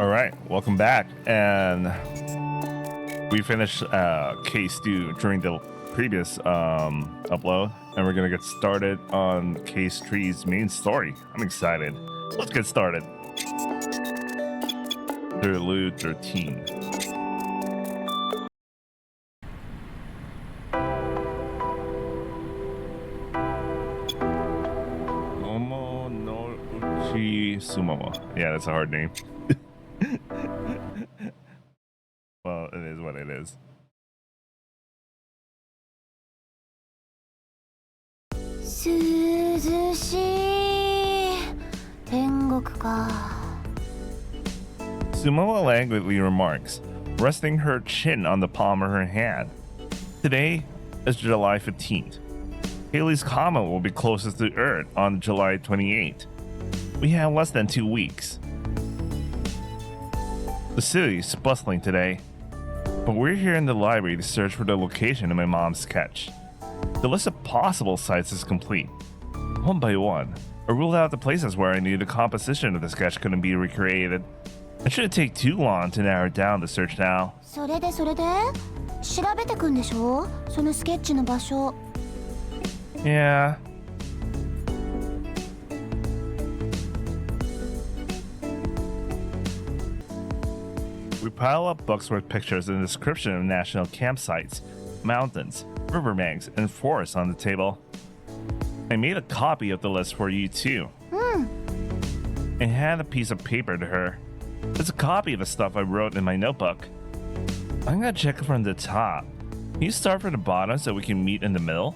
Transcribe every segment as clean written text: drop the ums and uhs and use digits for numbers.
All right, welcome back. And we finished case 2 during the previous upload, and we're gonna get started on case 3's main story. I'm excited. Let's get started. Interlude 13. Momo no Uchi Sumomo. Yeah, that's a hard name. Well, it is what it is. 涼しい天国か Sumomo languidly remarks, resting her chin on the palm of her hand. Today is July 15th. Haley's comet will be closest to Earth on July 28th. We have less than 2 weeks. The city is bustling today, but we're here in the library to search for the location of my mom's sketch. The list of possible sites is complete. One by one, I ruled out the places where I knew the composition of the sketch couldn't be recreated. It shouldn't take too long to narrow down the search now. それで調べてくんでしょそのスケッチの場所 Yeah. We pile up books with pictures and description of national campsites, mountains, riverbanks, and forests on the table. I made a copy of the list for you too. And hand a piece of paper to her. It's a copy of the stuff I wrote in my notebook. I'm gonna check it from the top. Can you start from the bottom so we can meet in the middle?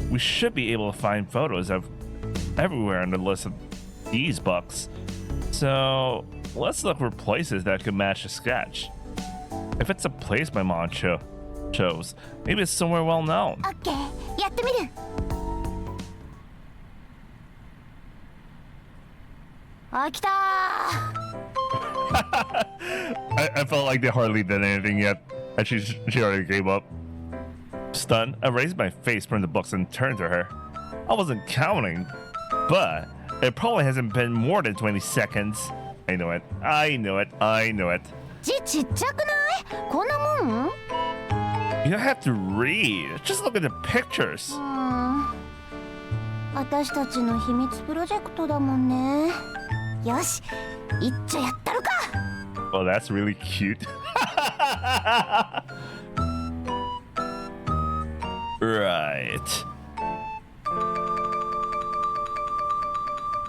We should be able to find photos of everywhere on the list of these books. So let's look for places that could match the sketch. If it's a place my mom chose, maybe it's somewhere well known. オッケーやってみる あ、来た I felt like they hardly did anything yet, and she already gave up. Stunned, I raised my face from the books and turned to her. I wasn't counting, but it probably hasn't been more than 20 seconds. I know it. I know it. I know it. 字ちっちゃくないこんなもん You don't have to read. Just look at the pictures. 私たちの秘密プロジェクトだもんねよし一丁やったるか Oh, that's really cute. Right.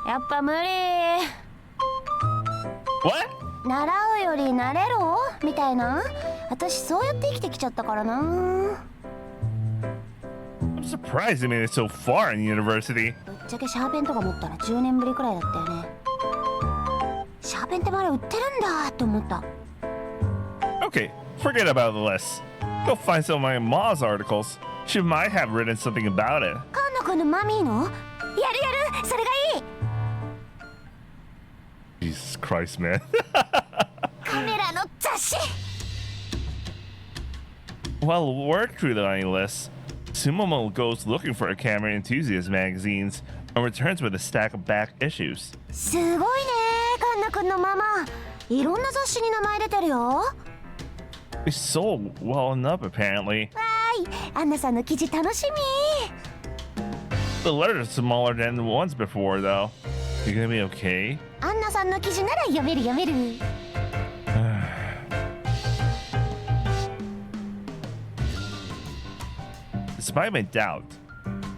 やっぱ無理 What? 習うより慣れろみたいな私そうやって生きてきちゃったからな I'm surprised they made it so far in university. ぶっちゃけシャーペンとか持ったら10年ぶりくらいだったよねシャーペンってまだ売ってるんだって思った Okay, forget about the list. Go find some of my mom's articles. She might have written something about it. カンナ君のマミーのやるそれがいい Jesus Christ, man. カメラの雑誌 While we work through the line list, Sumomo goes looking for a camera enthusiast magazines and returns with a stack of back issues. すごいねカンナ君のママいろんな雑誌に名前出てるよわ They sold well enough, apparently. ーいアンナさんの記事楽しみ The letters are smaller than the ones before, though. You gonna be okay? アンナさんの記事なら読めるDespite my doubt,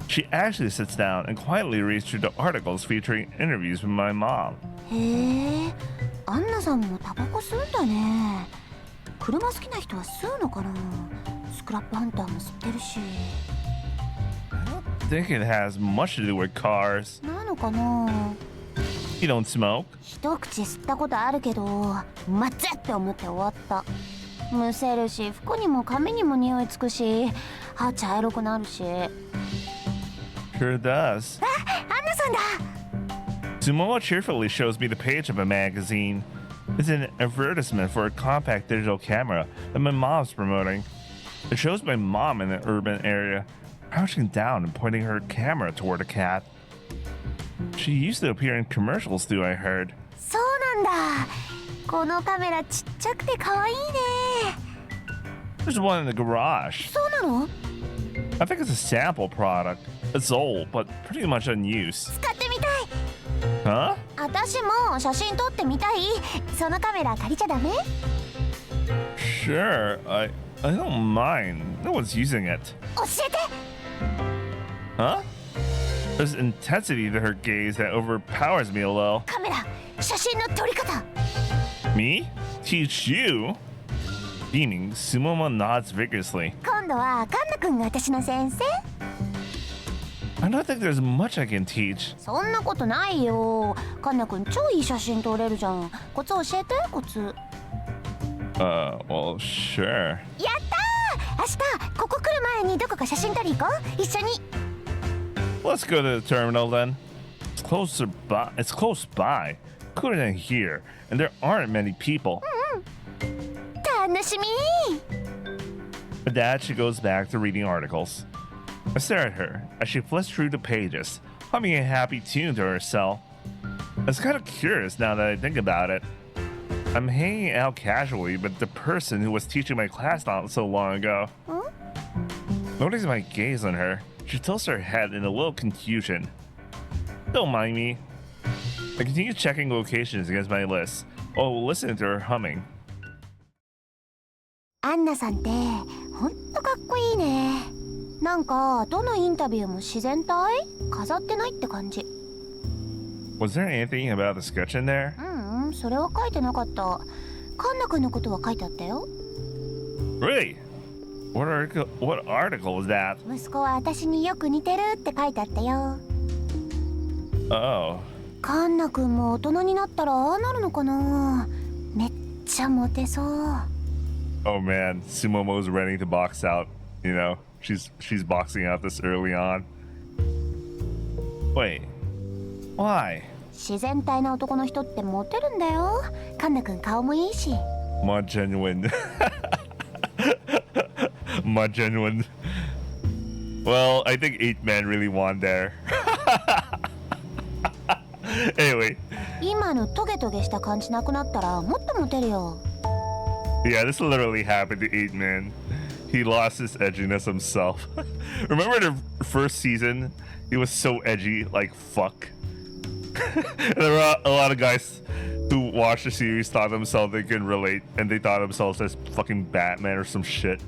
she actually sits down and quietly reads through the articles featuring interviews with my mom. へえアンナさんもタバコ吸うんだね車好きな人は吸うのかなスクラップハンターも吸ってるし I think it has much to do with cars. なのかな You don't smoke? 一口吸ったことあるけどまずって思って終わったむせるし服にも髪にも匂いつくし歯茶色くなるし Sure does. あアンナさんだ Sumomo cheerfully shows me the page of a magazine. It's an advertisement for a compact digital camera that my mom's promoting. It shows my mom in an urban area, crouching down and pointing her camera toward a cat. She used to appear in commercials too, I heard. そうななんだ。このカメラちっちゃくて可愛いね。 There's one in the garage. そうなの？ I think it's a sample product. It's old, but pretty much unused. 使ってみたい。 Huh? 私も写真撮ってみたい。そのカメラ借りちゃダメ？ Sure. I don't mind. No one's using it. 教えて。 Huh? There's intensity to her gaze that overpowers me a little. カメラ、写真の撮り方。 Me? Teach you? Beaming, Sumomo nods vigorously. 今度はカンナ君が私の先生？ I don't think there's much I can teach. そんなことないよ。カンナ君超いい写真撮れるじゃん。コツ教えて、コツ。 Well, sure. やったー。明日ここ来る前にどこか写真撮り行こう。一緒に。 Let's go to the terminal then. It's close by. Cooler than here, and there aren't many people. 楽しみ。 With that, she goes back to reading articles. I stare at her as she flips through the pages, humming a happy tune to herself. It's kind of curious now that I think about it. I'm hanging out casually with the person who was teaching my class not so long ago. Noticing my gaze on her, she tilts her head in a little confusion. Don't mind me. I continue checking locations against my list while listening to her humming. アンナさんってほんとかっこいいね。なんかどのインタビューも自然体？飾ってないって感じ。 Was there anything about the sketch in there? それは書いてなかった。カンナ君のことは書いてあったよ。 Really? What article was that? 息子は私によく似てるって書いてあったよ。 Oh. カンナ君も大人になったらああなるのかな。めっちゃモテそう。 Oh man, Sumomo's ready to box out. You know, she's boxing out this early on. Wait, why? 自然体な男の人ってモテるんだよ。カンナ君顔もいいし。 More genuine. More genuine. Well, I think 8 men really won there. Anyway. 今のトゲトゲした感じなくなったらもっとモテるよ。 Yeah, this literally happened to 8 Man. He lost his edginess himself. Remember the first season? He was so edgy, like fuck. There were a lot of guys who watched the series thought themselves they can relate, and they thought themselves as fucking Batman or some shit.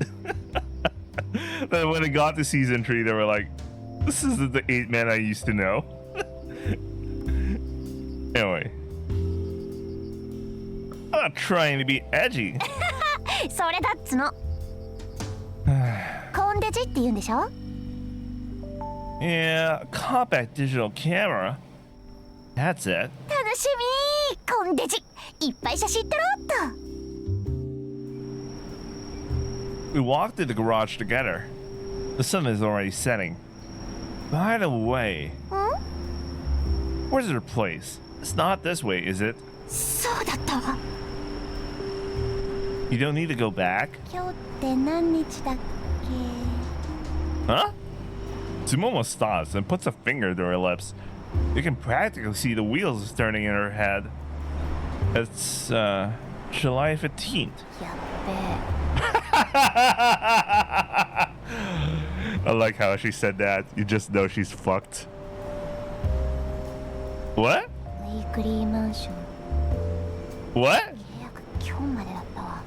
Then when it got to season 3, they were like, "This isn't the 8 Man I used to know." Anyway, I'm not trying to be edgy. それだっつの。コンデジって言うんでしょ？ Yeah, compact digital camera. That's it. 楽しみー。コンデジいっぱい写真撮ろうっと。 We walked to the garage together. The sun is already setting. By the way, where's her place? It's not this way, is it? そうだったわ。 You don't need to go back? 今日って何日だっけ？ Huh? Tsumomo stops and puts a finger to her lips. You can practically see the wheels turning in her head. It's, July 15th. やっべえ。 I like how she said that. You just know she's fucked. What? ウィークリーマンション。 What? 契約今日までだったわ。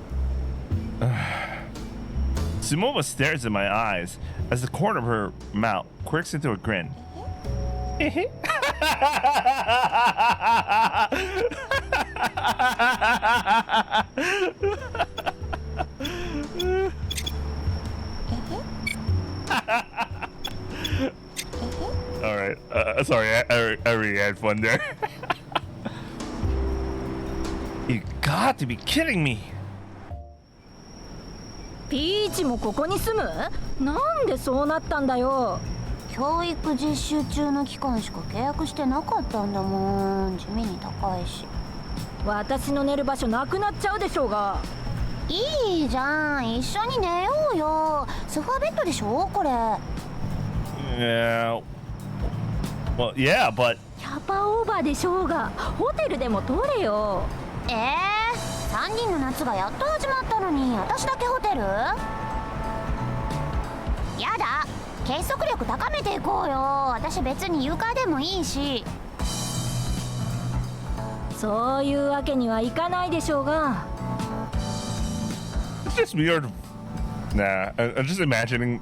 Sumomo stares in my eyes as the corner of her mouth quirks into a grin. All right. Sorry, I really had fun there. You got to be kidding me. ピーチもここに住む？なんでそうなったんだよ。教育実習中の期間しか契約してなかったんだもん。地味に高いし。私の寝る場所なくなっちゃうでしょうが。いいじゃん、一緒に寝ようよ。ソファーベッドでしょこれ。 Yeah. Well, yeah, but やパーオーバーでしょうが、ホテルでも取れよ。3人の夏がやっと始まったのに私だけホテル？やだ、結束力高めていこうよ。私別に床でもいいし。そういうわけにはいかないでしょうが。 It's just weird. Nah, I'm just imagining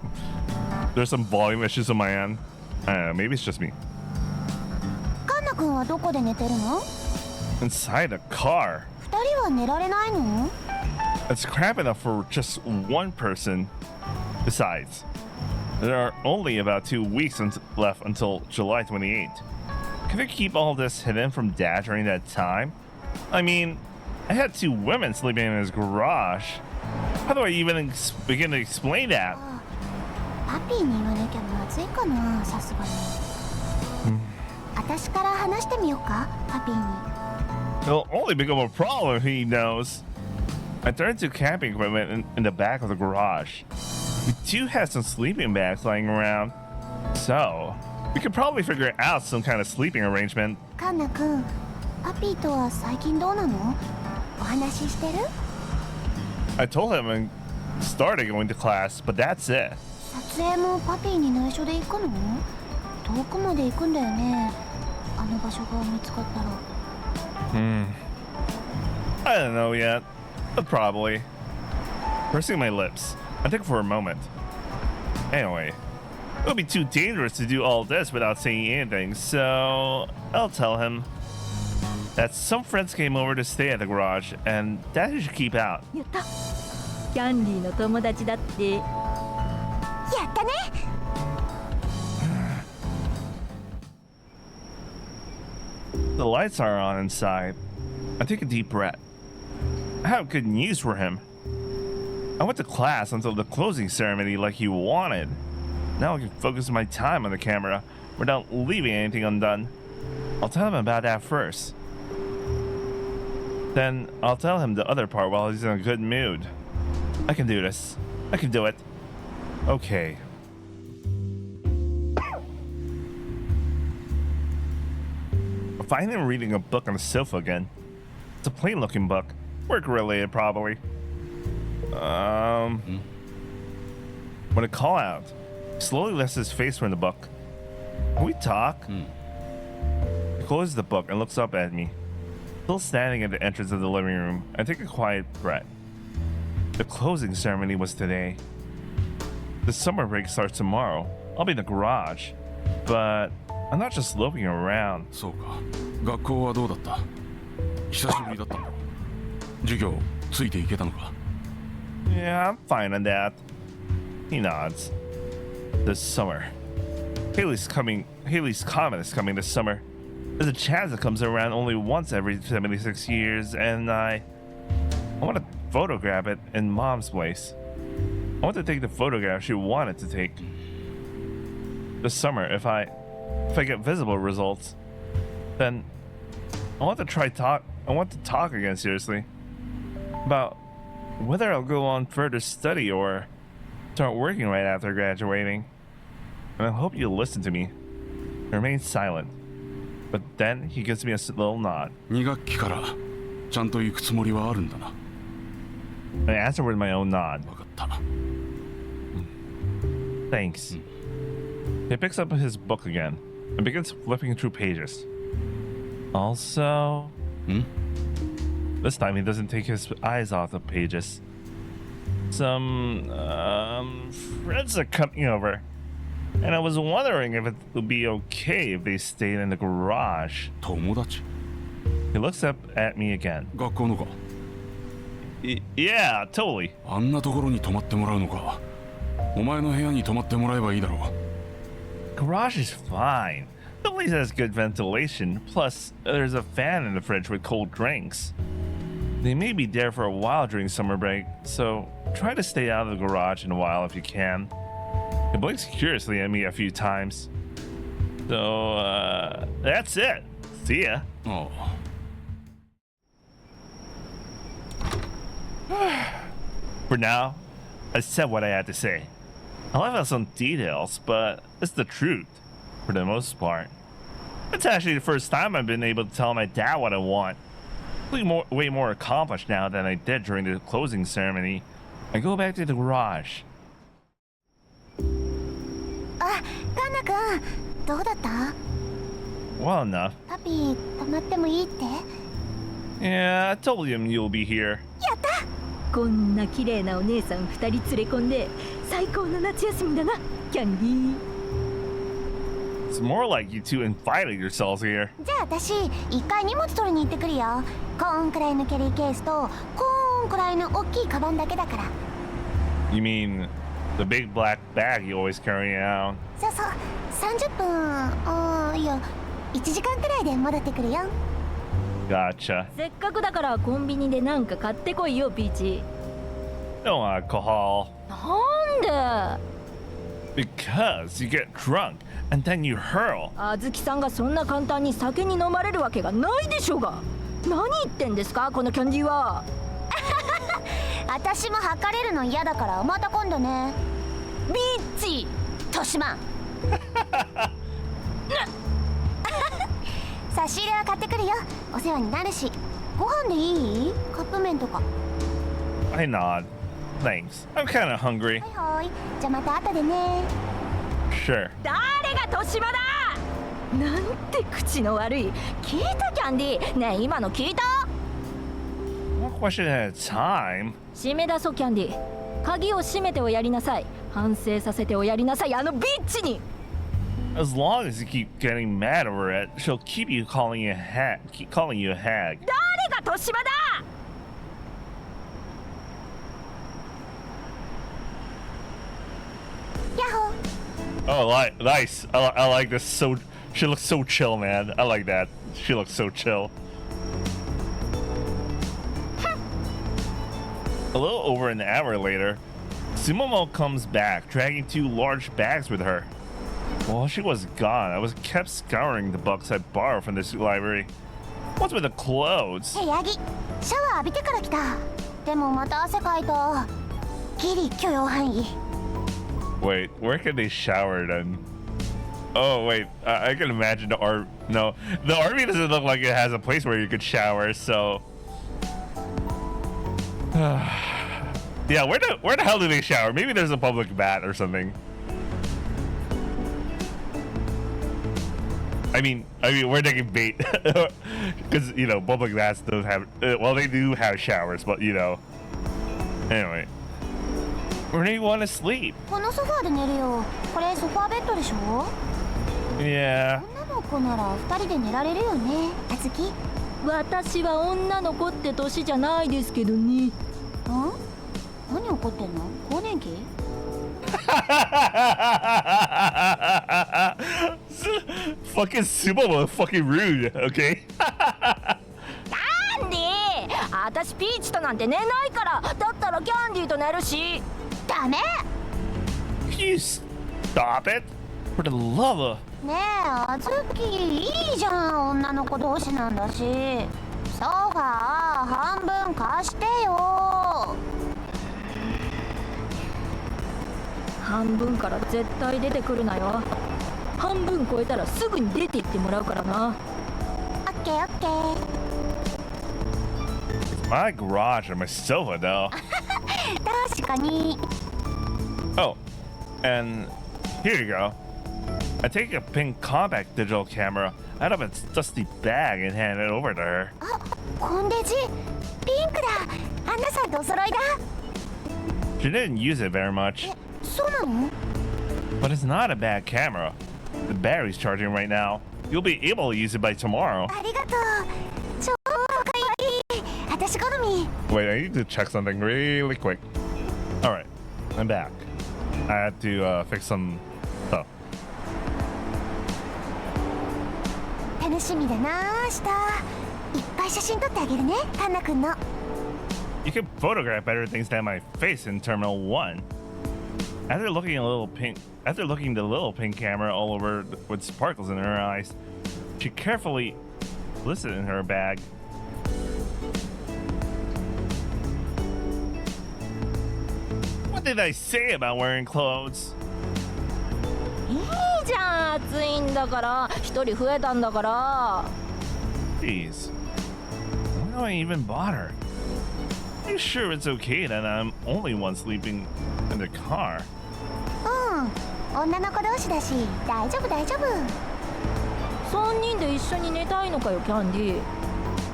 there's some volume issues on my end. I don't know, maybe it's just me. カンナ君はどこで寝てるの？ Inside a car. 二人は寝られないの？ It's cramped enough for just one person. Besides, there are only about 2 weeks left until July 28th. Can I keep all this hidden from Dad during that time? I mean, I had 2 women sleeping in his garage. How do I even begin to explain that? パピーに言わなきゃまずいかな、さすがに。私から話してみようか、パピーに。It'll only become a problem if he knows. I turned to camping equipment in the back of the garage. We do have some sleeping bags lying around, so we could probably figure out some kind of sleeping arrangement. カンナ君、パピーとは最近どうなの？お話ししてる？ I told him I started going to class, but that's it. 撮影もパピーに内緒で行くの？遠くまで行くんだよね。あの場所が見つかったら。I don't know yet, but probably. Pursing my lips, I think for a moment. Anyway, it would be too dangerous to do all this without saying anything, so I'll tell him that some friends came over to stay at the garage and that he should keep out. やった。キャンディーの友達だって。やったね。The lights are on inside. I take a deep breath. I have good news for him. I went to class until the closing ceremony like he wanted. Now I can focus my time on the camera without leaving anything undone. I'll tell him about that first. Then I'll tell him the other part while he's in a good mood. I can do this. I can do it. Okay. I find him reading a book on the sofa again. It's a plain looking book. Work related, probably. When I call out, he slowly lifts his face from the book. Can we talk? He closes the book and looks up at me. Still standing at the entrance of the living room, I take a quiet breath. The closing ceremony was today. The summer break starts tomorrow. I'll be in the garage. But I'm not just looking around. そうか。学校はどうだった？久しぶりだったんだろう。授業ついていけたのか？ Yeah, I'm fine on that. He nods. This summer. Haley's comet is coming this summer. There's a chance it comes around only once every 76 years, and I want to photograph it in Mom's place. I want to take the photograph she wanted to take. This summer, if I get visible results, then I want to talk again seriously about whether I'll go on further study or start working right after graduating. And I hope you'll listen to me. I remain silent, but then he gives me a little nod. 2学期からちゃんと行くつもりはあるんだな。 I answer with my own nod. 分かった。 Thanks. He picks up his book again and begins flipping through pages. Also, this time he doesn't take his eyes off the pages. Some friends are coming over, and I was wondering if it would be okay if they stayed in the garage. 友達？ He looks up at me again. 学校のか？ Yeah, totally. あんなところに泊まってもらうのか。お前の部屋に泊まってもらえばいいだろう。 Garage is fine. The place has good ventilation. Plus, there's a fan in the fridge with cold drinks. They may be there for a while during summer break, so try to stay out of the garage in a while if you can. He blinks curiously at me a few times. So, that's it. See ya. ああ。 For now, I said what I had to say. I left out some details, but it's the truth, for the most part. It's actually the first time I've been able to tell my dad what I want. Way more accomplished now than I did during the closing ceremony. I go back to the garage. あ、カンナ君どうだった？ Well enough. パピー泊まってもいいって？ Yeah, I told him you'll be here. やった！こんな綺麗なお姉さん2人連れ込んで最高の夏休みだな、キャンディー。 It's more like you two invited yourselves here. じゃあ私一回荷物取りに行ってくるよ。コーンくらいのキャリーケースとコーンくらいの大きいカバンだけだから。 You mean the big black bag you always carry around? そうそう、30分いや1時間くらいで戻ってくるよ。 Gotcha. せっかくだからコンビニでなんか買ってこいよ、ピーチ。 No alcohol. なんで？ Because you get drunk and then you hurl. あずきさんがそんな簡単に酒に飲まれるわけがないでしょうが。何言ってんですか、このキャンディーは。私も測れるの嫌だからまた今度ね。ビッチトシマン。差し入れは買ってくるよ。お世話になるし。ご飯でいい？カップ麺とか。 I nod. Thanks. I'm kind of hungry. はいはい。じゃあまた後でね。 Sure. 誰がトシマだ！なんて口の悪い。聞いたキャンディー。ねえ今の聞いた？ One question at a time. 締め出そうキャンディー。鍵を閉めておやりなさい。反省させておやりなさい、あのビッチに。 As long as you keep getting mad over it, she'll keep calling you a hag. 誰がトシマだ！ ヤッホー。 Oh, nice. I like this. She looks so chill, man. I like that. She looks so chill. A little over an hour later, Sumomo comes back, dragging 2 large bags with her. While she was gone, I was kept scouring the books I borrowed from this library. What's with the clothes? へヤギ、シャワー浴びてから来た。でもまた汗かいた。ギリ許容範囲。 Wait, where can they shower then? Oh wait, I can imagine the RV. No, the RV doesn't look like it has a place where you could shower. So, yeah, where the hell do they shower? Maybe there's a public bath or something. I mean, we're taking bait because you know public baths don't have. Well, they do have showers, but you know. Anyway, where do you want to sleep? このソファーで寝るよ。これソファーベッドでしょ？ Yeah. 女の子なら2人で寝られるよね。あずき。ん？私は女の子って年じゃないですけどね。何怒ってんの？更年期？ Fucking Sumo, fucking rude, okay? なんで？私ピーチとなんて寝ないから。だったらキャンディーと寝るし。ダメ。 Can you stop it? For the love of... ねえあずきいいじゃん、女の子同士なんだし。ソファー半分貸してよ。半分から絶対出てくるなよ。半分超えたらすぐに出て行ってもらうからな。オッケーオッケー。 My garage and my sofa, though. 確かに。 Oh, and here you go. I take a pink compact digital camera out of its dusty bag and hand it over to her. あ、コンデジピンクだ。アンナさんとお揃いだ。 She didn't use it very much, そうなの？ but it's not a bad camera. The battery's charging right now. You'll be able to use it by tomorrow. ありがとう。超かわいい。私好み。 Wait, I need to check something really quick. All right, I'm back. I had to fix some stuff. 楽しみだな明日。いっぱい写真撮ってあげるね、カンナくんの。 You can photograph better things than my face in Terminal 1. After looking the little pink camera all over with sparkles in her eyes, she carefully listed in her bag. What did I say about wearing clothes? いいじゃん、暑いんだから。一人増えたんだから。 Jeez. Why do I even bother? Are you sure it's okay that I'm only one sleeping in the car? 女の子同士だし大丈夫大丈夫。3人で一緒に寝たいのかよ、キャンディー。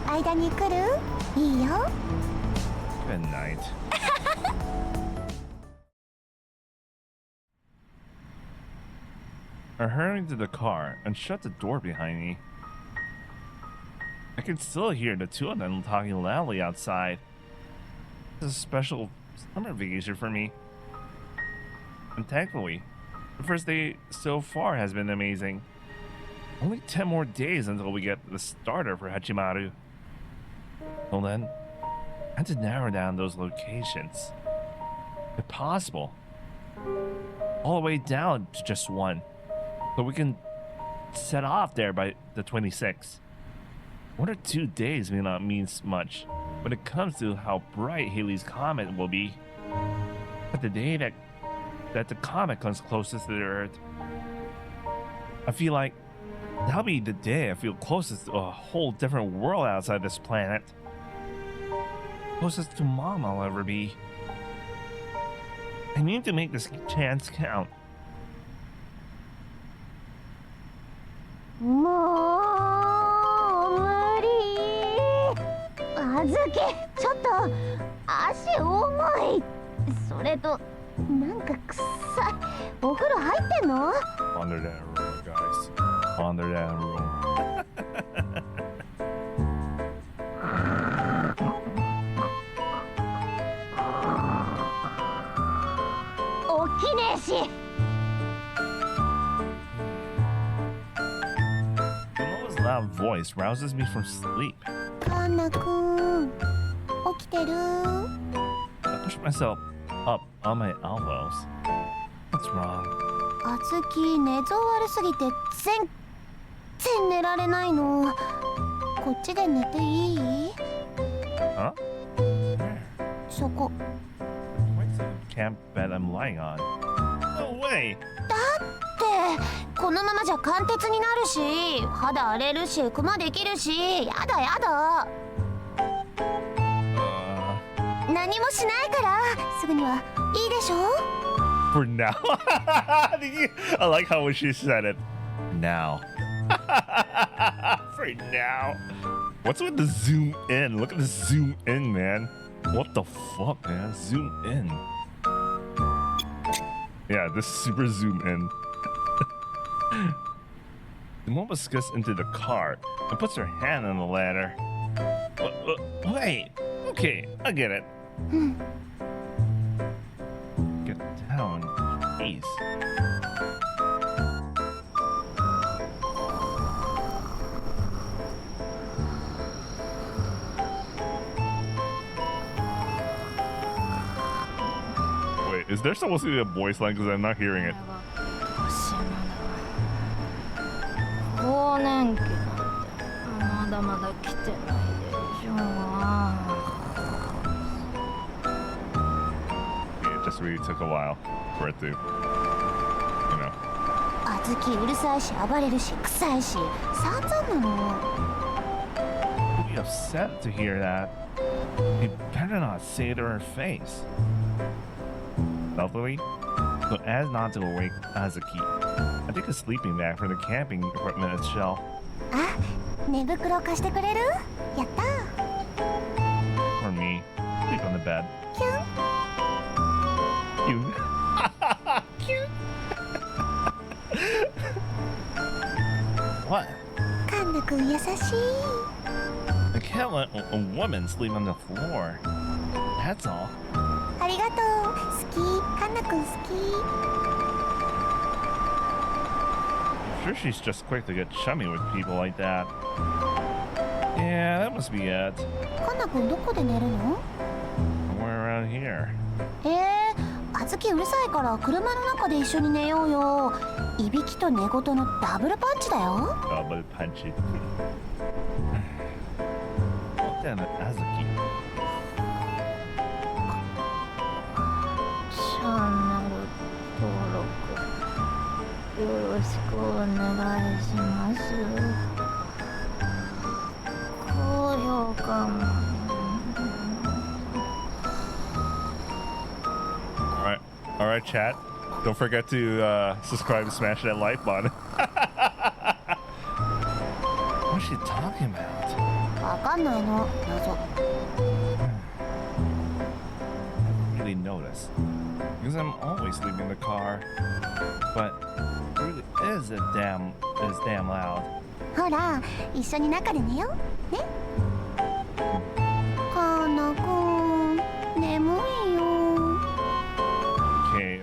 間に来る？いいよ。 Good night. I hurried to the car and shut the door behind me. I can still hear the two of them talking loudly outside. This is a special summer vacation for me. And thankfully, the first day so far has been amazing. Only 10 more days until we get the starter for Hachimaru. Well then, I had to narrow down those locations. If possible, all the way down to just one. So we can set off there by the 26th. 1 or 2 days may not mean much when it comes to how bright Halley's Comet will be. But the day that the comet comes closest to the Earth, I feel like that'll be the day I feel closest to a whole different world outside this planet. Closest to Mom I'll ever be. I need to make this chance count. もう無理。あずき、ちょっと足重い。それとなんか臭い。お風呂入ってんの？ Wander that room, guys. Wander that room. 起きねえし。Momo's loud voice rouses me from sleep. カンナくん、起きてる？ I push myself up on my elbows. What's wrong? あずき、寝相悪すぎて全然寝られないの。こっちで寝ていい？ Huh? そこ。 Where's the camp bed I'm lying on? No way! だってこのままじゃ貫徹になるし、肌荒れるし、クマできるし、やだやだ。何もしないからすぐにはいいでしょ。 For now. I like how when she said it. Now. For now. What's with the zoom in? Look at the zoom in, man. What the fuck, man? Zoom in. Yeah, this super zoom in. The Momo skips into the car and puts her hand on the ladder. Wait. Okay, I get it. Get down, please. Wait, is there supposed to be a voice line? Because I'm not hearing it. 更年期なんてまだまだ来てないでしょ。 It just really took a while for it to, you know. あずきうるさいし暴れるし臭いし散々なの。 You'll be upset to hear that. You better not say it to her face. Stealthily, so as not to awake Azuki, I take a sleeping bag from the camping equipment shelf. あ、寝袋貸してくれる？やった。 For me, sleep on the bed. キュン。 You. Cute. What? カンナくん優しい。 I can't let a woman sleep on the floor. That's all. ありがとう。好き。カンナくん好き。 I'm sure she's just quick to get chummy with people like that. Yeah, that must be it. カンナくんどこで寝るの？ Somewhere around here. あずきうるさいから車の中で一緒に寝ようよ。いびきと寝言のダブルパンチだよ。 Double punchy. Oh, damn it, Azuki. チャンネル登録よろしくお願いします。高評価も。All right, chat. Don't forget to subscribe and smash that like button. What's she talking about? わかんないの、謎。I really notice because I'm always leaving the car, but it really is damn loud. ほら、一緒に中で寝よう。ね。かなくん、眠いよ。Okay.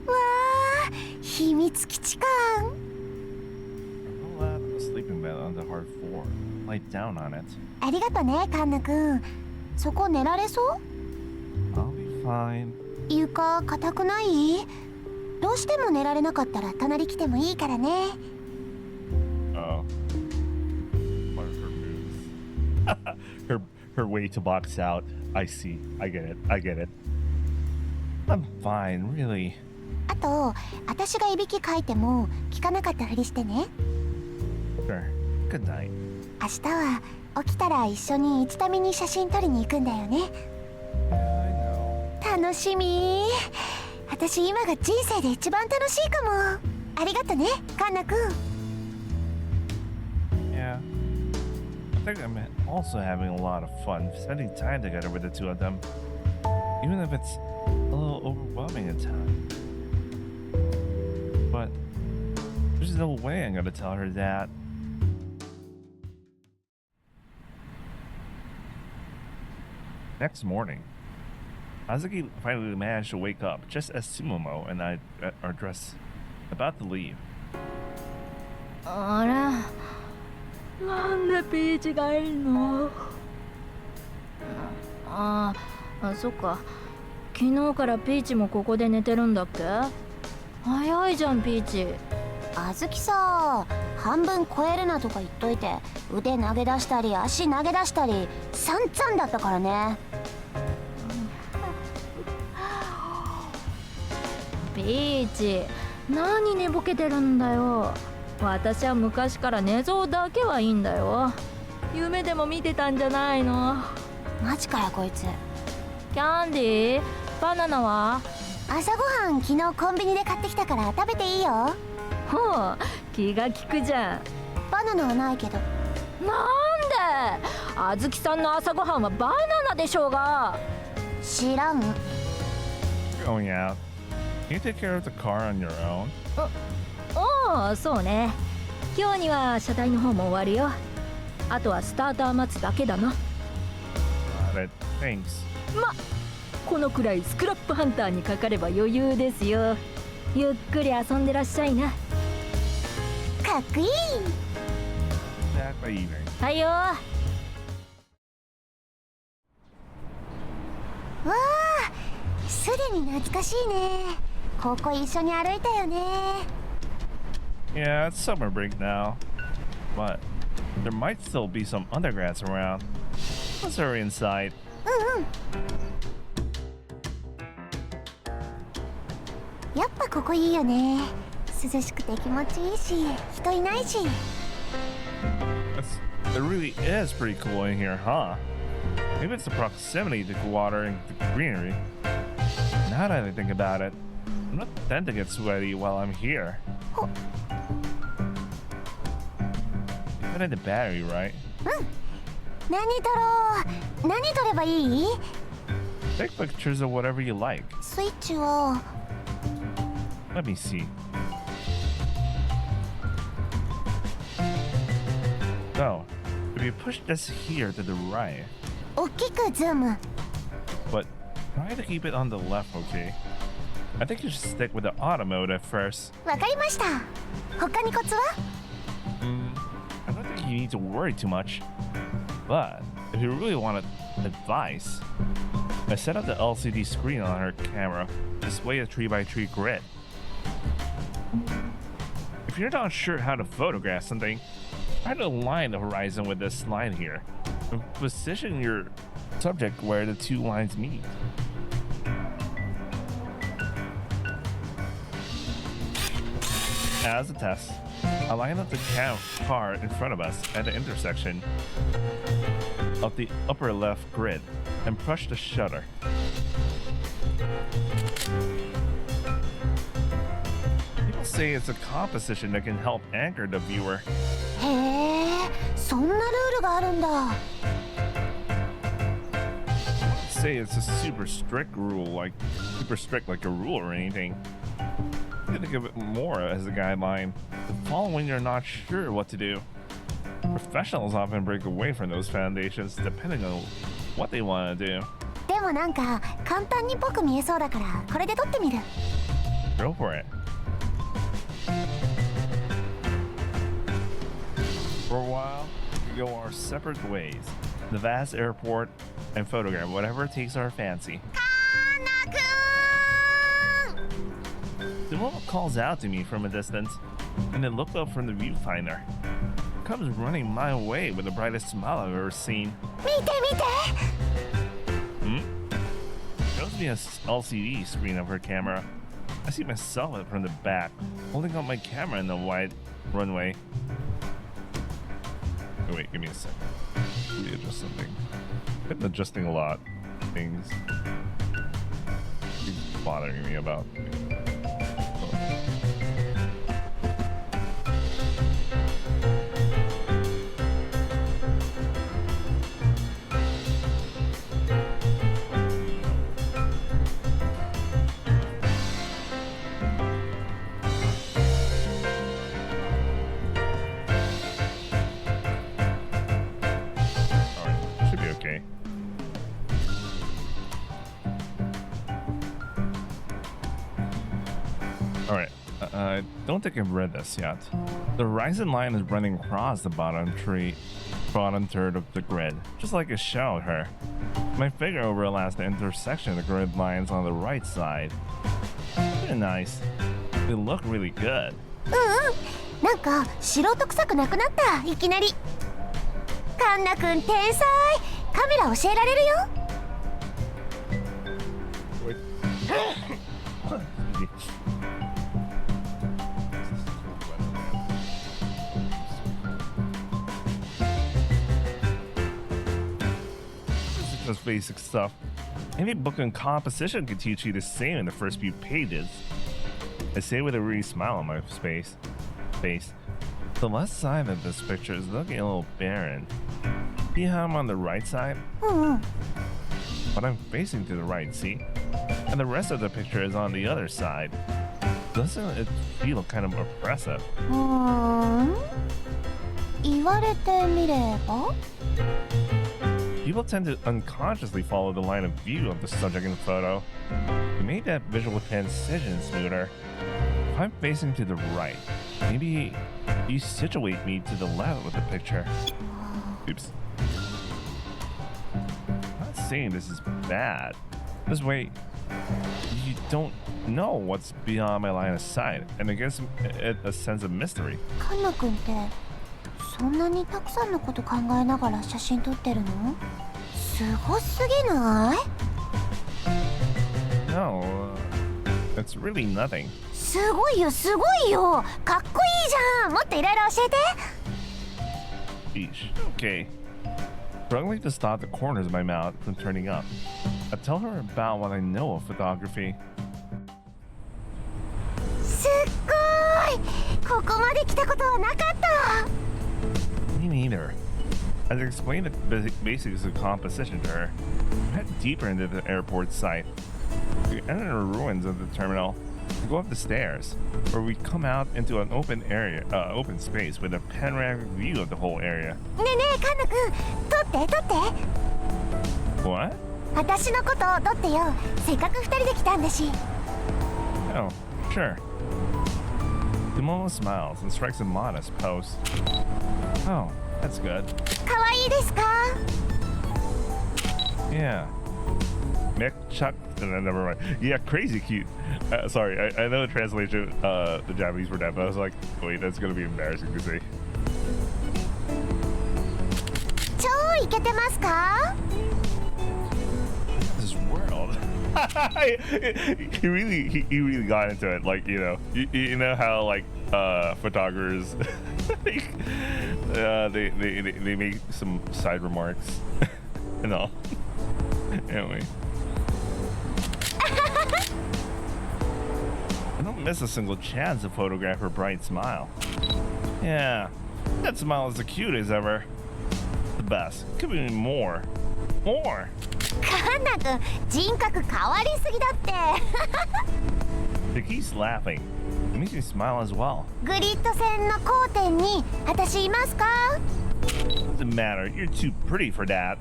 わあ、秘密基地感。I'm allowed a sleeping bed on the hard floor. Lie down on it. ありがとね、カンナくん。そこ寝られそう？ I'll be fine. 床硬くない？どうしても寝られなかったら隣来てもいいからね。Oh. What are her moves? her way to box out. I see. I get it. I'm fine, really. あと、私がいびきかいても聞かなかったふりしてね。Sure. Good night. 明日は起きたら一緒に一旅に写真撮りに行くんだよね。I know. 楽しみ。私今が人生で一番楽しいかも。ありがとね、カンナくん。Yeah. I think I'm also having a lot of fun spending time together with the two of them. Even if it's a little overwhelming at times. But there's no way I'm gonna tell her that. Next morning, Azuki finally managed to wake up just as Sumomo and I are dressed, about to leave. あれ、なんでピーチがいるの？あ、そっか。昨日からピーチもここで寝てるんだっけ？早いじゃん、ピーチ。あずきさ、半分超えるなとか言っといて、腕投げ出したり足投げ出したり散々だったからね。ピーチ、何寝ぼけてるんだよ。私は昔から寝相だけはいいんだよ。夢でも見てたんじゃないの？マジかよこいつ。キャンディー、バナナは？朝ごはん昨日コンビニで買ってきたから食べていいよ。ほう、気が利くじゃん。バナナはないけど。なんで？あずきさんの朝ごはんはバナナでしょうが。知らん。 Going out. Can you take care of the car on your own? おお、そうね。今日には車体の方も終わるよ。あとはスターター待つだけだな。Got it. Thanks. このくらいスクラップハンターにかかれば余裕ですよ。ゆっくり遊んでらっしゃいな。かっこいい。 That evening. はいよ。わあ、すでに懐かしいね。高校一緒に歩いたよね。Yeah, it's summer break now. But there might still be some undergrads around. Let's hurry inside. うんうん。やっぱここいいよね。涼しくて気持ちいいし、人いないし。It really is pretty cool in here, huh? Maybe it's the proximity to the water and the greenery. Now that I think about it, I'm not tend to get sweaty while I'm here. Oh. You put in the battery, right? 何撮ろう？何撮ればいい？ Take pictures of whatever you like. スイッチを。Let me see. So, if you push this here to the right, 大きくズーム。 but try to keep it on the left, okay? I think you should stick with the auto mode at first. わかりました。他にコツは？ I don't think you need to worry too much. But if you really want advice, I set up the LCD screen on her camera to display a 3x3 grid. If you're not sure how to photograph something, try to align the horizon with this line here. And position your subject where the two lines meet. As a test, I line up the car in front of us at the intersection of the upper left grid and push the shutter. People say it's a composition that can help anchor the viewer. へえ、そんなルールがあるんだ。Say it's a super strict like a rule or anything. You gotta give it more as a guideline. The following you're not sure what to do. Professionals often break away from those foundations depending on what they want to do. でもなんか簡単にっぽく見えそうだからこれで撮ってみる。Go for it. For a while, we go our separate ways. The vast airport and photograph whatever takes our fancy. The woman calls out to me from a distance, and then look up from the viewfinder. Comes running my way with the brightest smile I've ever seen. 見て見て。Shows me a LCD screen of her camera. I see myself from the back, holding up my camera in the wide runway. Oh, wait, give me a sec. Let me adjust something. I've been adjusting a lot of things. It's bothering me about. Alright, I don't think I've read this yet. The horizon line is running across the bottom third of the grid, just like it showed her. My figure overlaps the intersection of the grid lines on the right side. Very nice. They look really good. なんか素人臭くなくなったいきなり。カンナくん天才。カメラ教えられるよ。Just basic stuff. Maybe a book on composition could teach you the same in the first few pages. I say with a really smile on my face. The left side of this picture is looking a little barren. See how I'm on the right side? But I'm facing to the right, see? And the rest of the picture is on the other side. Doesn't it feel kind of oppressive? 言われてみれば。People tend to unconsciously follow the line of view of the subject in the photo. To make that visual transition smoother, if I'm facing to the right, maybe you situate me to the left with the picture. Oops. I'm not saying this is bad. This way, you don't know what's beyond my line of sight, and it gives it a sense of mystery. カンナくんってそんなにたくさんのこと考えながら写真撮ってるの？すごすぎない？ No, it's really nothing. すごいよすごいよ。かっこいいじゃん。もっといろいろ教えて。Eesh. Okay. Struggling to stop the corners of my mouth from turning up, I tell her about what I know of photography. すっごい。ここまで来たことはなかった。Me neither. As I explained the basics of composition to her, I head deeper into the airport site. We enter the ruins of the terminal and go up the stairs, where we come out into an open space with a panoramic view of the whole area. ねえねえカンナくん、撮って撮って。 What? 私のこと撮ってよ。せっかく二人で来たんだし。 Oh, sure. Kimono smiles and strikes a modest pose. Oh, that's good. 可愛いですか？ Yeah. Mick Chuck. Never mind. Yeah, crazy cute. Sorry, I know the translation, the Japanese for that, but I was like, wait, that's gonna be embarrassing to say. 超イケてますか？ This world. he really got into it. Like, you know how like photographers. They make some side remarks and all. Anyway. I don't miss a single chance to photograph her bright smile. Yeah, that smile is the cutest ever. The best. Could be more. More. カンナ君人格変わりすぎだって She keeps laughing. It makes me smile as well. グリッド線の交点に私いますか Doesn't matter. You're too pretty for that.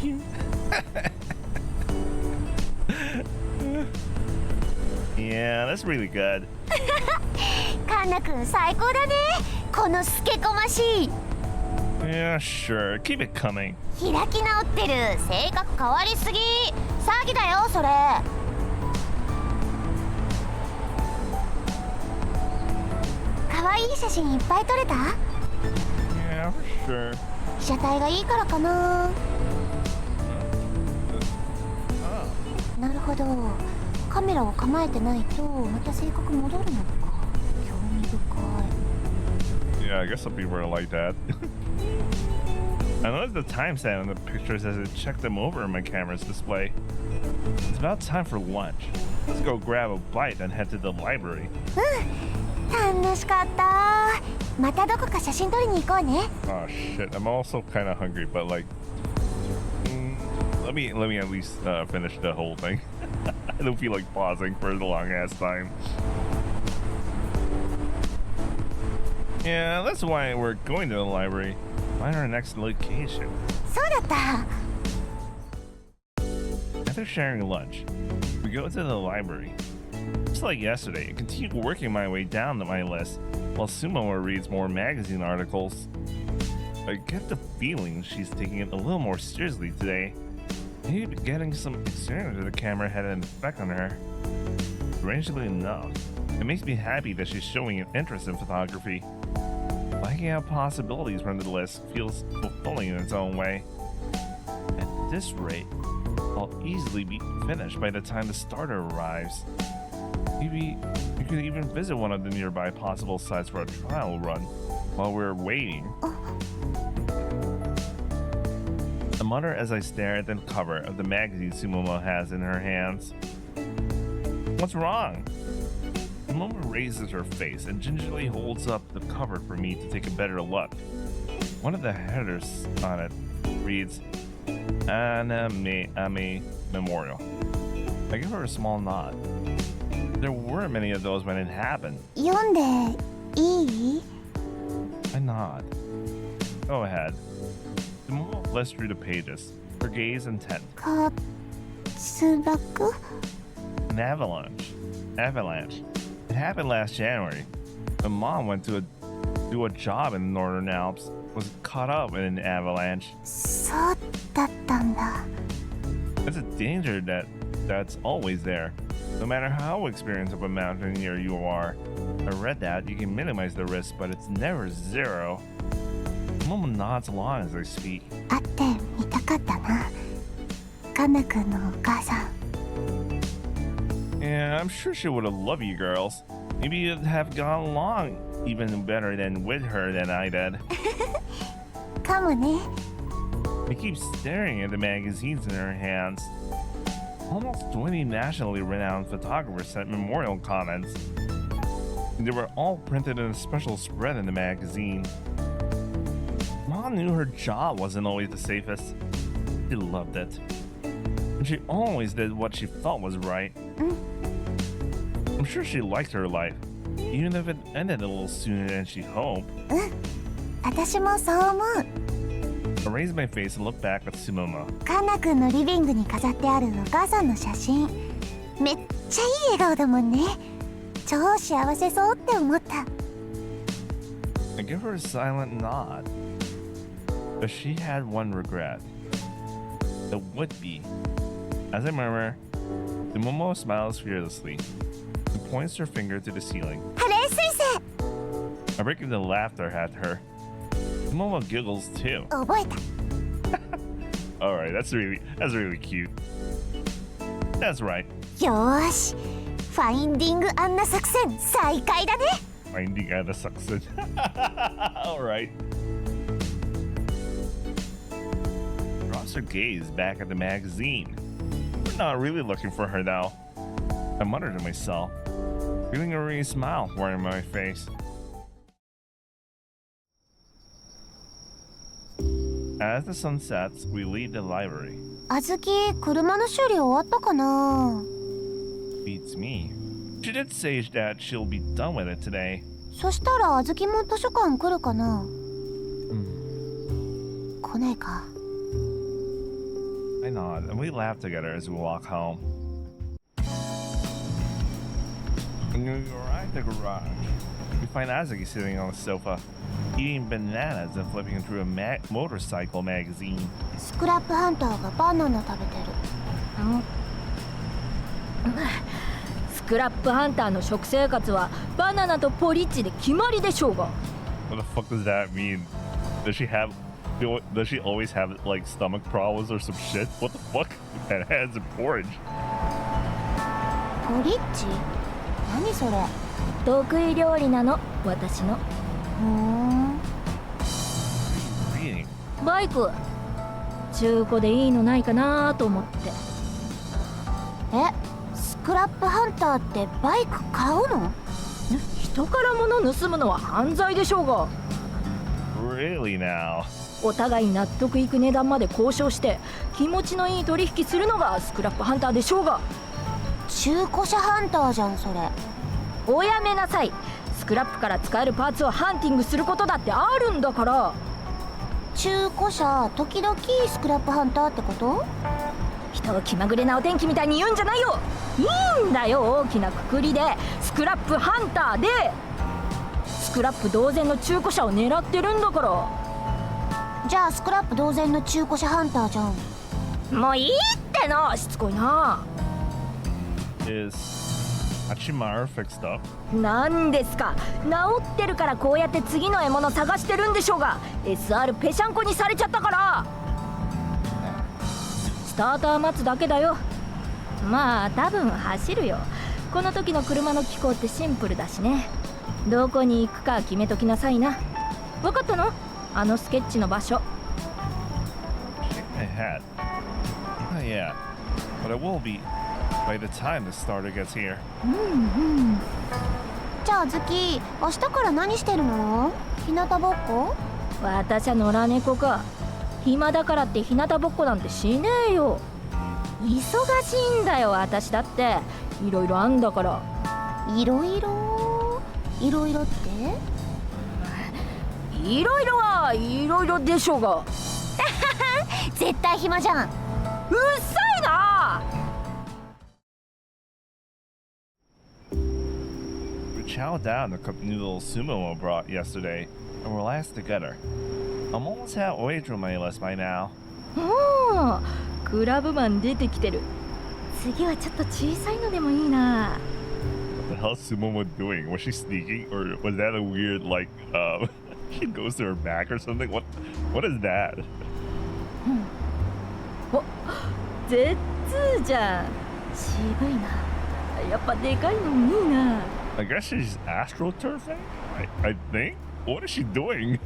キュン Yeah, that's really good. カンナ君最高だねこのスケこましい Yeah, sure. Keep it coming. 開き直ってる性格変わりすぎ詐欺だよそれ可愛い写真いっぱい撮れた Yeah, for sure. 被写体がいいからかな Oh. なるほどカメラを構えてないとまた性格戻るのか興味深い Yeah, I guess some people are like that. I noticed the timestamp on the pictures as I checked them over in my camera's display. It's about time for lunch. Let's go grab a bite and head to the library. 楽しかったまたどこか写真撮りに行こうね Oh shit, I'm also kind of hungry, but like, let me at least finish the whole thing. I don't feel like pausing for the long ass time. Yeah, that's why we're going to the library. Find our next location. そうだった After sharing lunch, we go to the library. Just like yesterday, I continue working my way down my list while Sumo reads more magazine articles. I get the feeling she's taking it a little more seriously today. Maybe getting some experience with the camera had an effect on her. Strangely enough, it makes me happy that she's showing an interest in photography. Finding out possibilities from the list feels fulfilling in its own way. At this rate, I'll easily be finished by the time the starter arrives. Maybe we could even visit one of the nearby possible sites for a trial run while we're waiting. I mutter as I stare at the cover of the magazine Sumomo has in her hands. What's wrong? Sumomo raises her face and gingerly holds up the cover for me to take a better look. One of the headers on it reads, Anime Memorial. I give her a small nod. There weren't many of those when it happened. 読んでいい I nod. Go ahead. Sumomo flips through the pages, her gaze intent. 滑落 An avalanche. Avalanche. It happened last January. My mom went to do a job in the Northern Alps, was caught up in an avalanche. そうだったんだ It's a danger that's always there. No matter how experienced of a mountaineer you are, I read that you can minimize the risk, but it's never zero. Momo nods along as I speak. 会ってみたかったなカンナ君のお母さん Yeah, I'm sure she would have loved you girls. Maybe you'd have gone along even better than with her than I did. かもね I keep staring at the magazines in her hands. Almost 20 nationally renowned photographers sent memorial comments. They were all printed in a special spread in the magazine. Mom knew her job wasn't always the safest. She loved it. And she always did what she felt was right. I'm sure she liked her life, even if it ended a little sooner than she hoped. 私もそう思う I raised my face and looked back at Sumomo. カンナ君のリビングに飾ってあるお母さんの写真めっちゃいい笑顔だもんね超幸せそうって思った I give her a silent nod. But she had one regret. It would be. As I murmur, Sumomo smiles fearlessly and points her finger to the ceiling. ハレー彗星 I break into laughter at her. Sumomo giggles too. 覚えた Alright, that's really cute. That's right. よーしファインディングアンナ作戦再開だね finding out a success. All right. Drops her gaze back at the magazine. We're not really looking for her now. I muttered to myself, feeling a weary smile forming my face. As the sun sets, we leave the library. あずき、車の修理終わったかな？ Beats me. She did say that she'll be done with it today. そしたらあずきも図書館来るかな？来ないか。I nod, and we laugh together as we walk home. When we arrive at the garage, we find Azuki sitting on the sofa, eating bananas and flipping through a motorcycle magazine. スクラップハンターがバナナ食べてる。スクラップハンターの食生活はバナナとポリッチで決まりでしょうが。 What the fuck does that mean? Does she always have like stomach problems or some shit? What the fuck? Bananas and porridge. ポリッチ？何それ？得意料理なの、私の。Reading. バイク中古でいいのないかなと思って。スクラップハンターってバイク買うの？人から物盗むのは犯罪でしょうが。 Really now? お互い納得いく値段まで交渉して気持ちのいい取引するのがスクラップハンターでしょうが。中古車ハンターじゃんそれ。おやめなさい。スクラップから使えるパーツをハンティングすることだってあるんだから。中古車時々スクラップハンターってこと？人を気まぐれなお天気みたいに言うんじゃないよ。いいんだよ、大きなくくりでスクラップハンターでスクラップ同然の中古車を狙ってるんだから。じゃあスクラップ同然の中古車ハンターじゃん。もういいっての、しつこいな。 Is Hachimaru fixed up? なんですか、治ってるからこうやって次の獲物探してるんでしょうが。 SR ぺしゃんこにされちゃったから。スターター待つだけだよ。まあ多分走るよ。この時の車の機構ってシンプルだしね。どこに行くか決めときなさいな。分かったの？あのスケッチの場所。 Shake my head. Not yet, but it will be by the time the starter gets here. じゃあズキ、明日から何してるの？日向ぼっこ？私は野良猫か。暇だからって日向ぼっこなんてしねえよ。忙しいんだよ、私だって。いろいろあんだから。いろいろって？いろいろはいろいろでしょうが。絶対暇じゃん。うっさいな。 We chowed down the cup noodle sumo I brought yesterday and relaxed together. I'm almost halfway through my list by now. おー、クラブマン出てきてる。次はちょっと小さいのでもいいな。 What the hell is Sumo doing? Was she sneaking, or was that a weird like she goes to her back or something? What is that? お、絶通じゃん。渋いな。やっぱでかいのもいいな。 I guess she's astroturfing? I think? What is she doing?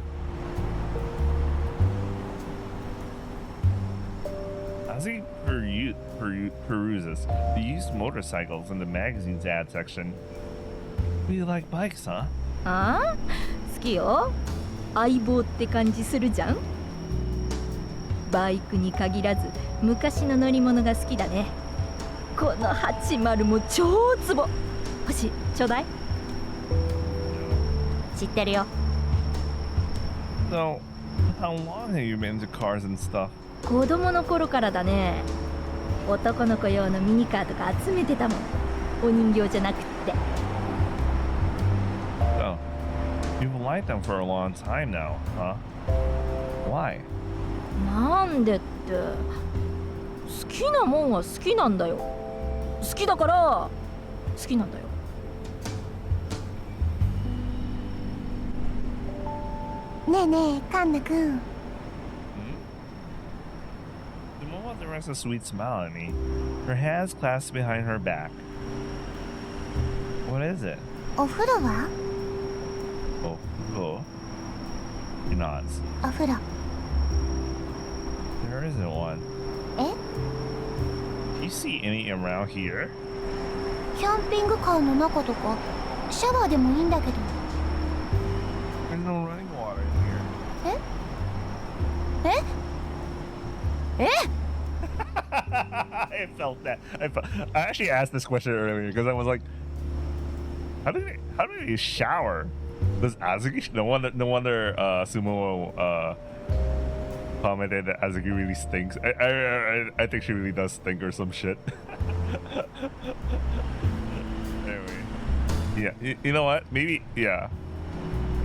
As he peruses the used motorcycles in the magazine's ad section. You like bikes, huh? ああ、好きよ。相棒って感じするじゃん。バイクに限らず昔の乗り物が好きだね。この80も超ツボ。欲しい、ちょうだい。知ってるよ。 So, how long have you been into cars and stuff? 子供の頃からだね。男の子用のミニカーとか集めてたもん。お人形じゃなくって。 So, you've liked them for a long time now, huh? Why? なんでって、好きなもんは好きなんだよ。好きだから好きなんだよ。ねえねえ、カンナくん。The moment directs a sweet smile at me, her hands clasped behind her back. What is it? お風呂は？ Oh, oh. He nods. お風呂 There isn't one. え Do you see any around here? キャンピングカーの中とかシャワーでもいいんだけど There's no running water in here. え I felt that. I actually asked this question earlier because I was like, how do they shower? Does Azuki? No wonder Sumo commented that Azuki really stinks. I think she really does stink or some shit. Anyway, yeah, you know what? Maybe yeah.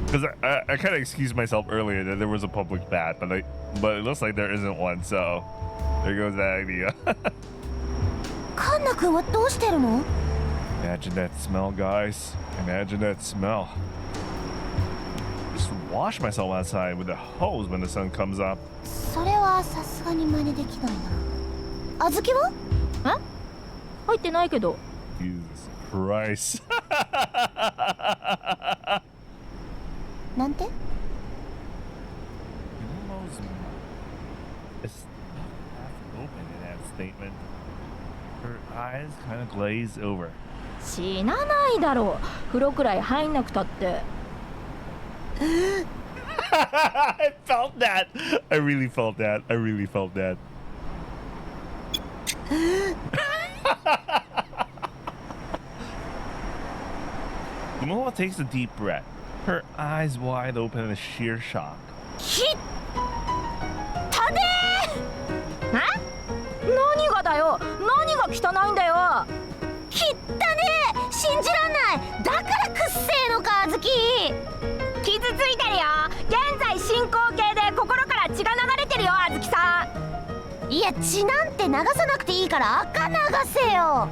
Because I kind of excused myself earlier that there was a public bath, but it looks like there isn't one. So there goes that idea. カンナ君はどうしてるの Imagine that smell, guys. Imagine that smell. Just wash myself outside with a hose when the sun comes up. それはさすがに真似できないな。あずきは入ってないけど。 Jesus Christ. なんて Sumo's mouth is half open in that statement. Her eyes kind of glaze over. 死なないだろう。風呂くらい入んなくたって。I felt that. I really felt that. I really felt that. Sumo takes a deep breath, her eyes wide open in sheer shock. きったでー何がだよ。何が汚いんだよ。きったねー信じらんないだからくっせーのかあずき傷ついてるよ。現在進行形で心から血が流れてるよ、あずきさん。いや血なんて流さなくていいから赤流せよ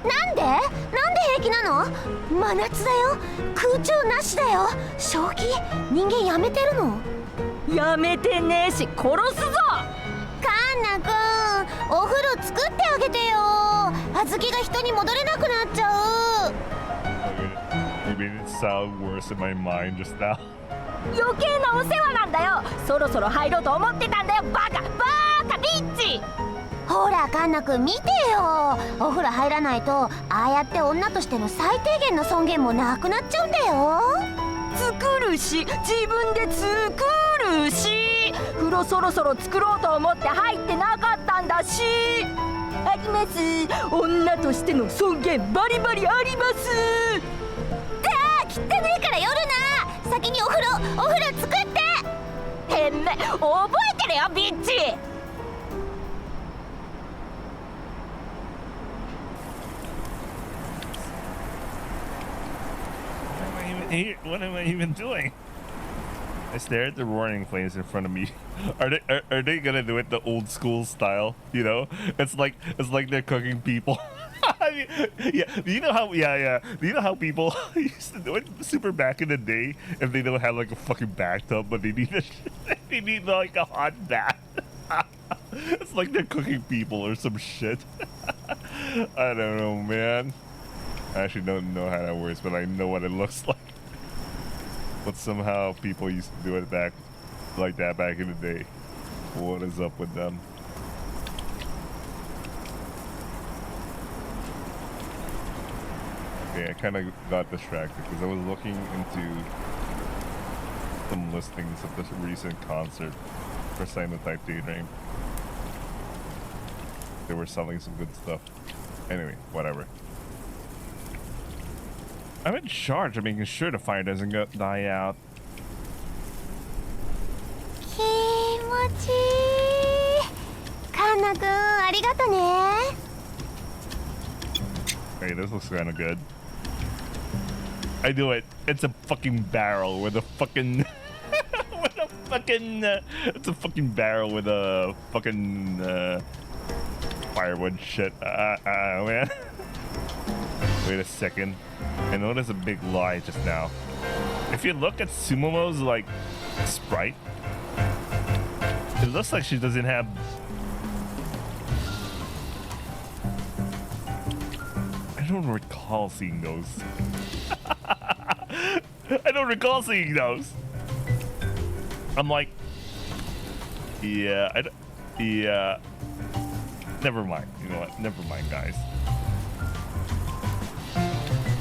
なんで平気なの真夏だよ空調なしだよ正気人間やめてるのやめてねえし殺すぞ。カンナくんお風呂作ってあげてよあずきが人に戻れなくなっちゃう You made it sound worse in my mind just now. 余計なお世話なんだよ。そろそろ入ろうと思ってたんだよ。バカビッチ。ほらカンナくん見てよお風呂入らないとああやって女としての最低限の尊厳もなくなっちゃうんだよ作るし自分で作るし風呂そろそろ作ろうと思って入ってなかったんだしあります女としての尊厳バリバリあります汚ねえから夜な先にお風呂作っててめえ覚えてるよビッチ What am I even doing? I stare at the roaring flames in front of me. Are they gonna do it the old school style? You know, it's like they're cooking people. I mean, yeah. Do you know how? Yeah. Do you know how people used to do it super back in the day if they don't have like a fucking bathtub, but they need like a hot bath. It's like they're cooking people or some shit. I don't know, man. I actually don't know how that works, but I know what it looks like. But somehow people used to do it back like that back in the day. What is up with them? Okay, I kind of got distracted because I was looking into some listings of this recent concert for Silent Type Daydream. They were selling some good stuff. Anyway, whatever. I'm in charge of making sure the fire doesn't die out. 気持ちいいカンナくんありがとね Hey, this looks kind of good. I do it. It's a fucking barrel with a fucking... it's a fucking barrel with a fucking firewood shit. Man. Wait a second. I noticed a big lie just now. If you look at Sumomo's like sprite, it looks like she doesn't have. I don't recall seeing those. I don't recall seeing those. I'm like, yeah, yeah. Never mind. You know what? Never mind, guys.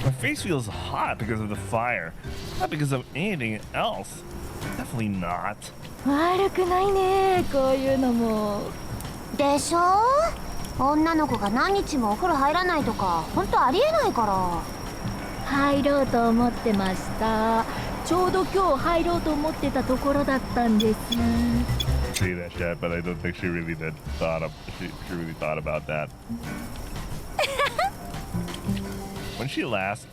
My face feels hot because of the fire, not because of anything else. Definitely not. 悪くないね、こういうのも。でしょ。女の子が何日もお風呂入らないとか本当ありえないから。入ろうと思ってました。ちょうど今日入ろうと思ってたところだったんです。See that yet, but I don't think she really thought about that. When she laughs,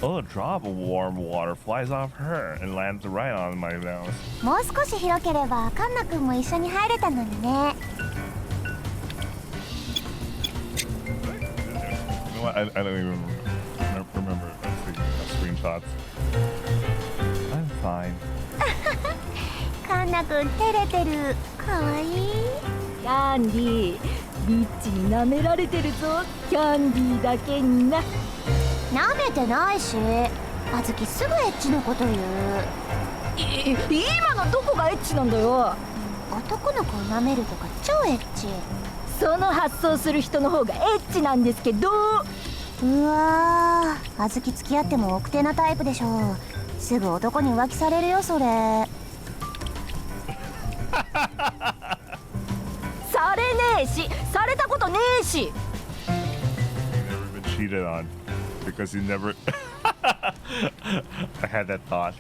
a drop of warm water flies off her and lands right on my nose. もう少し広ければカンナ君も一緒に入れたのにね。You know what? I don't even remember screenshots. I'm fine. カンナ君照れてる。かわいい。キャンディー、ビッチに舐められてるぞ。キャンディーだけにな。舐めてないし。あずきすぐエッチなこと言う。今のどこがエッチなんだよ。男の子を舐めるとか超エッチ。その発想する人の方がエッチなんですけど。うわー、あずき付き合っても奥手なタイプでしょ。すぐ男に浮気されるよそれ。されねえし、されたことねえし。 Never been cheated on because you never. I had that thought.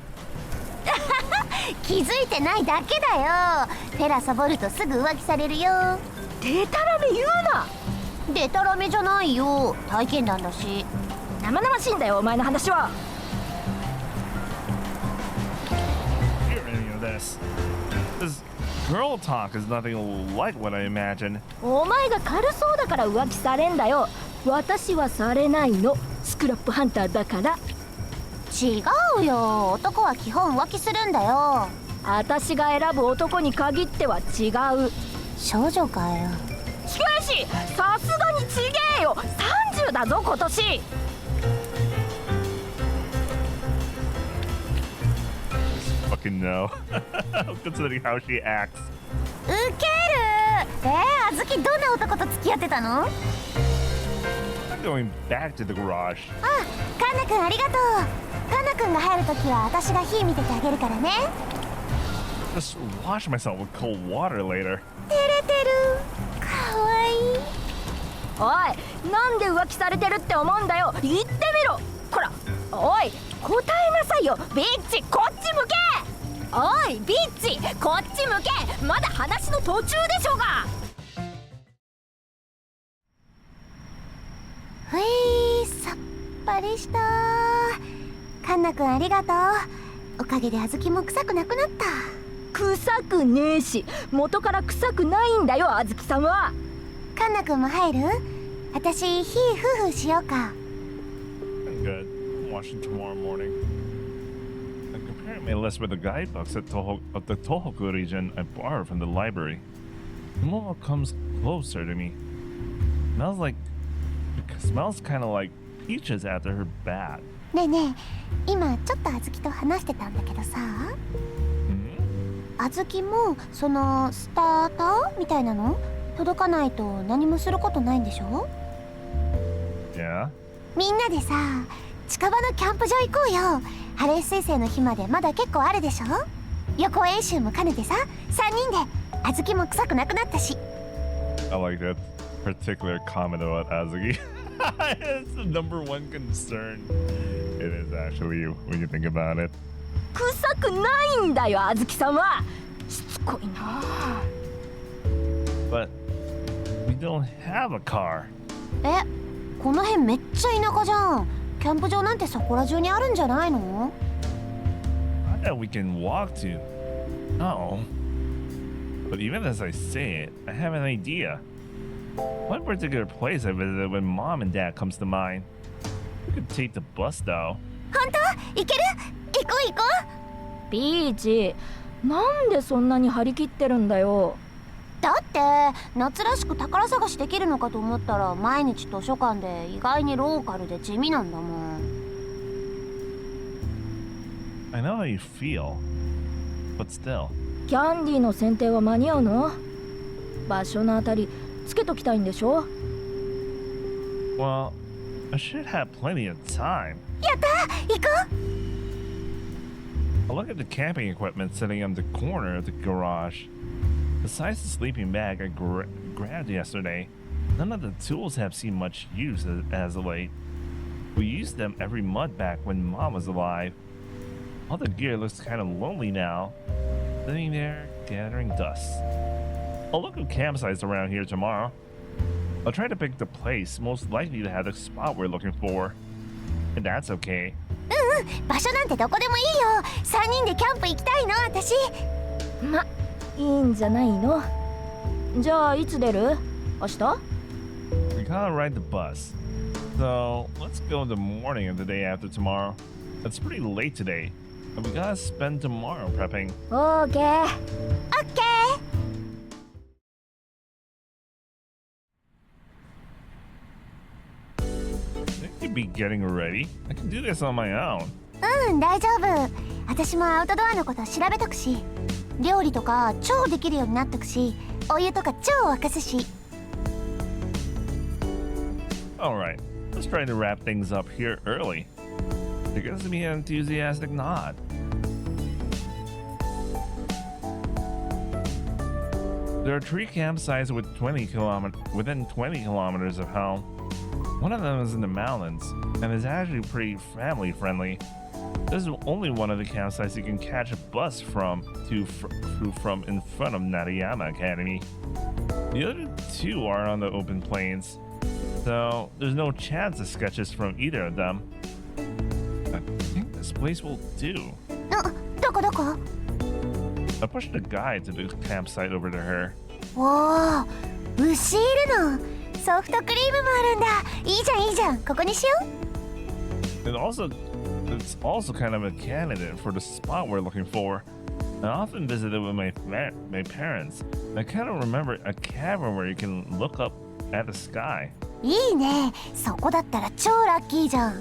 気づいてないだけだよ。フェラサボるとすぐ浮気されるよ。デタラメ言うな。デタラメじゃないよ。体験談だし。生々しいんだよお前の話は。 Hear any of this? This girl talk is nothing like what I imagined. お前が軽そうだから浮気されんだよ。私はされないの。スクラップハンターだから。違うよ。男は基本浮気するんだよ。私が選ぶ男に限っては違う。少女かよ。しかしさすがにちげえよ。30だぞ今年。Fucking no. Considering how she acts. ウケる。あずきどんな男と付き合ってたの？ I'm going back to the garage. あ、カンナ君ありがとう。カンナ君が入るときは私が火見ててあげるからね。Just wash myself with cold water later. 照れてる。かわいい。おい、なんで浮気されてるって思うんだよ。言ってみろ。こら、おい、答えなさいよ。ビッチ、こっち向け。おい、ビッチ、こっち向け。まだ話の途中でしょうが。ふい、さっぱりした。カンナ君ありがとう。おかげであずきも臭くなくなった。臭くねえし、元から臭くないんだよ、あずきさんは。カンナ君も入る？私、火夫婦しようか。I'm good. I'm watching tomorrow morning. I'm comparing my list with the guidebooks of the Tohoku region I borrowed from the library. Momo comes closer to me. Smells kind of like peaches after her bath. ねえねえ、今ちょっとあずきと話してたんだけどさ、あずきもそのスターターみたいなの届かないと何もすることないんでしょ？ Yeah? みんなでさ、近場のキャンプ場行こうよ。ハレー彗星の日までまだ結構あるでしょ？予行演習も兼ねてさ、3人で。あずきも臭くなくなったし。 I like that particular comment about Azuki. It's the number one concern. It is actually you when you think about it. 臭くないんだよ、あずきさんは。しつこいな。But we don't have a car. この辺めっちゃ田舎じゃん。キャンプ場なんてそこら中にあるんじゃないの？ Not that we can walk to. No. But even as I say it, I have an idea. One particular place I visited when Mom and Dad comes to mind. We could take the bus though. 本当？行ける？行こう行こう。ピーチ、なんでそんなに張り切ってるんだよ。だって夏らしく宝探しできるのかと思ったら毎日図書館で意外にローカルで地味なんだもん。I know how you feel, but still. キャンディーの選定は間に合うの？場所のあたりつけときたいんでしょ？ Well, I should have plenty of time. やった行こ I'll look at the camping equipment sitting on the corner of the garage. Besides the sleeping bag I grabbed yesterday, none of the tools have seen much use as of late. We used them every month back when Mom was alive. All the gear looks kind of lonely now, sitting there gathering dust. I'll look at campsites around here tomorrow. I'll try to pick the place most likely to have the spot we're looking for. And that's okay. う。場所なんてどこでもいいよ。3人でキャンプ行きたいの私。ま、いいんじゃないの？じゃあいつ出る？明日？ We gotta ride the bus. So let's go the morning of the day after tomorrow. It's pretty late today, and we gotta spend tomorrow prepping. オーケー。オッケー。I could be getting ready. I can do this on my own. うん、大丈夫。私もアウトドアのこと調べとくし、料理とか超できるようになっとくし、お湯とか超沸かすし。Alright, let's try to wrap things up here early. There gives me an enthusiastic nod. There are 3 campsites within 20 kilometers of home. One of them is in the mountains, and is actually pretty family friendly. There's only one of the campsites you can catch a bus from in front of Nariyama Academy. The other 2 are on the open plains, so there's no chance of sketches from either of them. I think this place will do. どこどこ？ I pushed the guide to the campsite over to her. おお、牛いるの。ソフトクリームもあるんだ。いいじゃんいいじゃん。ここにしよう。It's also kind of a candidate for the spot we're looking for. I often visited with my parents. I kind of remember a cavern where you can look up at the sky. いいね。そこだったら超ラッキーじゃん。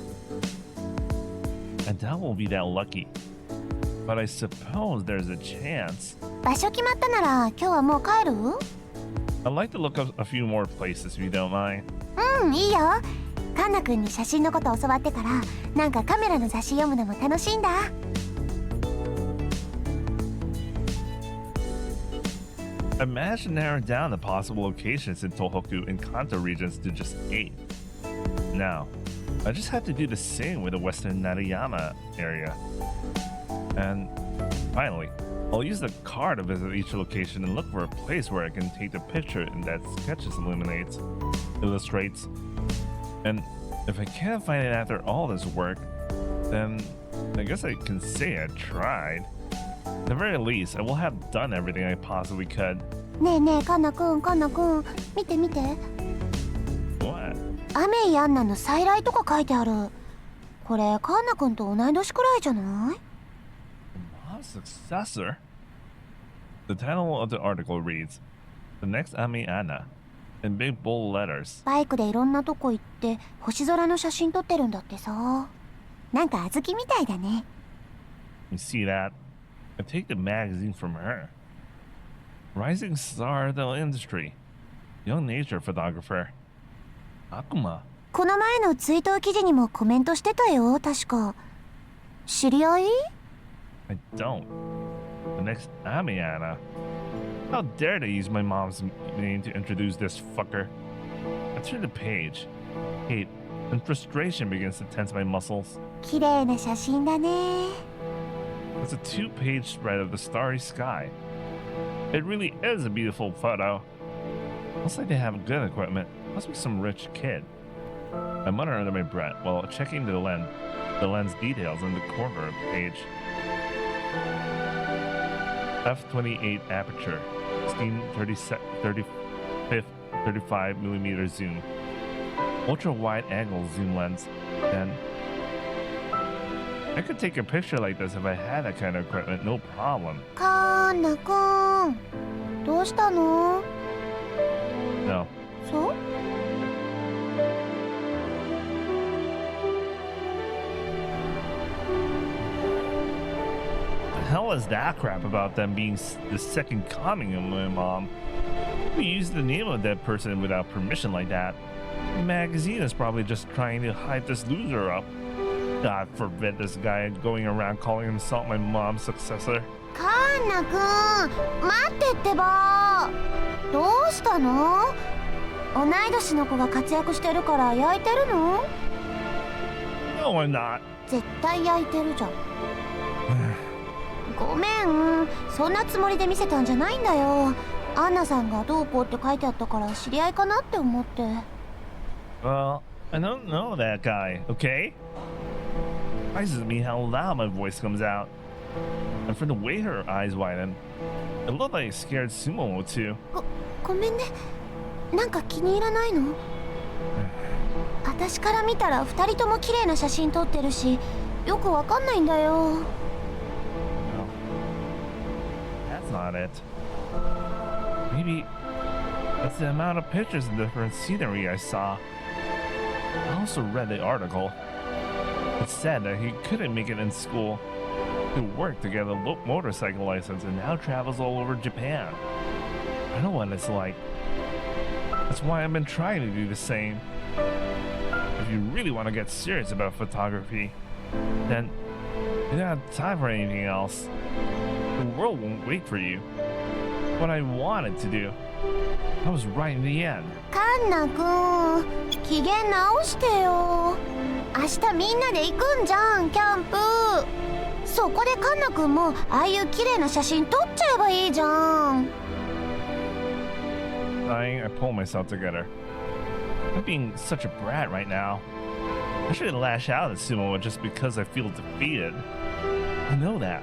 I doubt we'll be that lucky. But I suppose there's a chance. 場所決まったなら今日はもう帰る？ I'd like to look up a few more places if you don't mind. うん、いいよ。カンナ君に写真のこと教わってから、なんかカメラの雑誌読むのも楽しいんだ。I managed to narrow down the possible locations in Tohoku and Kanto regions to just 8. Now, I just have to do the same with the western Nariyama area. And finally, I'll use the car to visit each location and look for a place where I can take the picture and that sketches illustrates. And if I can't find it after all this work, then I guess I can say I tried. At the very least, I will have done everything I possibly could. ねえねえ、カンナ君、見て見て。What? アメイアンナの再来とか書いてある。これカンナ君と同い年くらいじゃない？ Mom's successor? The title of the article reads, The Next Ami Anna, in big bold letters. バイクでいろんなとこ行って星空の写真撮ってるんだってさ。なんか小豆みたいだね。 You see that? I take the magazine from her. Rising star of the industry. Young nature photographer. Akuma. この前の追悼記事にもコメントしてたよ、確か。知り合い？ I don't. The next Ami Anna. How dare they use my mom's name to introduce this fucker? I turn the page. Hate and frustration begins to tense my muscles. 綺麗な写真だね。 It's a 2-page spread of the starry sky. It really is a beautiful photo. Looks like they have good equipment. Must be some rich kid. I mutter under my breath while checking the lens details in the corner of the page. f/28 aperture, 35mm zoom, ultra wide angle zoom lens, and I could take a picture like this if I had that kind of equipment, no problem. カンナ君、どうしたの？ No. そう？ hell is that crap about them being the second coming of my mom? We use the name of a dead person without permission like that. The magazine is probably just trying to hype this loser up. God forbid this guy going around calling himself my mom's successor. カンナくん待ってってば。どうしたの？同い年の子が活躍してるから焼いてるの？ No, I'm not. 絶対焼いてるじゃん。ごめん、そんなつもりで見せたんじゃないんだよ。アンナさんがどうこうって書いてあったから知り合いかなって思って。Well, I don't know that guy, okay? Surprises me how loud my voice comes out. And from the way her eyes widen, it looked like it scared Sumo too. ごめんね。なんか気に入らないの？私から見たら2人とも綺麗な写真撮ってるし、よくわかんないんだよ。No, that's not it. Maybe that's the amount of pictures and different scenery I saw. I also read the article. It said that he couldn't make it in school. He worked to get a motorcycle license and now travels all over Japan. I know what it's like. That's why I've been trying to do the same. If you really want to get serious about photography, then you don't have time for anything else. The world won't wait for you. What I wanted to do, I was right in the end. カンナくん、機嫌直してよ。明日みんなで行くんじゃん、キャンプ。そこでカンナくんもああいう綺麗な写真撮っちゃえばいいじゃん。I pull myself together. I'm being such a brat right now. I shouldn't lash out at Sumo just because I feel defeated. I know that.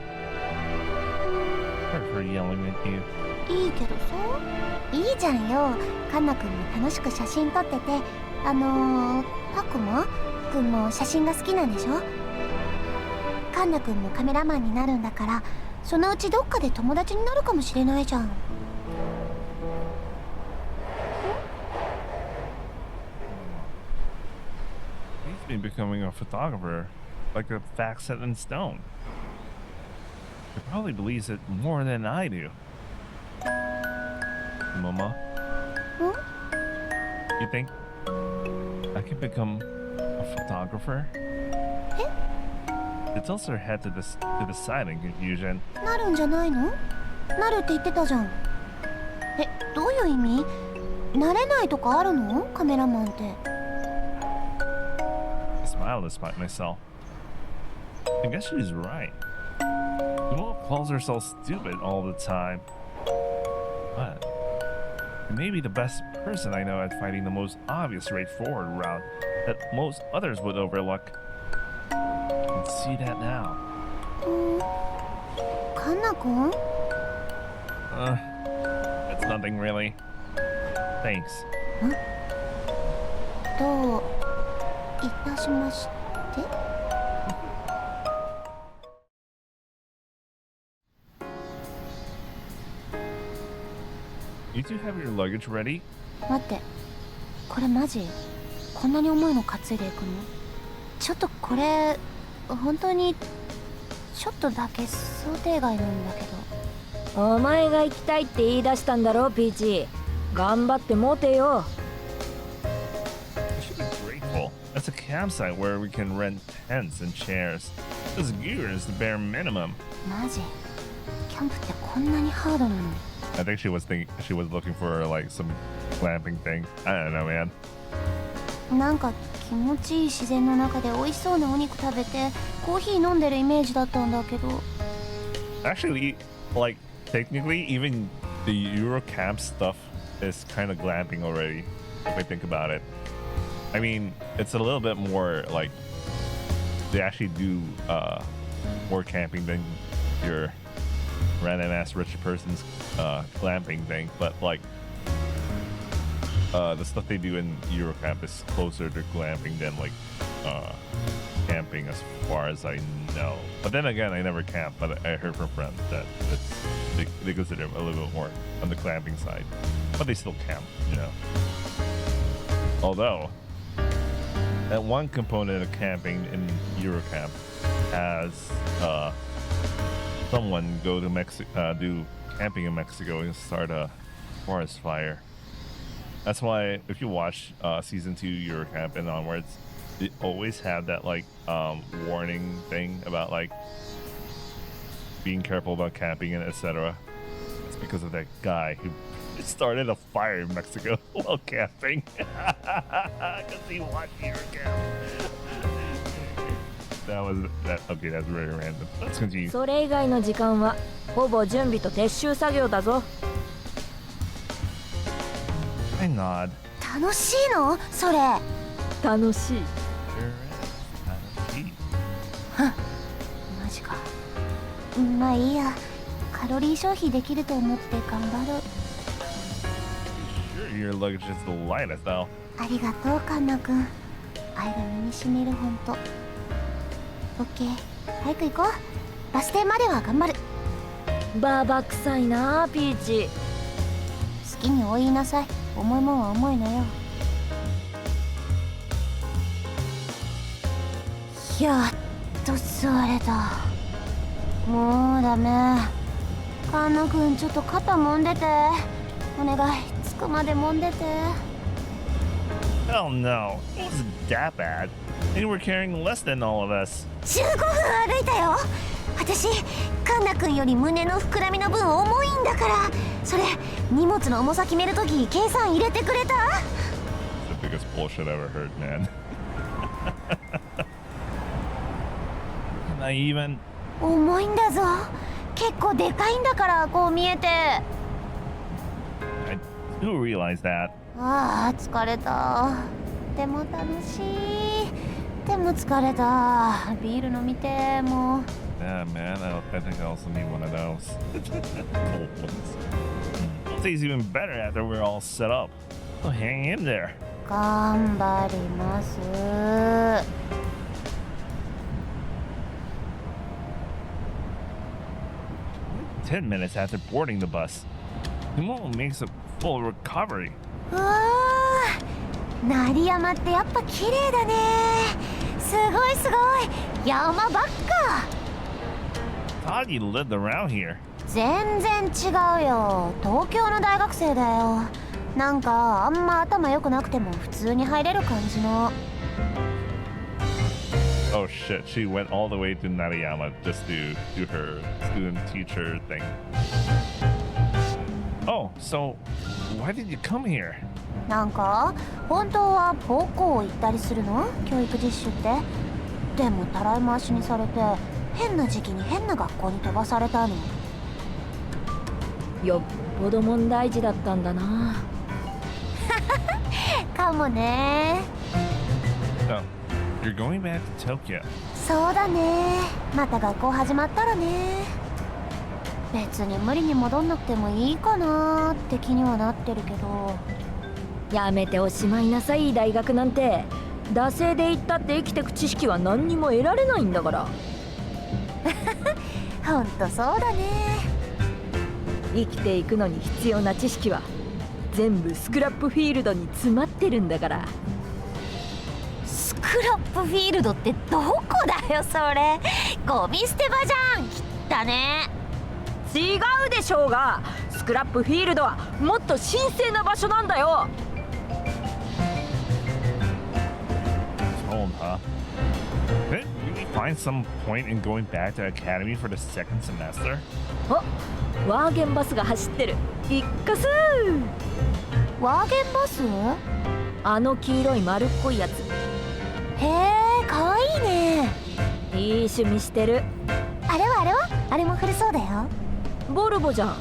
Hurt her yelling at you. いいけどさ。いいじゃんよ。カンナくんも楽しく写真撮ってて、ハクマくんも写真が好きなんでしょ？カンナくんもカメラマンになるんだから、そのうちどっかで友達になるかもしれないじゃん。He's been becoming a photographer, like a fact set in stone. He probably believes it more than I do. Mama, you think I can become a photographer? It tilts her head to the side in confusion. なるんじゃないの？なるって言ってたじゃん。どういう意味？なれないとかあるの？カメラマンって。I smile despite myself. I guess she's right. Sumo calls herself stupid all the time. But I may be the best person I know at finding the most obvious straightforward route that most others would overlook. I can see that now. カンナくん？ It's nothing really. Thanks. どういたしまして。You two have your luggage ready? 待って、これマジ？こんなに重いの担いでいくの？ちょっとこれ本当にちょっとだけ想定外なんだけど。お前が行きたいって言い出したんだろ、ピーチ。頑張って持てよ。I should be grateful. That's a campsite where we can rent tents and chairs. This gear is the bare minimum. マジ？キャンプってこんなにハードなの？ I think she was looking for like some glamping thing. I don't know, man. なんか気持ちいい自然の中で美味しそうなお肉食べてコーヒー飲んでるイメージだったんだけど。 Actually, like technically, even the Euro camp stuff is kind of glamping already. If I think about it, I mean, it's a little bit more like they actually do more camping than your random ass rich person's glamping thing, but like the stuff they do in Eurocamp is closer to glamping than like camping as far as I know. But then again, I never camp, but I heard from friends that they consider it a little bit more on the glamping side, but they still camp, you know. Although that one component of camping in Eurocamp has someone go to Mexico, do camping in Mexico and start a forest fire. That's why if you watch season 2 Euro Camp and onwards, it always had that like warning thing about like being careful about camping and etc. It's because of that guy who started a fire in Mexico while camping because he watched Euro Camp. That was that. Okay, that's very random. Let's continue. それ以外の時間はほぼ準備と撤収作業だぞ。I nod. 楽しいのそれ。楽しい。マジか。まあいいや。カロリー消費できると思って頑張る。Sure, your luggage is the lightest though. ありがとうカンナ君。愛が身に染みるほんと。オッケー、早く行こう。バス停までは頑張る。バーバ臭いなピーチ。好きにお言いなさい。重いもんは重いのよ。やっと座れた。もうダメ。カンナ君ちょっと肩揉んでて。お願い、着くまで揉んでて。Hell no, it wasn't that bad. They were carrying less than all of us. 15分歩いたよ。私カンナ君より胸の膨らみの分重いんだから。それ荷物の重さ決めるとき計算入れてくれた？ The biggest bullshit I ever heard, man. Not even. 重いんだぞ。結構でかいんだからこう見えて。I do realize that. ああ疲れた。でも楽しい。でも疲れた。ビール飲みてもう。Yeah, man. I think I also need one of those. Cold ones. It'll taste even better after we're all set up. So hang in there. 頑張ります。 10 minutes after boarding the bus. Kumo makes a full recovery. うわー、成山ってやっぱ綺麗だね。すごいすごい。山ばっか。Thought you lived around here. 全然違うよ。東京の大学生だよ。なんかあんま頭良くなくても普通に入れる感じの。 Oh shit, she went all the way to Narayama just to do her student teacher thing. Oh, so why did you come here? なんか本当は母校行ったりするの？教育実習って。でもたらい回しにされて変な時期に変な学校に飛ばされたの。よっぽど問題児だったんだな。かもね。 So, you're going back to Tokyo. そうだね。また学校始まったらね。別に無理に戻んなくてもいいかなって気にはなってるけど。やめておしまいなさい大学なんて。惰性で行ったって生きてく知識は何にも得られないんだから。ほんとそうだね。生きていくのに必要な知識は全部スクラップフィールドに詰まってるんだから。スクラップフィールドってどこだよそれ。ゴミ捨て場じゃん。きったね。違うでしょうが、スクラップフィールドはもっと神聖な場所なんだよ。 Home, huh? Did we find some point in going back to academy for the second semester? お、ワーゲンバスが走ってる。一過すワーゲンバス？あの黄色い丸っこいやつ。へえ、かわいいね。いい趣味してる。あれはあれも古そうだよ。ボルボじゃん。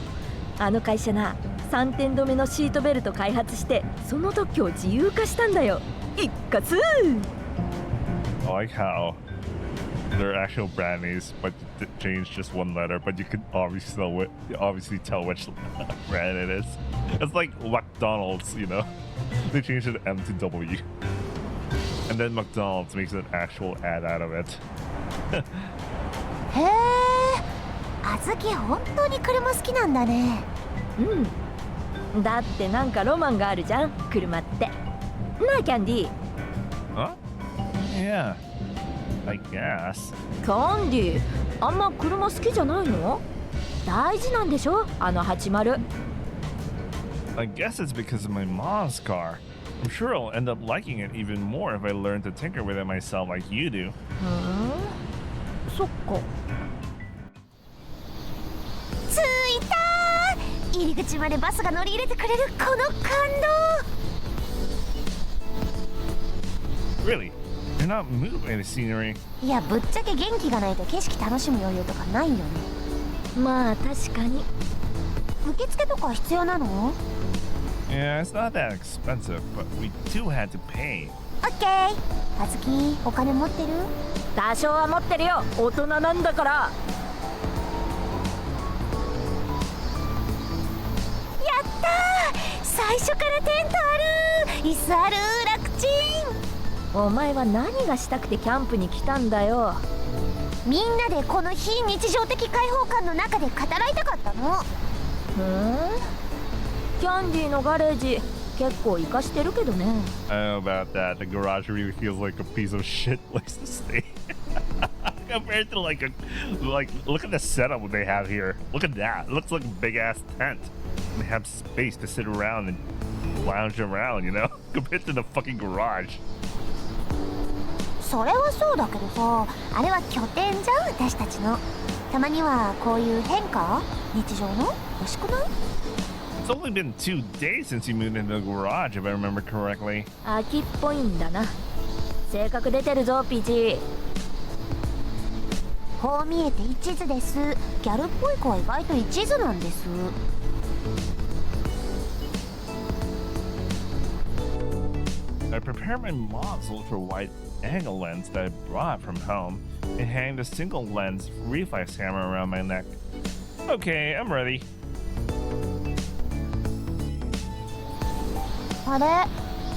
あの会社な、3点止めのシートベルト開発してその特許を自由化したんだよ。一過す I like how their actual brand names, but changed just one letter, but you could obviously tell which brand it is. It's like McDonald's, you know? They changed it M to W. And then McDonald's makes an actual ad out of it. へえ、あずき本当に車好きなんだね。うん。だってなんかロマンがあるじゃん、車って。なあキャンディー。Huh? Yeah. I guess. キャンディー、あんま車好きじゃないの？大事なんでしょ、あの80。I guess it's because of my mom's car. I'm sure I'll end up liking it even more if I learn to tinker with it myself like you do. そっか。着いたー。入り口までバスが乗り入れてくれるこの感 Really? You're not moved by the scenery. 動。いや、ぶっちゃけ元気がないと景色楽しむ余裕とかないよね。まあ確かに。受付とか必要なの？ Yeah, it's not that expensive, but we do have to pay. オッケー。あずき、お金持ってる？多少は持ってるよ、大人なんだから。やったー。最初からテントある。椅子ある。楽ちん。お前は何がしたくてキャンプに来たんだよ。みんなでこの非日常的開放感の中で語らいたかったの。キャンディーのガレージ結構活かしてるけどね。I don't know about that. The garage really feels like a piece of shit place to stay. Compared to like look at the setup they have here. Look at that. It looks like a big ass tent. They have space to sit around and lounge around, you know, compared to the fucking garage. それはそうだけどさ、あれは拠点じゃん、私たちの。たまにはこういう変化、日常の欲しくない？ It's only been 2 days since you moved into the garage, if I remember correctly. 秋っぽいんだな。性格出てるぞ、ピチ。こう見えて一途です。ギャルっぽい子は意外と一途なんです。I prepared my mom's ultra wide angle lens that I brought from home and hanged a single lens reflex camera around my neck. Okay, I'm ready. あれ、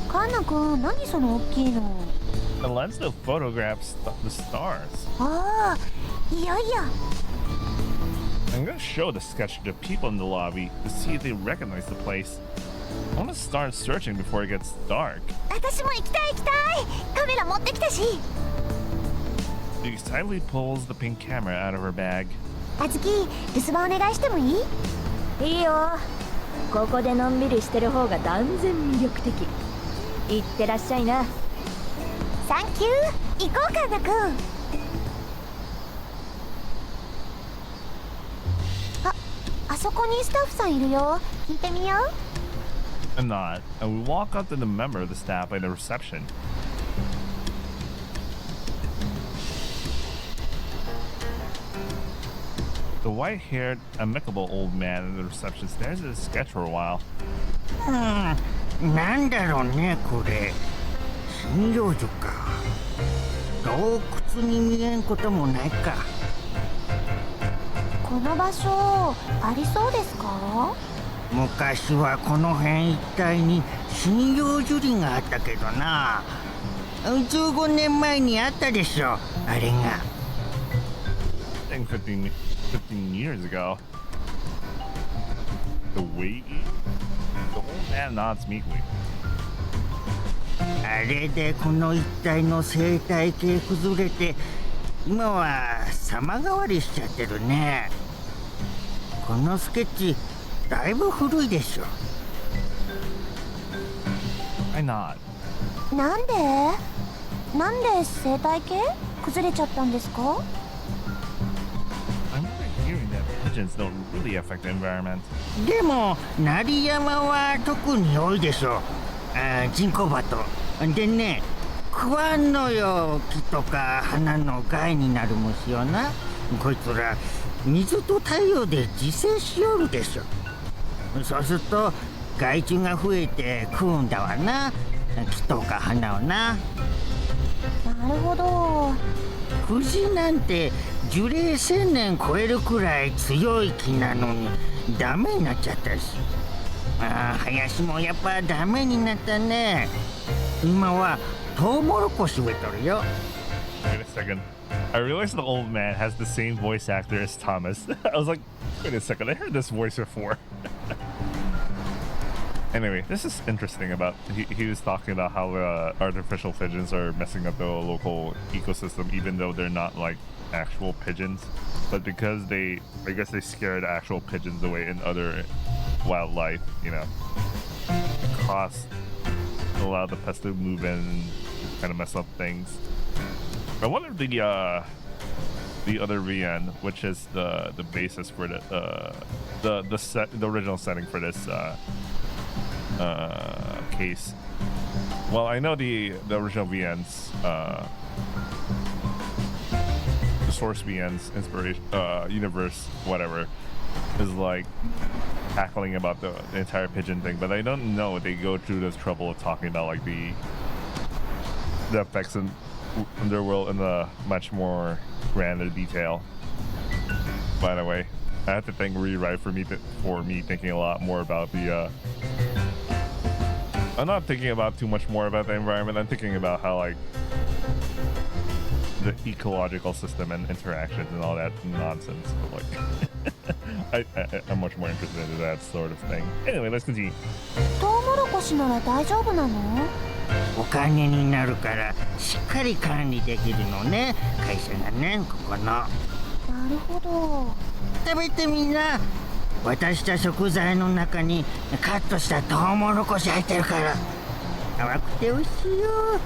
カンナ君、何その大きいの？ The lens that photographs the stars. ああ、いやいや。I'm gonna show the sketch to the people in the lobby to see if they recognize the place. I want to start searching before it gets dark. 私も行きたい行きたい。カメラ持ってきたし。 She excitedly pulls the pink camera out of her bag. あずき、留守番お願いしてもいい？いいよ。ここでのんびりしてる方が断然魅力的。いってらっしゃいな。サンキュー。行こうカンナ君。あそこにスタッフさんいるよ。聞いてみよう。I'm not, and we walk up to the member of the staff by the reception. The white-haired, amicable old man in the reception stares at his sketch for a while. なんだろうねこれ。診療所か。洞窟に見えんこともないか。この場所ありそうですか？昔はこの辺一帯に診療所林があったけどな。15年前にあったでしょ、あれが。I think 15 years ago. The wait? The old man nods meekly. あれでこの一帯の生態系崩れて、今は様変わりしちゃってるね。このスケッチだいぶ古いでしょ。I nod. なんで生態系崩れちゃったんですか？ I'm really hearing that pigeons don't really affect the environment. でも成山は特に多いでしょ。人工バトでね、食わんのよ、木とか花の害になる虫よな。こいつら水と太陽で自生しよるでしょ。そうすると害虫が増えて食うんだわな、木とか花をな。なるほど。藤なんて樹齢1000年超えるくらい強い木なのにダメになっちゃったし。林もやっぱダメになったね。今はトウモロコシ植えとるよ。 Wait a second. I realized the old man has the same voice actor as Thomas. I was like, wait a second, I heard this voice before. Anyway, this is interesting about he was talking about how artificial pigeons are messing up the local ecosystem, even though they're not like actual pigeons, but because I guess they scared actual pigeons away in other wildlife, you know, cost allow the pests to move in and kind of mess up things. I wonder if the other VN, which is the basis for the original setting for this case. Well, I know the original VN's the source VN's inspiration universe, whatever, is like tackling about the entire pigeon thing, but I don't know if they go through this trouble of talking about like the effects in their world in a much more grander detail. By the way, I have to thank Rewrite for me thinking a lot more about the I'm not thinking about too much more about the environment. I'm thinking about how like the ecological system and interactions and all that nonsense. But, like I'm much more interested in that sort of thing. Anyway, let's continue. トウモロコシなら大丈夫なの？お金になるからしっかり管理できるのね、会社がね、ここの。なるほど。食べてみな。渡した食材の中にカットしたトウモロコシ入ってるから。甘くて美味しいよ。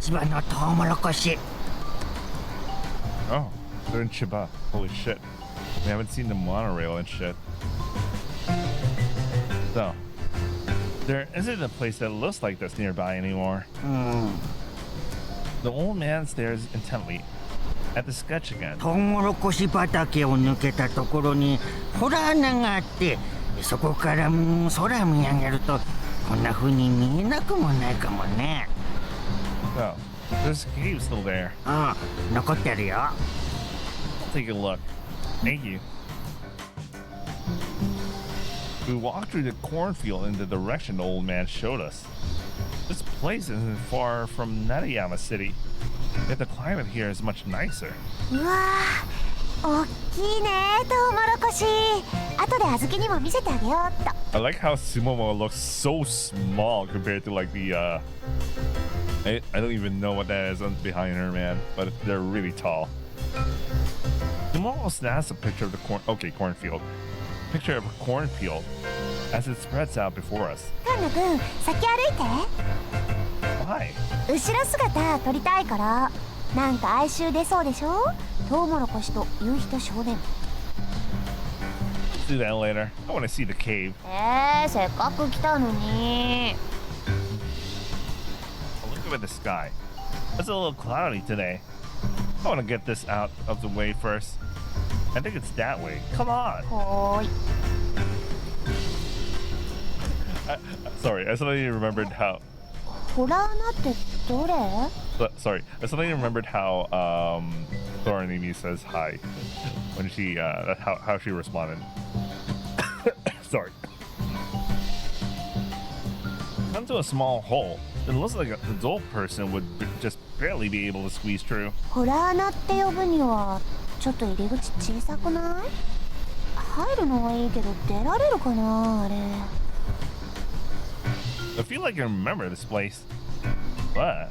千葉のトウモロコシ。Oh, they're in Chiba. Holy shit. We haven't seen the monorail and shit. So, there isn't a place that looks like this nearby anymore. The old man stares intently at the sketch again. トウモロコシ畑を抜けたところにホラー穴があって、そこから空見上げるとこんな風に見えなくもないかもね。Oh, there's a cave still there. 残ってるよ。I'll take a look. Thank you. We walked through the cornfield in the direction the old man showed us. This place isn't far from Narayama City, yet the climate here is much nicer. うわー、おっきいね、トウモロコシ。後であずきにも見せてあげようっと。I like how Sumomo looks so small compared to like the I don't even know what that is behind her, man, but they're really tall. Sumomo snaps a picture of the cornfield. Picture of a cornfield as it spreads out before us. カンナ君、先歩いて。Why? 後ろ姿撮りたいから。なんか哀愁出そうでしょ？トウモロコシと夕日と少年。Do that later. I want to see the cave. せっかく来たのに。Look up at the sky. It's a little cloudy today. I want to get this out of the way first. I think it's that way. Come on. はーい。Sorry, I suddenly remembered how. ホラー穴ってどれ？ Sorry, I suddenly remembered how Thorinimi says hi when she how she responded. Sorry. Come to a small hole. It looks like an adult person would just barely be able to squeeze through. ホラー穴って呼ぶにはちょっと入り口小さくない？入るのはいいけど出られるかなあれ。I feel like I remember this place, but I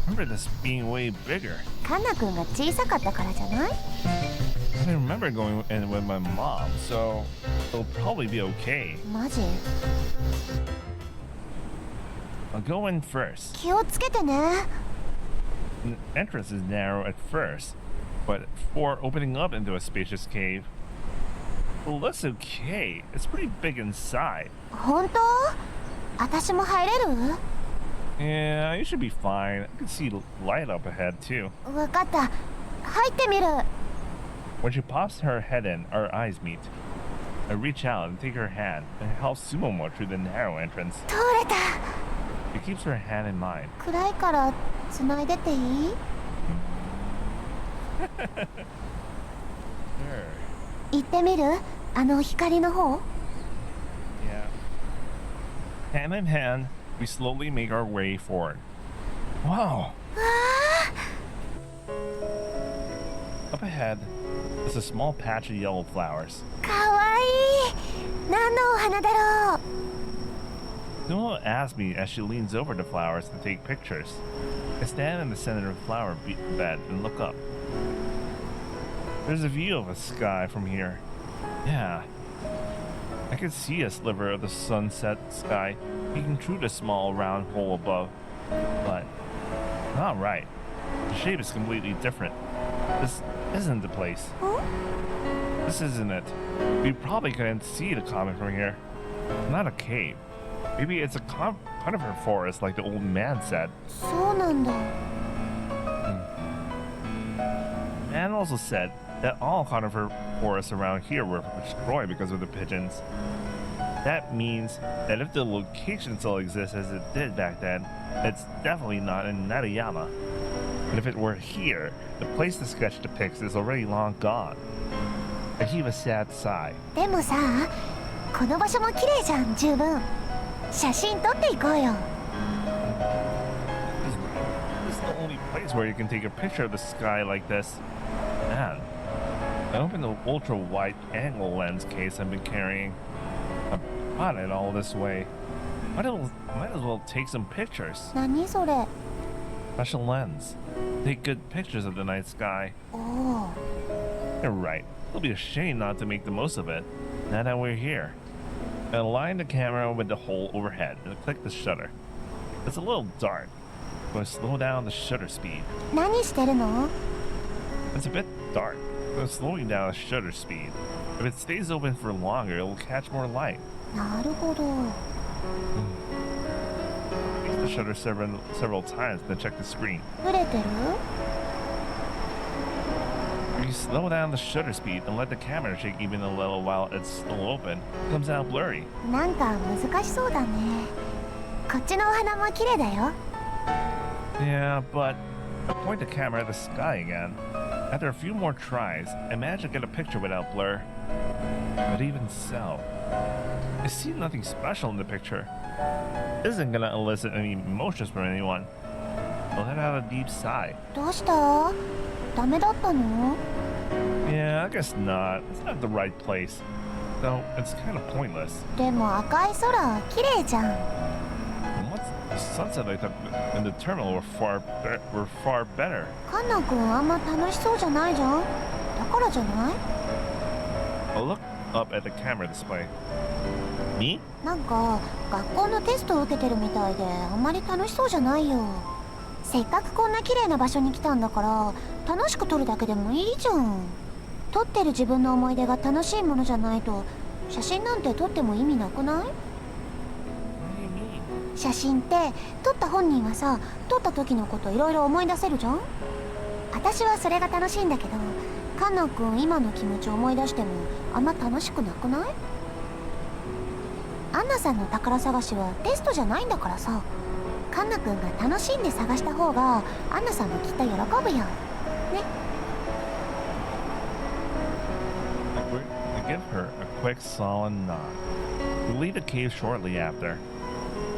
remember this being way bigger. カンナ君が小さかったからじゃない？ I remember going in with my mom, so it'll probably be okay. マジ？ I'll go in first. 気をつけてね。 The entrance is narrow at first, but before opening up into a spacious cave, it looks okay. It's pretty big inside. 本当？私も入れる？ Yeah, you should be fine. I can see light up ahead too. わかった。入ってみる。 When she pops her head in, our eyes meet. I reach out and take her hand and help Sumomo through the narrow entrance. 通れた。 She keeps her hand in mine. 暗いから繋いでていい？ Sure. 行ってみる？あの光の方？ Yeah. Hand in hand, we slowly make our way forward. Wow! Up ahead is a small patch of yellow flowers. かわいい。何のお花だろう？ Sumo asks me as she leans over the flowers to take pictures. I stand in the center of the flower bed and look up. There's a view of the sky from here. Yeah. I can see a sliver of the sunset sky peeking through the small round hole above. But not right. The shape is completely different. This isn't the place. This isn't it. We probably couldn't see the comet from here. Not a cave. Maybe it's a conifer forest like the old man said. そうなんだ。 Man also said that all conifer forests around here were destroyed because of the pigeons. That means that if the location still exists as it did back then, it's definitely not in Narayama. And if it were here, the place the sketch depicts is already long gone. I heave a sad sigh. でもさ、この場所も綺麗じゃん、十分。写真撮っていこうよ。This is the only place where you can take a picture of the sky like this. Man, I opened the ultra-wide angle lens case I've been carrying. I brought it all this way. Might as well take some pictures. 何それ？ Special lens. Take good pictures of the night sky. おお。 You're right. It'll be a shame not to make the most of it, now that we're here. I align the camera with the hole overhead and click the shutter. It's a little dark, so I slow down the shutter speed. 何してるの？ It's a bit dark, so I'm slowing down the shutter speed. If it stays open for longer, it will catch more light. なるほど。 Use the shutter several times, then check the screen. ブレてる？ If you slow down the shutter speed and let the camera shake even a little while it's still open, it comes out blurry. なんか難しそうだね。こっちのお花も綺麗だよ。 Yeah, but I point the camera at the sky again. After a few more tries, I managed to get a picture without blur. But even so, I see nothing special in the picture. This isn't gonna elicit any emotions from anyone. I'll let out a deep sigh. どうした？ダメだったの？ Yeah, I guess not. It's not the right place. Though, it's kind of pointless. でも赤い空綺麗じゃん。 And once the sunset I took in the terminal were far better. カンナ君あんま楽しそうじゃないじゃん。だからじゃない？ I'll look up at the camera display. Me? なんか学校のテストを受けてるみたいであんまり楽しそうじゃないよ。せっかくこんな綺麗な場所に来たんだから楽しく撮るだけでもいいじゃん。撮ってる自分の思い出が楽しいものじゃないと写真なんて撮っても意味なくない？ What do you mean? 写真って撮った本人はさ、撮った時のこといろいろ思い出せるじゃん。私はそれが楽しいんだけど、カンナ君今の気持ちを思い出してもあんま楽しくなくない？アンナさんの宝探しはテストじゃないんだからさ、カンナ君が楽しんで探した方がアンナさんもきっと喜ぶよ。ね。I give her a quick, sullen nod. We leave the cave shortly after.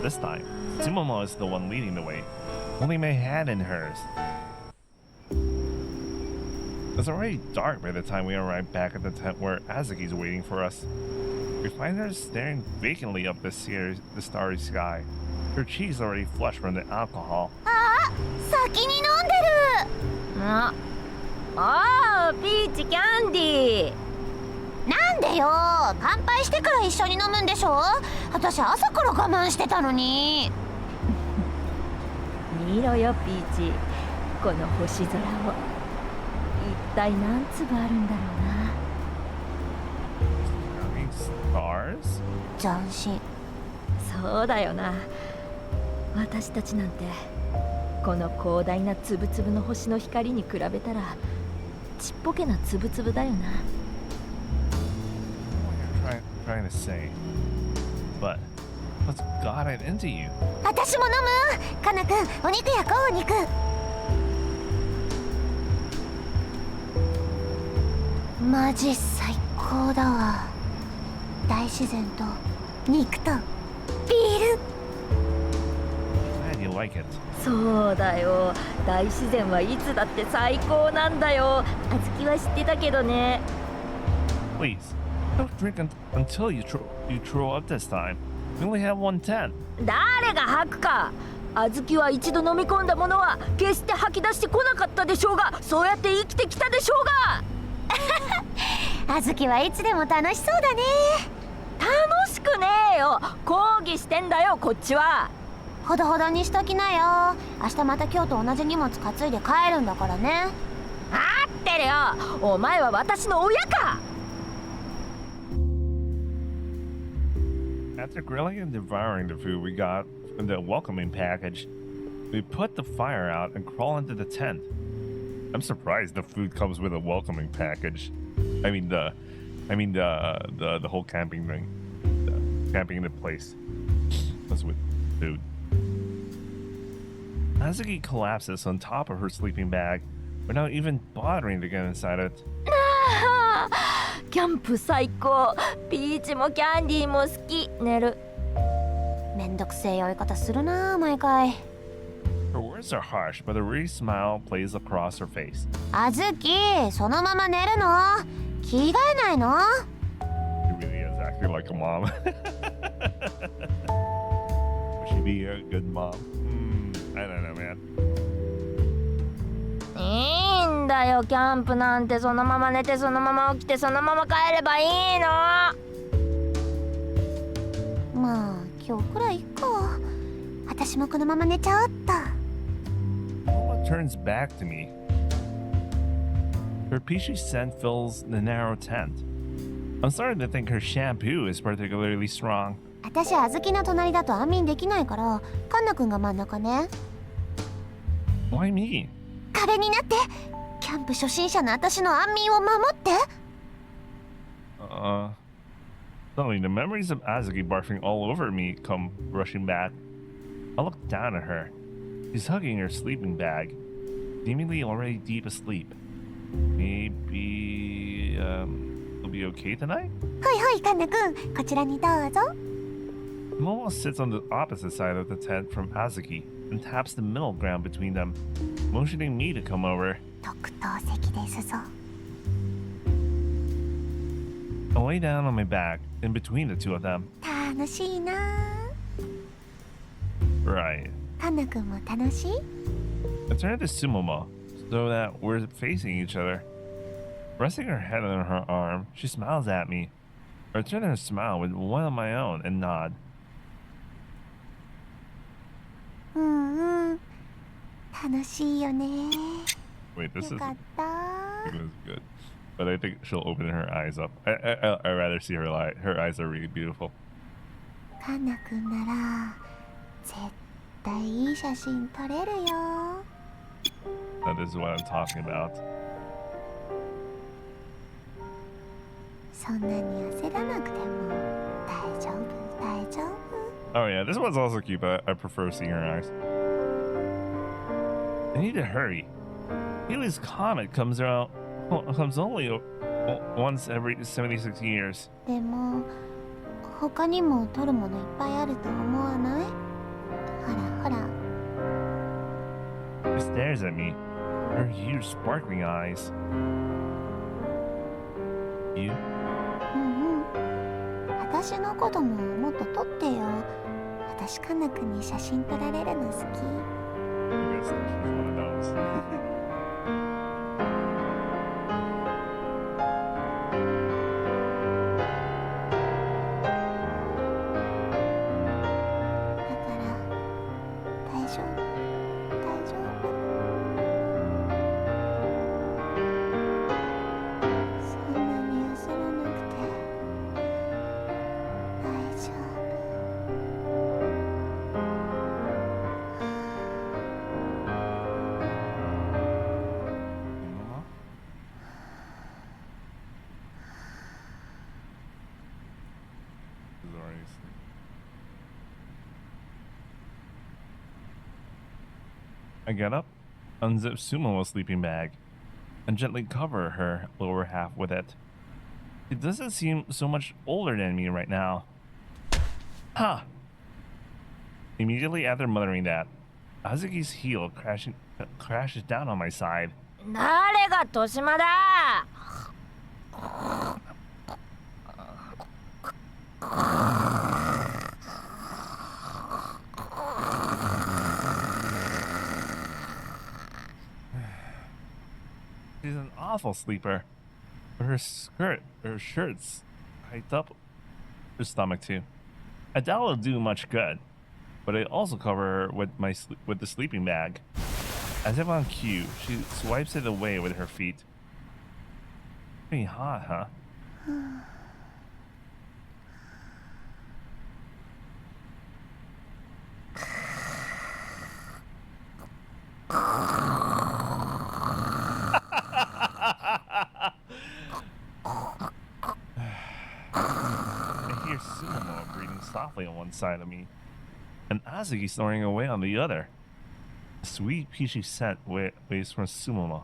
This time, Tsumomo is the one leading the way, holding my hand in hers. It's already dark by the time we arrive back at the tent where Azuki's waiting for us. We find her staring vacantly up the starry sky. Her cheeks already flushed from the alcohol. あ、先に飲んでる。ああー、ピーチキャンディー。なんでよ、乾杯してから一緒に飲むんでしょ。私朝から我慢してたのに。見ろよピーチ、この星空を。一体何粒あるんだろうな。Stars? 斬新。そうだよな。私たちなんてこの広大なつぶつぶの星の光に比べたらちっぽけなつぶつぶだよな。Trying to say, but what's got it into you? 私も飲む。カナ君、お肉焼こう。お肉。マジ最高だわ。大自然と肉とビール。Glad you like it. そうだよ、大自然はいつだって最高なんだよ。あずきは知ってたけどね。 Please, Don't drink until you throw up this time. We only have one tent. 誰が吐くか。小豆は一度飲み込んだものは決して吐き出してこなかったでしょうが、そうやって生きてきたでしょうが。あずきはいつでも楽しそうだね。楽しくねえよ。抗議してんだよこっちは。ほどほどにしときなよ。明日また今日と同じ荷物担いで帰るんだからね。合ってるよ。お前は私の親か。After grilling and devouring the food we got in the welcoming package, we put the fire out and crawl into the tent. I'm surprised the food comes with a welcoming package. I mean the whole camping thing, the camping in the place was with food. Azuki collapses on top of her sleeping bag without even bothering to get inside it. キャンプ最高。ピーチもキャンディーも好き。寝る。めんどくせえ酔い方するな毎回。Her words are harsh, but a weary smile plays across her face. あずき、そのまま寝るの？着替えないの？ She really is acting like a mom. Would she be a good mom? I don't know, man. いいんだよキャンプなんて。そのまま寝てそのまま起きてそのまま帰ればいいの。まあ今日くらいか。私もこのまま寝ちゃおっと。Mama turns back to me. Her peachy scent fills the narrow tent. I'm starting to think her shampoo is particularly strong. 私あずきの隣だと安眠できないからカンナ君が真ん中ね。 Why me? 壁になってキャンプ初心者の私の安眠を守って。 Suddenly the memories of Azuki barfing all over me come rushing back. I look down at her. She's hugging her sleeping bag, seemingly already deep asleep. Maybe it'll be okay tonight? ほいほいカンナ君、こちらにどうぞ。 Momo sits on the opposite side of the tent from Azuki and taps the middle ground between them, motioning me to come over. 特等席ですぞ。 I lay down on my back in between the two of them. 楽しいな。 Right. カンナ君も楽しい？ I turn to Sumomo so that we're facing each other. Resting her head on her arm, she smiles at me. I return her smile with one of my own and nod. うんうん。楽しいよね。 Wait, this よ is かった。 this is good. But I think she'll open her eyes up. I'd rather see her lie. Her eyes are really beautiful. カンナ君なら絶対いい写真撮れるよ。 That is what I'm talking about. そんなに焦らなくても大丈夫大丈夫。 Oh yeah, this one's also cute, but I prefer seeing her eyes. I need to hurry. Halley's Comet comes only once every 76 years. でも他にも撮るものいっぱいあると思わない？ほらほら。 She stares at me, her huge sparkling eyes. You? うんうん。私のことももっと撮ってよ。私カンナ君に写真撮られるの好き。 I guess she's one of those. だから大丈夫大丈夫。そんなに焦らなくて大丈夫。 She's already asleep. I get up, unzip Sumo's sleeping bag, and gently cover her lower half with it. It doesn't seem so much older than me right now. Ha! Immediately after muttering that, Azuki's heel crashes down on my side. 誰が豊島だ。slothful sleeper. But her shirt's hiked up her stomach too. I doubt it'll do much good, but I also cover her with with the sleeping bag. As if on cue, she swipes it away with her feet. Pretty hot, huh? I hear Sumo breathing softly on one side of me, and Azuki snoring away on the other. A sweet, peachy scent waves from Sumo,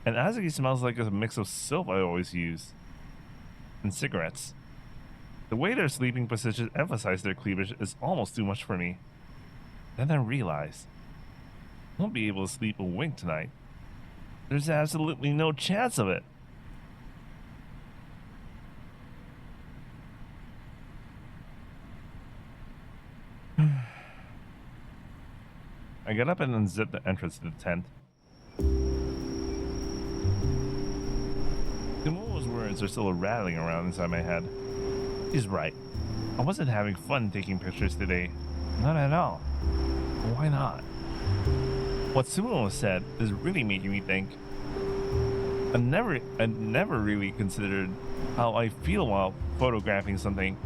and Azuki smells like a mix of soap I always use, and cigarettes. The way their sleeping positions emphasize their cleavage is almost too much for me. Then I realize I won't be able to sleep a wink tonight. There's absolutely no chance of it. I get up and unzip the entrance to the tent. Sumo's words are still rattling around inside my head. He's right. I wasn't having fun taking pictures today. Not at all. Why not? What Sumo said is really making me think. I never really considered how I feel while photographing something.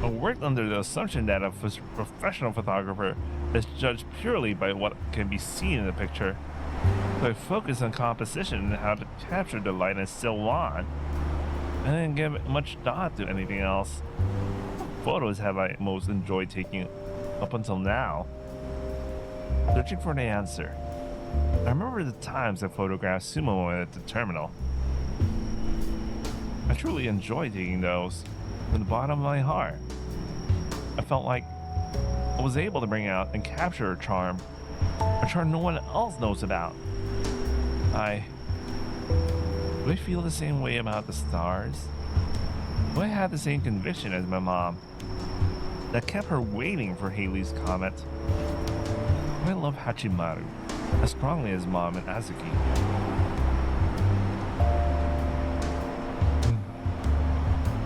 I worked under the assumption that a professional photographer is judged purely by what can be seen in the picture. So I focused on composition and how to capture the light and still on. I didn't give much thought to anything else. Photos have I most enjoyed taking up until now. Searching for the answer. I remember the times I photographed Sumo at the terminal. I truly enjoyed taking those from the bottom of my heart. I felt like I was able to bring out and capture a charm no one else knows about. Do I feel the same way about the stars? Do I have the same conviction as my mom that kept her waiting for Haley's comet? Do I love Hachimaru as strongly as Mom and Azuki?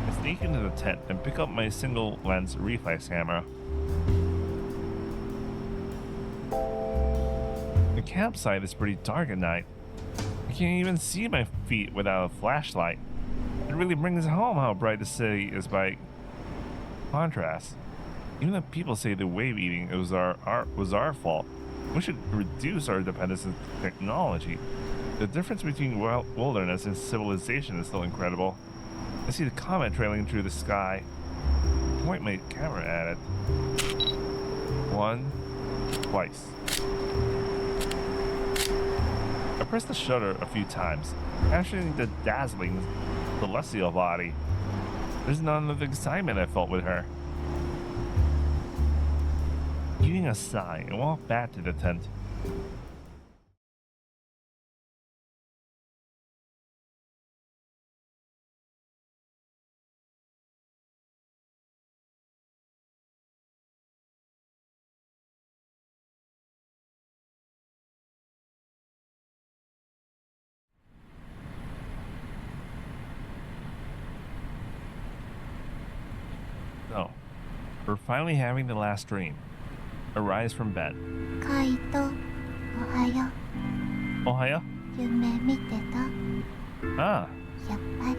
I sneak into the tent and pick up my single lens reflex camera. The campsite is pretty dark at night. I can't even see my feet without a flashlight. It really brings home how bright the city is by contrast. Even if people say the wave eating was our fault, we should reduce our dependence on technology. The difference between wilderness and civilization is still incredible. I see the comet trailing through the sky. Point my camera at it. One, twice. I pressed the shutter a few times, capturing the dazzling celestial body. There's none of the excitement I felt with her. Heaving a sigh, I walked back to the tent. So, we're finally having the last dream. Arise from bed. カイト、おはよ Ohaya? う。夢見てた？ Ah, やっぱり。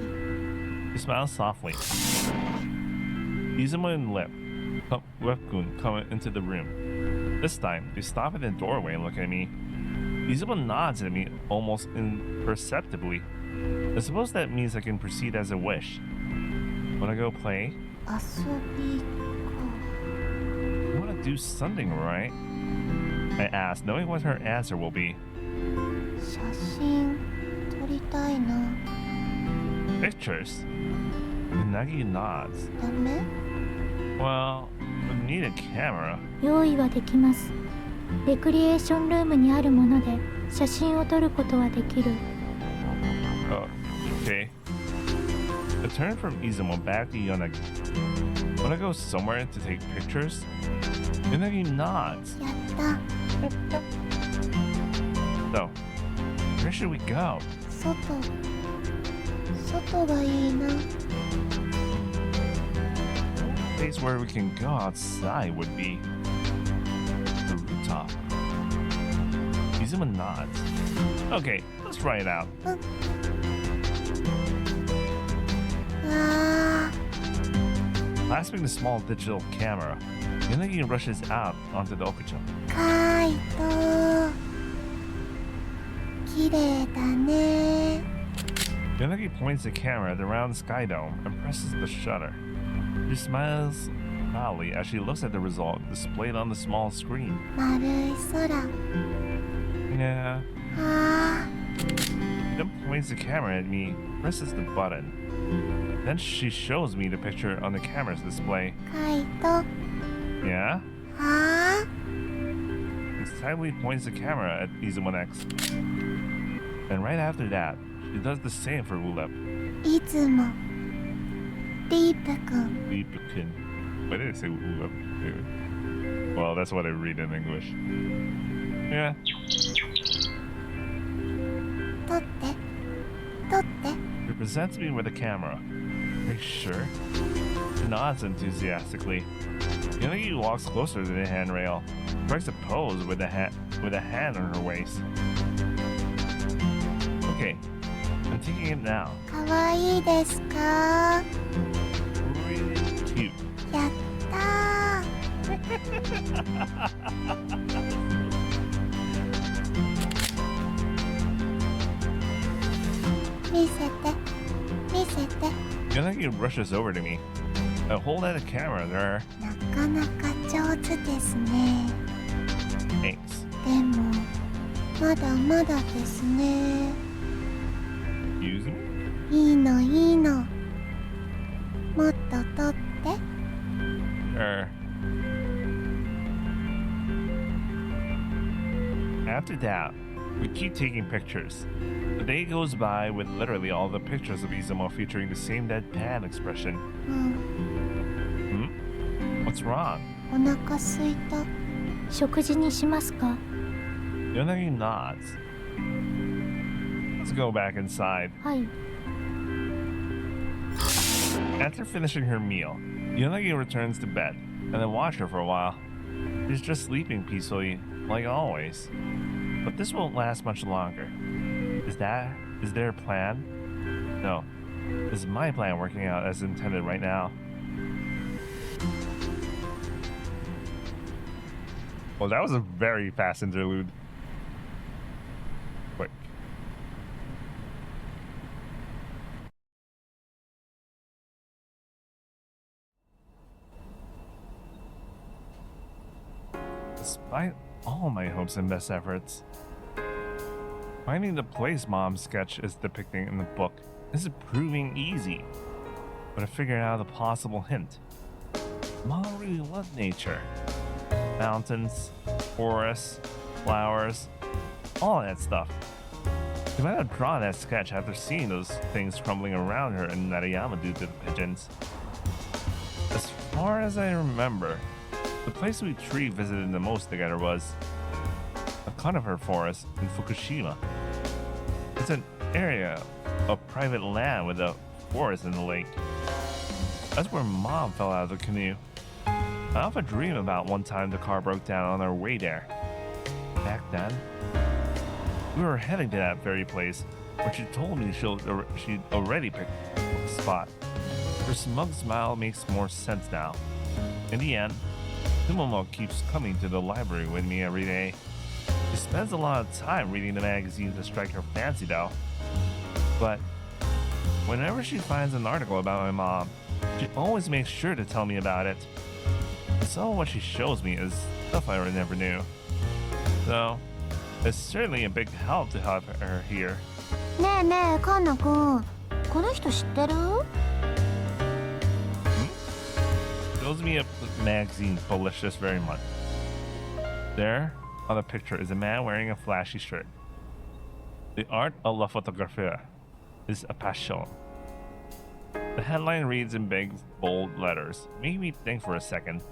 he smiles softly. Izumo and Webkun come into the room. This time, they stop in the doorway and look at me. Izumo nods at me almost imperceptibly. I suppose that means I can proceed as I wish. Wanna go play? 遊びか。 You wanna do something, right? I ask, knowing what her answer will be. 写真撮りたいな。 Pictures? Nagi nods. ダメ？ Well, we need a camera. 用意はできます。レクリエーションルームにあるもので写真を撮ることはできる。 Oh, okay. I turn from Izumo back to Yonagi. Wanna go somewhere to take pictures? Yonagi nods. やった。 So, where should we go? 外がいいな。 Place where we can go outside would be the rooftop. Izuma nods. Okay, let's try it out. わ Clasping the small digital camera, Yanagi rushes out onto the Okucho. ー、カイト。綺麗だね。 Yanagi points the camera at the round sky dome and presses the shutter. She smiles proudly as she looks at the result displayed on the small screen. 丸い空。 Yeah. あ She then points the camera at me, presses the button. Then she shows me the picture on the camera's display. ー、カイト。 Yeah? あ Excitedly points the camera at Izuma next. And right after that, she does the same for Ulep. ー、いつも。リープくん。 Leapkin. Why did it say Ulep? Well, that's what I read in English. Yeah. 撮って。撮って。 She presents me with a camera. Are you sure? She nods enthusiastically. Yanagi walks closer to the handrail, strikes a pose with a hand on her waist. Okay, I'm taking it now. かわいいですか？ Really cute. やったー。見せて。見せて。 Yanagi rushes over to me. I hold out a camera there. なかなか上手ですね。 Thanks. でも、まだまだですね。 Excuse me? いいのいいの。もっと撮って。 After that, we keep taking pictures. The day goes by with literally all the pictures of Izuma featuring the same deadpan expression. うん、 What's wrong? お腹すいた。食事にしますか？ Yanagi nods. Let's go back inside. はい。 After finishing her meal, Yanagi returns to bed, and I watch her for a while. She's just sleeping peacefully, like always. But this won't last much longer. Is there a plan? No. Is my plan working out as intended right now? Well, that was a very fast interlude. Quick. Despite all my hopes and best efforts, finding the place Mom's sketch is depicting in the book isn't proving easy. But I figured out a possible hint. Mom really loved nature. Mountains, forests, flowers, all that stuff. She might have drawn that sketch after seeing those things crumbling around her in Narayama due to the pigeons. As far as I remember, the place we three visited the most together was a conifer forest in Fukushima. It's an area of private land with a forest in the lake. That's where Mom fell out of the canoe. I often dream about one time the car broke down on our way there. Back then, we were heading to that very place where she told me she'd already picked the spot. Her smug smile makes more sense now. In the end, Tomomo keeps coming to the library with me every day. She spends a lot of time reading the magazines that strike her fancy though. But whenever she finds an article about my mom, she always makes sure to tell me about it. Some of what she shows me is stuff I never knew. So, it's certainly a big help to have her here. ねえねえ、カンナくん。この人知ってる？ Shows me a magazine published this very month. There, on the picture, is a man wearing a flashy shirt. The art of la photographie is a passion. The headline reads in big, bold letters, making me think for a second.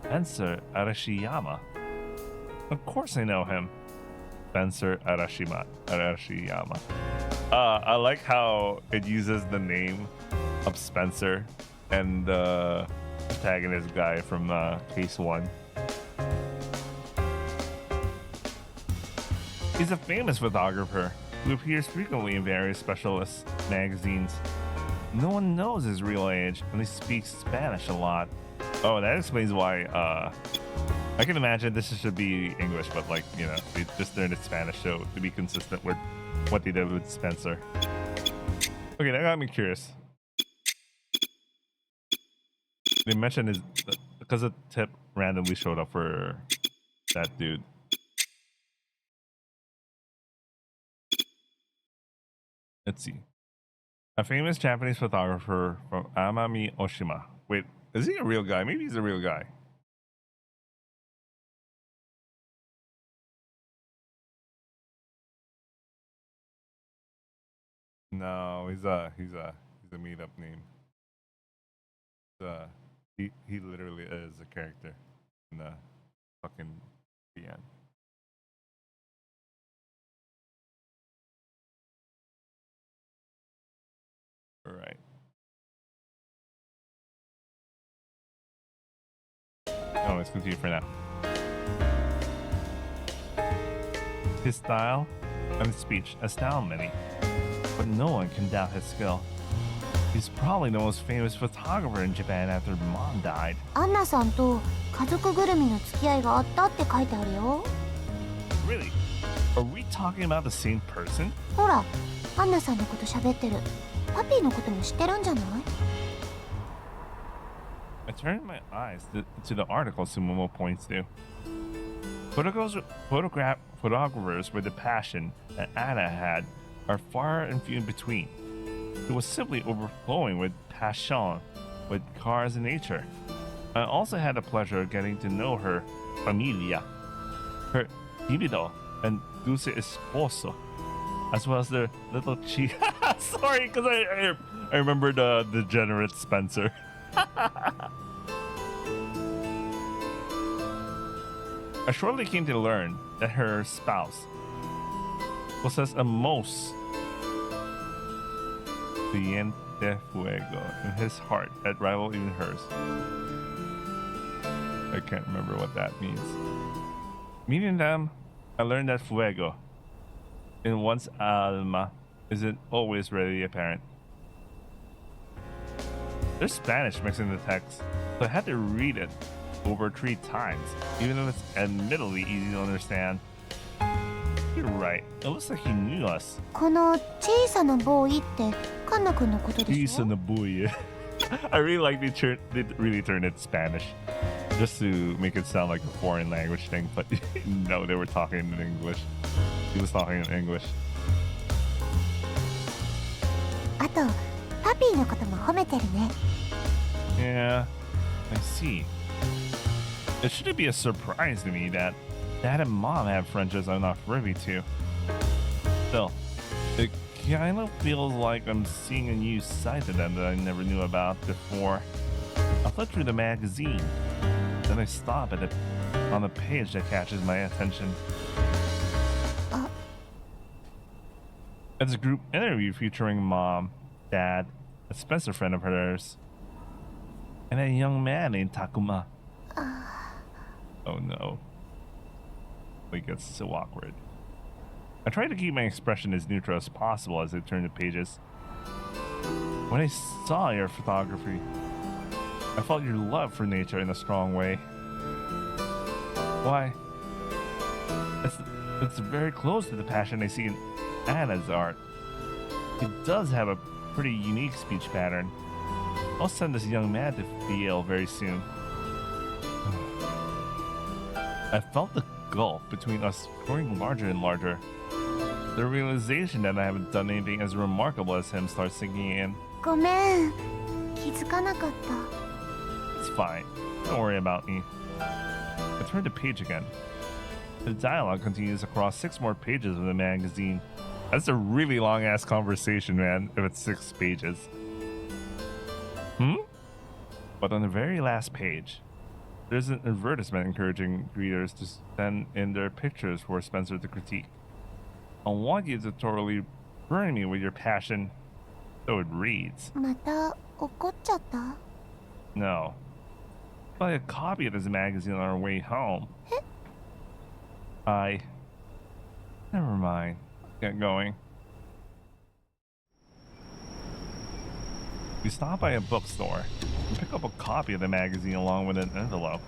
Spencer Arashiyama. Of course I know him. Spencer Arashiyama. I like how it uses the name of Spencer and the protagonist guy from Case 1. He's a famous photographer who appears frequently in various specialist magazines. No one knows his real age, and he speaks Spanish a lot. Oh, that explains why. I can imagine this should be English, but like, you know, they just learned it Spanish, so to be consistent with what they did with Spencer. Okay, that got me curious. They mentioned his because a tip randomly showed up for that dude. Let's see. A famous Japanese photographer from Amami Oshima. Wait, is he a real guy? Maybe he's a real guy. No, he's a made up name. He literally is a character in the fucking VN. All right. Oh, let's continue for now. His style and his speech astound many, but no one can doubt his skill. He's probably the most famous photographer in Japan after mom died. アンナさんと家族ぐるみの付き合いがあったって書いてあるよ。 Really? Are we talking about the same person? ほら、アンナさんのこと喋ってる。パピーのことも知ってるんじゃない？ I turned my eyes to the article Sumomo points to. Photographers with the passion that Anna had are far and few in between. It was simply overflowing with passion, with cars and nature. I also had the pleasure of getting to know her familia, her tímido and dulce esposo, as well as their little chief. Sorry, because I remember the degenerate Spencer. I shortly came to learn that her spouse possessed a most brillante fuego in his heart that rivaled even hers. I can't remember what that means. Meeting them, I learned that fuego in one's alma isn't always readily apparent. There's Spanish mixed in the text, so I had to read it over 3 times, even though it's admittedly easy to understand. You're right. It looks like he knew us. この小さなボーイってカンナ君のことでしょ？ Boy. I really like they really turned it Spanish just to make it sound like a foreign language thing, but no, they were talking in English. He was talking in English. あと、パピーのことも褒めてるね。 Yeah, I see. It shouldn't be a surprise to me that Dad and Mom have friendships I'm not privy to. Still, it kind of feels like I'm seeing a new side to them that I never knew about before. I flip through the magazine, then I stop on the page that catches my attention. It's a group interview featuring Mom, Dad, a Spencer friend of hers, and a young man named Takuma. Oh no. It gets so awkward. I try to keep my expression as neutral as possible as I turn the pages. When I saw your photography, I felt your love for nature in a strong way. Why? It's very close to the passion I see in Anna's art. It does have a pretty unique speech pattern. I'll send this young man to Yale very soon. I felt the gulf between us growing larger and larger. The realization that I haven't done anything as remarkable as him starts sinking in. ごめん、気づかなかった。 It's fine. Don't worry about me. I turned the page again. The dialogue continues across 6 more pages of the magazine. That's a really long ass conversation, man, if it's 6 pages. But on the very last page, there's an advertisement encouraging readers to send in their pictures for Spencer to critique. I want you to thoroughly burn me with your passion. So it reads. また怒っちゃった？ No. Buy a copy of this magazine on our way home. Never mind. Get going. We stop by a bookstore and pick up a copy of the magazine along with an envelope.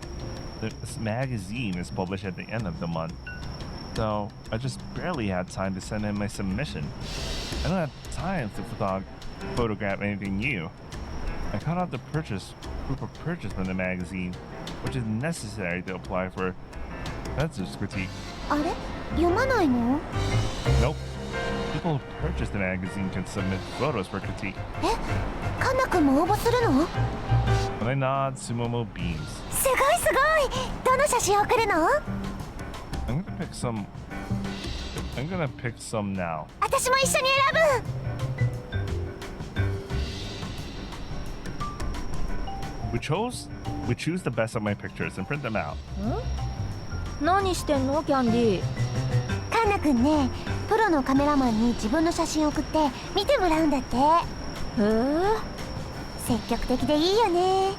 This magazine is published at the end of the month, so I just barely had time to send in my submission. I don't have time to photograph anything new. I cut out the proof of purchase from the magazine, which is necessary to apply for Spencer's critique. あれ？読まないの？ Nope. People who purchase the magazine can submit photos for critique. カンナ君も応募するの？ When I nod, Sumomo beams. すごいすごい！どの写真送るの？ I'm gonna pick some now. 私も一緒に選ぶ！ We choose the best of my pictures and print them out. 何してんのキャンディー？カンナ君ね、プロのカメラマンに自分の写真を送って見てもらうんだって。へえ。積極的でいいよね。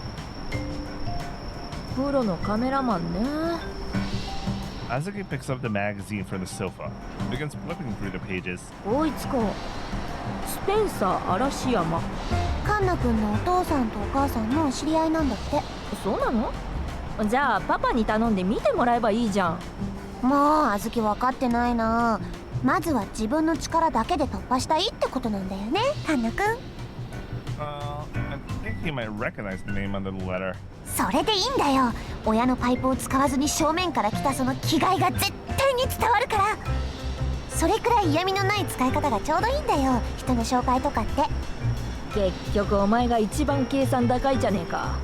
プロのカメラマンね。Azuki picks up the magazine from the sofa, begins flipping through the pages. こいつか。スペンサー嵐山。カンナ君のお父さんとお母さんの知り合いなんだって。そうなの？じゃあパパに頼んで見てもらえばいいじゃん。もうあずき分かってないな。まずは自分の力だけで突破したいってことなんだよね、カンナ君。I think he might recognize the name under the letter. それでいいんだよ。親のパイプを使わずに正面から来たその気概が絶対に伝わるから。それくらい嫌味のない使い方がちょうどいいんだよ、人の紹介とかって。結局お前が一番計算高いじゃねえか。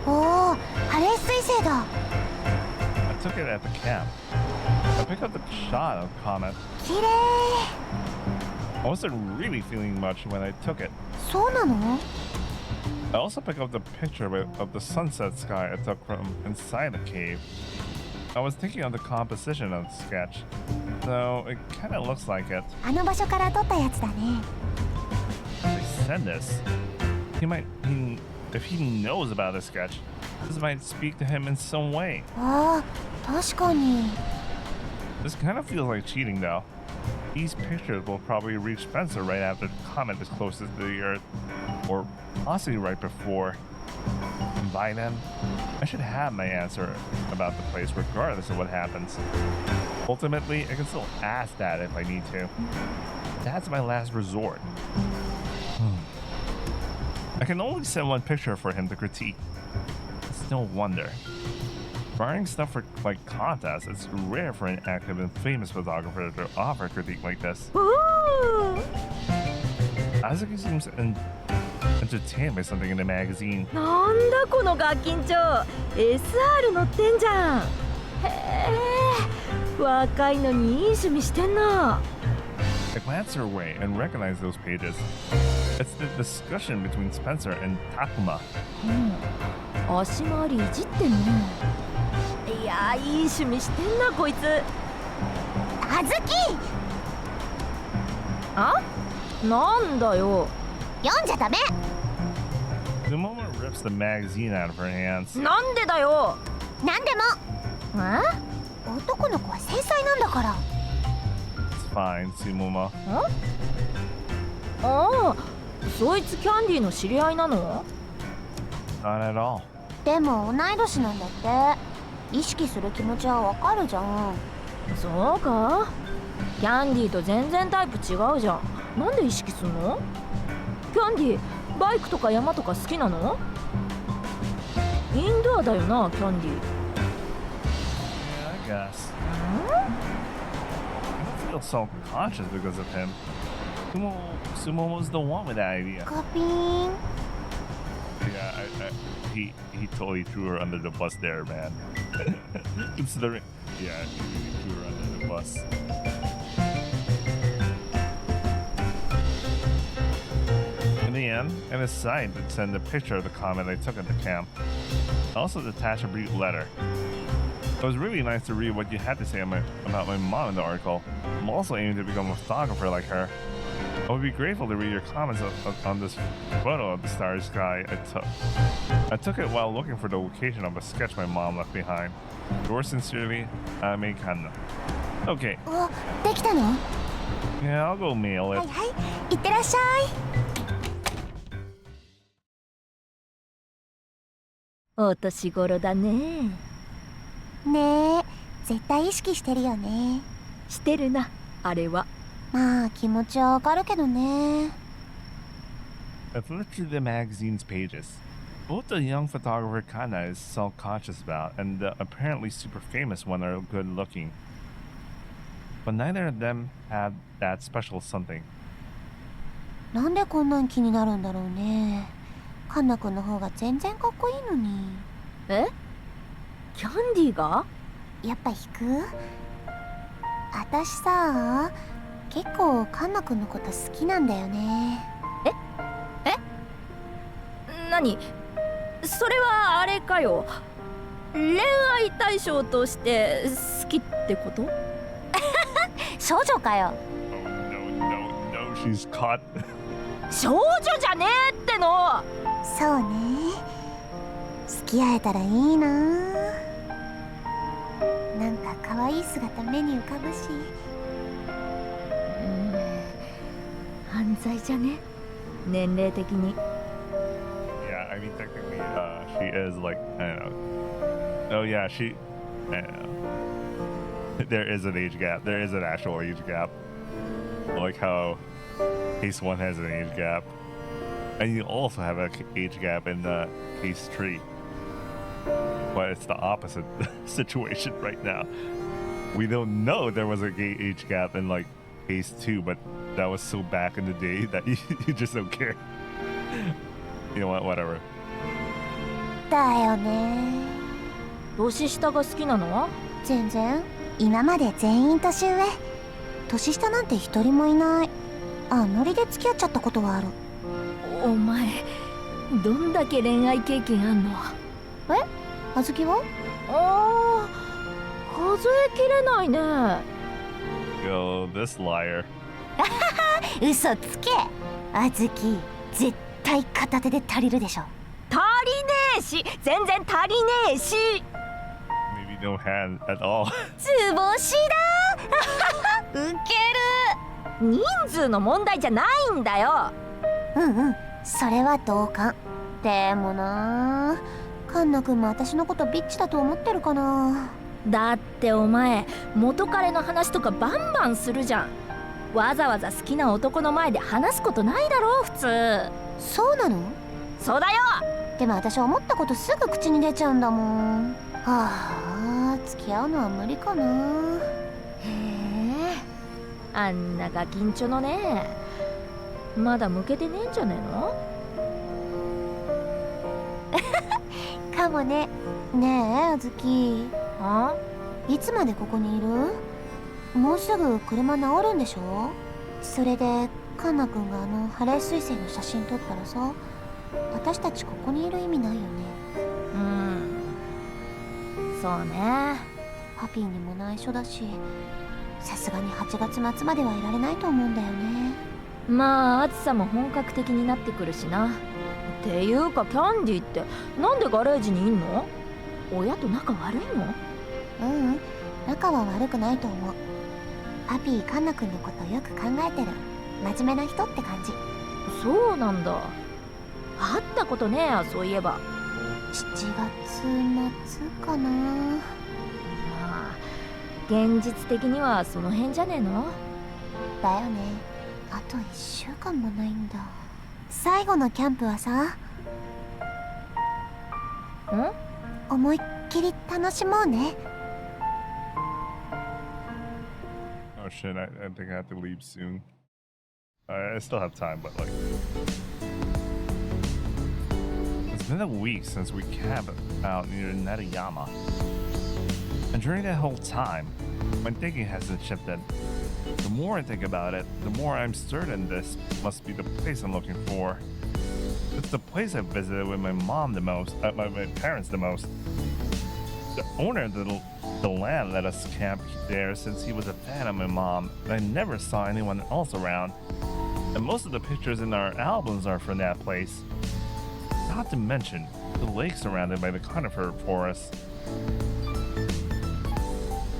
おお、ハレー彗星だ。 I took it at the camp. I picked up the shot of Comet. 綺麗。 I wasn't really feeling much when I took it. そうなの？ I also picked up the picture of the sunset sky I took from inside the cave. I was thinking of the composition of the sketch, so it kind of looks like it. あの場所から撮ったやつだね。 They said this. If he knows about the sketch, this might speak to him in some way. ああ、確かに。 This kind of feels like cheating, though. These pictures will probably reach Spencer right after the comet is closest to the Earth, or possibly right before. And by then, I should have my answer about the place regardless of what happens. Ultimately, I can still ask that if I need to. That's my last resort. I can only send one picture for him to critique. It's no wonder. Barring stuff for like contests, it's rare for an active and famous photographer to offer a critique like this. Azuki seems entertained by something in the magazine. なんだこのガキンチョ SR 乗ってんじゃん。へえ、若いのにいい趣味してんな。 I glance her way and recognize those pages. It's the discussion between Spencer and Takuma. 足回りいじってんね。いやー、いい趣味してんなこいつ。あずき！あ？なんだよ。読んじゃダメ。 The moment rips the magazine out of her hands. なんでだよ。なんでも。男の子は繊細なんだから。 It's fine, Sumoma. ああ、そいつキャンディーの知り合いなの？ Not at all. でも同い年なんだって。意識する気持ちはわかるじゃん。そうか？キャンディーと全然タイプ違うじゃん。なんで意識すんの？キャンディー、バイクとか山とか好きなの？インドアだよな、キャンディー。Yeah, I guess. I don't feel self-conscious because of him. Sumomo's the one with that idea. コピーン。 Yeah, he totally threw her under the bus there, man. Considering, yeah, he threw her under the bus. In the end, I decided to send a picture of the comet I took at the camp. I also attached a brief letter. It was really nice to read what you had to say about my mom in the article. I'm also aiming to become a photographer like her. I would be grateful to read your comments on this photo of the starry sky I took. I took it while looking for the location of a sketch my mom left behind. Yours sincerely, Ame Kanna. Okay, お、できたの？ yeah, I'll go mail は it. いはい、いってらっしゃお年頃だね。い。ねえ、絶対意識してるよね。してるな、あれは。まあ気持ちはわかるけどね。 I flipped through the magazine's pages. Both the young photographer Kana is self-conscious about and the apparently super famous one are good looking. But neither of them had that special something. なんでこんなん気になるんだろうね。カンナ君の方が全然かっこいいのに。え？キャンディーが？やっぱ引く？私さ、結構カンナ君のこと好きなんだよね。何？それはあれかよ。恋愛対象として好きってこと？少女かよ。 Oh, no, she's caught. 少女じゃねえっての。そうね。付き合えたらいいな。なんか可愛い姿目に浮かぶし。犯罪じゃね？年齢的に。Yeah, I mean technically, she is like, I don't know. Oh yeah, I don't know. There is an age gap. There is an actual age gap. Like how Case 1 has an age gap. And you also have an age gap in Case 3. But it's the opposite situation right now. We don't know there was a age gap in like Case 2, but that was so back in the day that you just don't care. You know what, whatever. だよね。年下が好きなの？全然。今まで全員年上。年下なんて一人もいない。あ、ノリで付き合っちゃったことはある。お前、どんだけ恋愛経験あんの？え？あずきは？ああ、数えきれないね。Yo, this liar. 嘘つけ。あずき、絶対片手で足りるでしょ。足りねえし、全然足りねえし。Maybe no hand at all. 図星だ。ウケる。人数の問題じゃないんだよ。うんうん、それは同感。でもな、カンナ君も私のことビッチだと思ってるかな。だってお前、元彼の話とかバンバンするじゃん。わざわざ好きな男の前で話すことないだろ普通。そうなの？そうだよ。でも私思ったことすぐ口に出ちゃうんだもん。はあ、付き合うのは無理かな。へえ、あんなガキンチョのね。まだ向けてねえんじゃねえの？かもね。ねえ、あずき。あ？いつまでここにいる？もうすぐ車治るんでしょ？それでカンナ君があのハレー彗星の写真撮ったらさ、私たちここにいる意味ないよね。そうね。パピーにも内緒だし、さすがに8月末まではいられないと思うんだよね。まあ暑さも本格的になってくるしな。っていうかキャンディってなんでガレージにいんの？親と仲悪いの？うん、仲は悪くないと思う。パピー、カンナ君のことよく考えてる。真面目な人って感じ。そうなんだ。会ったことねえや、そういえば。7月末かな。まあ現実的にはその辺じゃねえの？だよね。あと1週間もないんだ。最後のキャンプはさ、思いっきり楽しもうね。Oh shit, I think I have to leave soon. I still have time, but like... It's been a week since we camped out near Narayama. And during that whole time, my thinking hasn't shifted. The more I think about it, the more I'm certain this must be the place I'm looking for. It's the place I visited with my mom the most, my parents the most. The owner of the The land let us camp there since he was a fan of my mom, and I never saw anyone else around. And most of the pictures in our albums are from that place. Not to mention the lake surrounded by the conifer forest.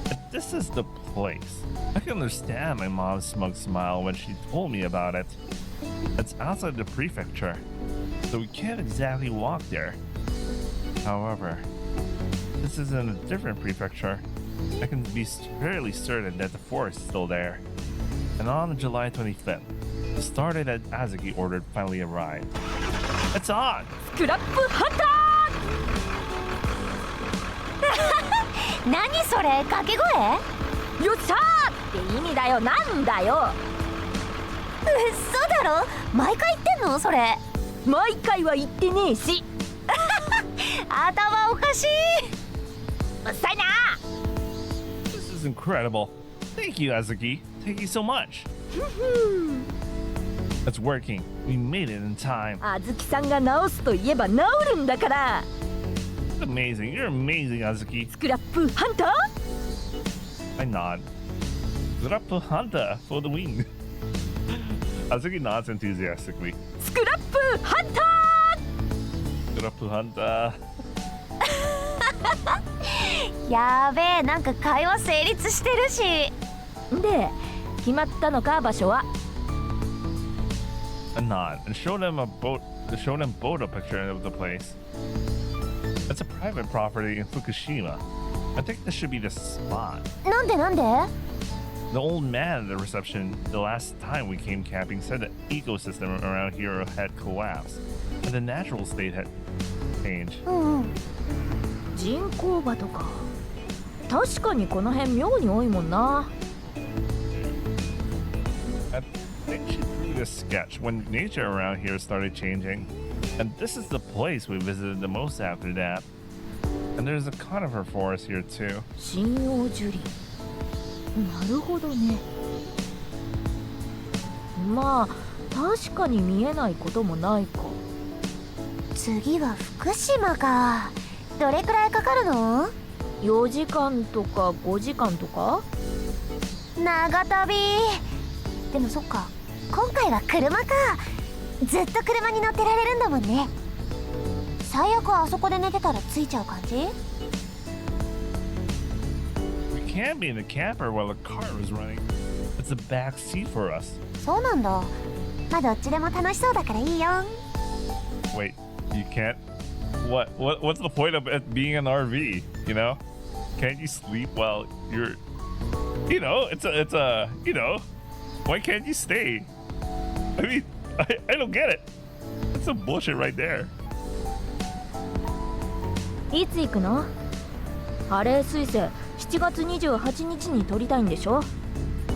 But this is the place. I can understand my mom's smug smile when she told me about it. It's outside the prefecture, so we can't exactly walk there. However, this is in a different prefecture. I can be fairly certain that the forest is still there. And on July 25th, the started at Azuki ordered finally arrived. It's on! スクラップハンター何それ掛け声？よっしゃーって意味だよ。なんだよ。嘘だろ？毎回言ってんのそれ？毎回は言ってねえし。頭おかしい。うっさいな。 This is incredible. Thank you, Azuki. Thank you so much. It's working. We made it in time. あずきさんが直すといえば直るんだから。It's amazing. You're amazing, Azuki. スクラップハンター I nod. Grappa Hunter for the win. Azuki nods enthusiastically. スクラップハンタ Grappa Hunter. やべえ、なんか会話成立してるし。ーで、決まったのか場所は。A nod and show them both a picture of the place. It's a private property in Fukushima. I think this should be the spot. なんでなんで？ The old man at the reception the last time we came camping said the ecosystem around here had collapsed and the natural state had changed. うんうん。人工場とか。確かにこの辺妙に多いもんな。I think she drew this sketch when nature around here started changing, and this is the place we visited the most after that. And there's a conifer forest here too. 針葉樹林。なるほどね。まあ確かに見えないこともないか。次は福島か。どれくらいかかるの？4時間とか5時間とか？長旅。でもそっか、今回は車か。ずっと車に乗ってられるんだもんね。最悪あそこで寝てたら着いちゃう感じ？ We can't be in the camper while the car is running. It's a back seat for us. そうなんだ。まあどっちでも楽しそうだからいいよ。 Wait, you can't? What's the point of it being an RV? You know, can't you sleep while you're? You know, it's a you know, why can't you stay? I mean, I don't get it. That's some bullshit right there. いつ行くの？ハレー彗星7月28日に撮りたいんでしょ？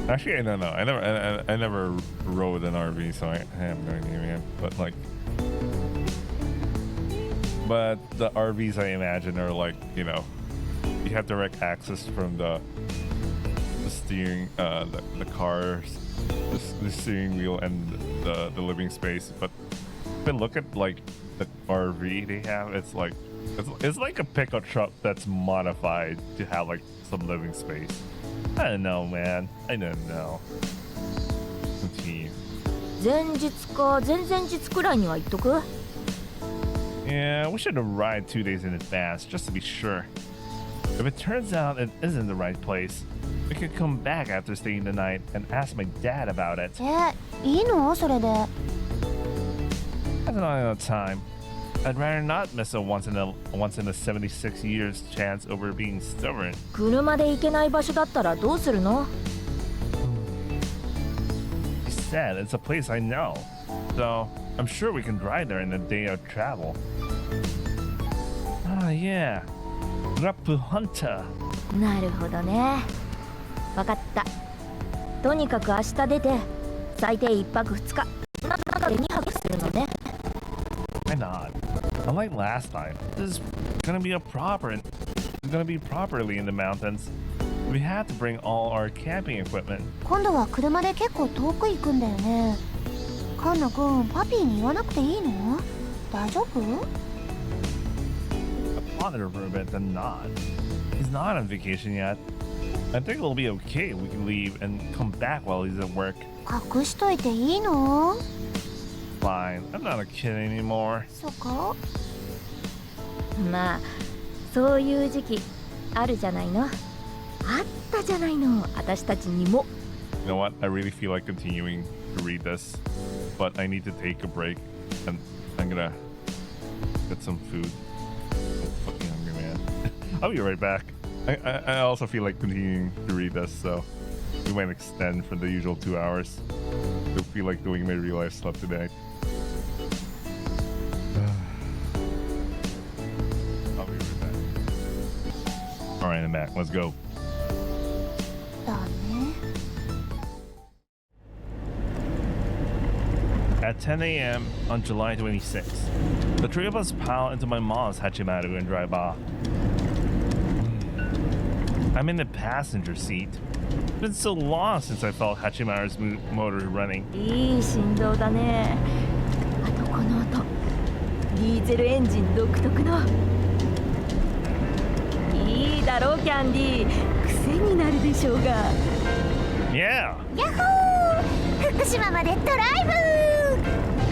Actually, I don't know. I never rode an RV, so I have no idea, man. But the RVs I imagine are like, you know, you have direct access from the steering, the cars, the steering wheel, and the living space. But if you look at like the RV they have, it's like a pickup truck that's modified to have like some living space. I don't know, man. I don't know. Continue. 前日か前々日くらいには行っとく？ Yeah, we should arrive 2 days in advance just to be sure. If it turns out it isn't the right place, we could come back after staying the night and ask my dad about it. いいのそれで？ I don't know time. I'd rather not miss a once in a 76 years chance over being stubborn. 車で行けない場所だったらどうするの？ He said it's a place I know, so I'm sure we can drive there in a day of travel. Ah, yeah. Rappu Hunter. なるほどね。わかった。とにかく明日出て最低1泊2日中で2泊するのね。 Why not? Unlike last time, this is gonna be properly in the mountains. We have to bring all our camping equipment. 今度は車で結構遠く行くんだよね。カンナ君、パピーに言わなくていいの？大丈夫？ A bother for a bit than not. He's not on vacation yet. I think it'll be okay. We can leave and come back while he's at work. 隠しといていいの？ Fine. I'm not a kid anymore. そうか？まあそういう時期あるじゃないの。あったじゃないの、私たちにも。 You know what? I really feel like continuing to read this, but I need to take a break, and I'm gonna get some food. I'm fucking hungry, man. I'll be right back. I also feel like continuing to read this, so we might extend for the usual 2 hours. I feel like doing my real life stuff today. I'll be right back. All right, I'm back. Let's go. だね。 At 10 a.m. on July 26th, the three of us pile into my mom's Hachimaru and drive off. I'm in the passenger seat. It's been so long since I felt Hachimaru's motor running. いい振動だね。あとこの音、ディーゼルエンジン独特の。いいだろうキャンディー、癖になるでしょうが。 Yeah! ヤッホー！福島までドライブ！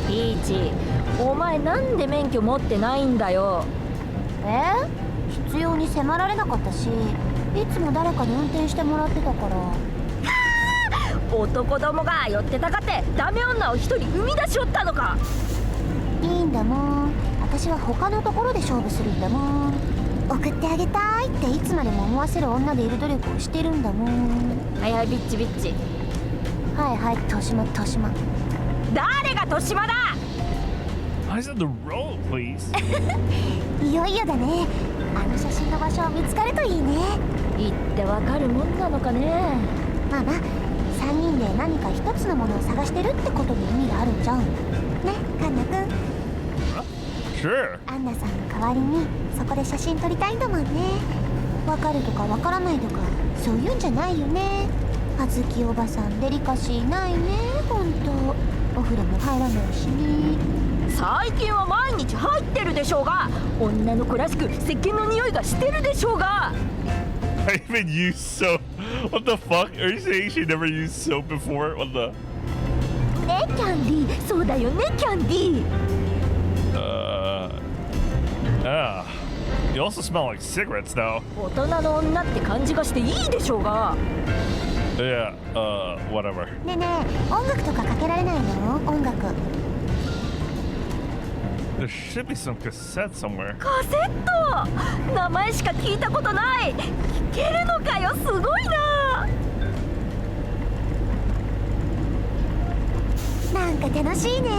ピーチ、お前なんで免許持ってないんだよ。必要に迫られなかったし、いつも誰かに運転してもらってたから。男どもが寄ってたかってダメ女を一人生み出しおったのか。いいんだもん。私は他のところで勝負するんだもん。送ってあげたいっていつまでも思わせる女でいる努力をしてるんだもん。はいはい、ビッチビッチ。はいはい、豊島。誰が豊島だ。 Eyes on the road, please. いよいよだね。あの写真の場所見つかるといいね。言ってわかるもんなのかね。まあまあ、3人で何か一つのものを探してるってことに意味があるんじゃん。ね、カンナくん。 Sure. アンナさんの代わりにそこで写真撮りたいんだもんね。わかるとかわからないとかそういうんじゃないよね。あずきおばさんデリカシーないね。ほんとお風呂も入らないしね。最近は毎日入ってるでしょうが、女の子らしく石鹸の匂いがしてるでしょうが。 I haven't used soap. What the fuck? Are you saying she never used soap before? What the? ねキャンディー、そうだよねキャンディー。You also smell like cigarettes, though. 大人の女って感じがしていいでしょうが。 Yeah, whatever. ねえねえ、音楽とかかけられないの？音楽。 There should be some cassette somewhere. カセット、名前しか聞いたことない。聞けるのかよ、すごいな。なんか楽しいね。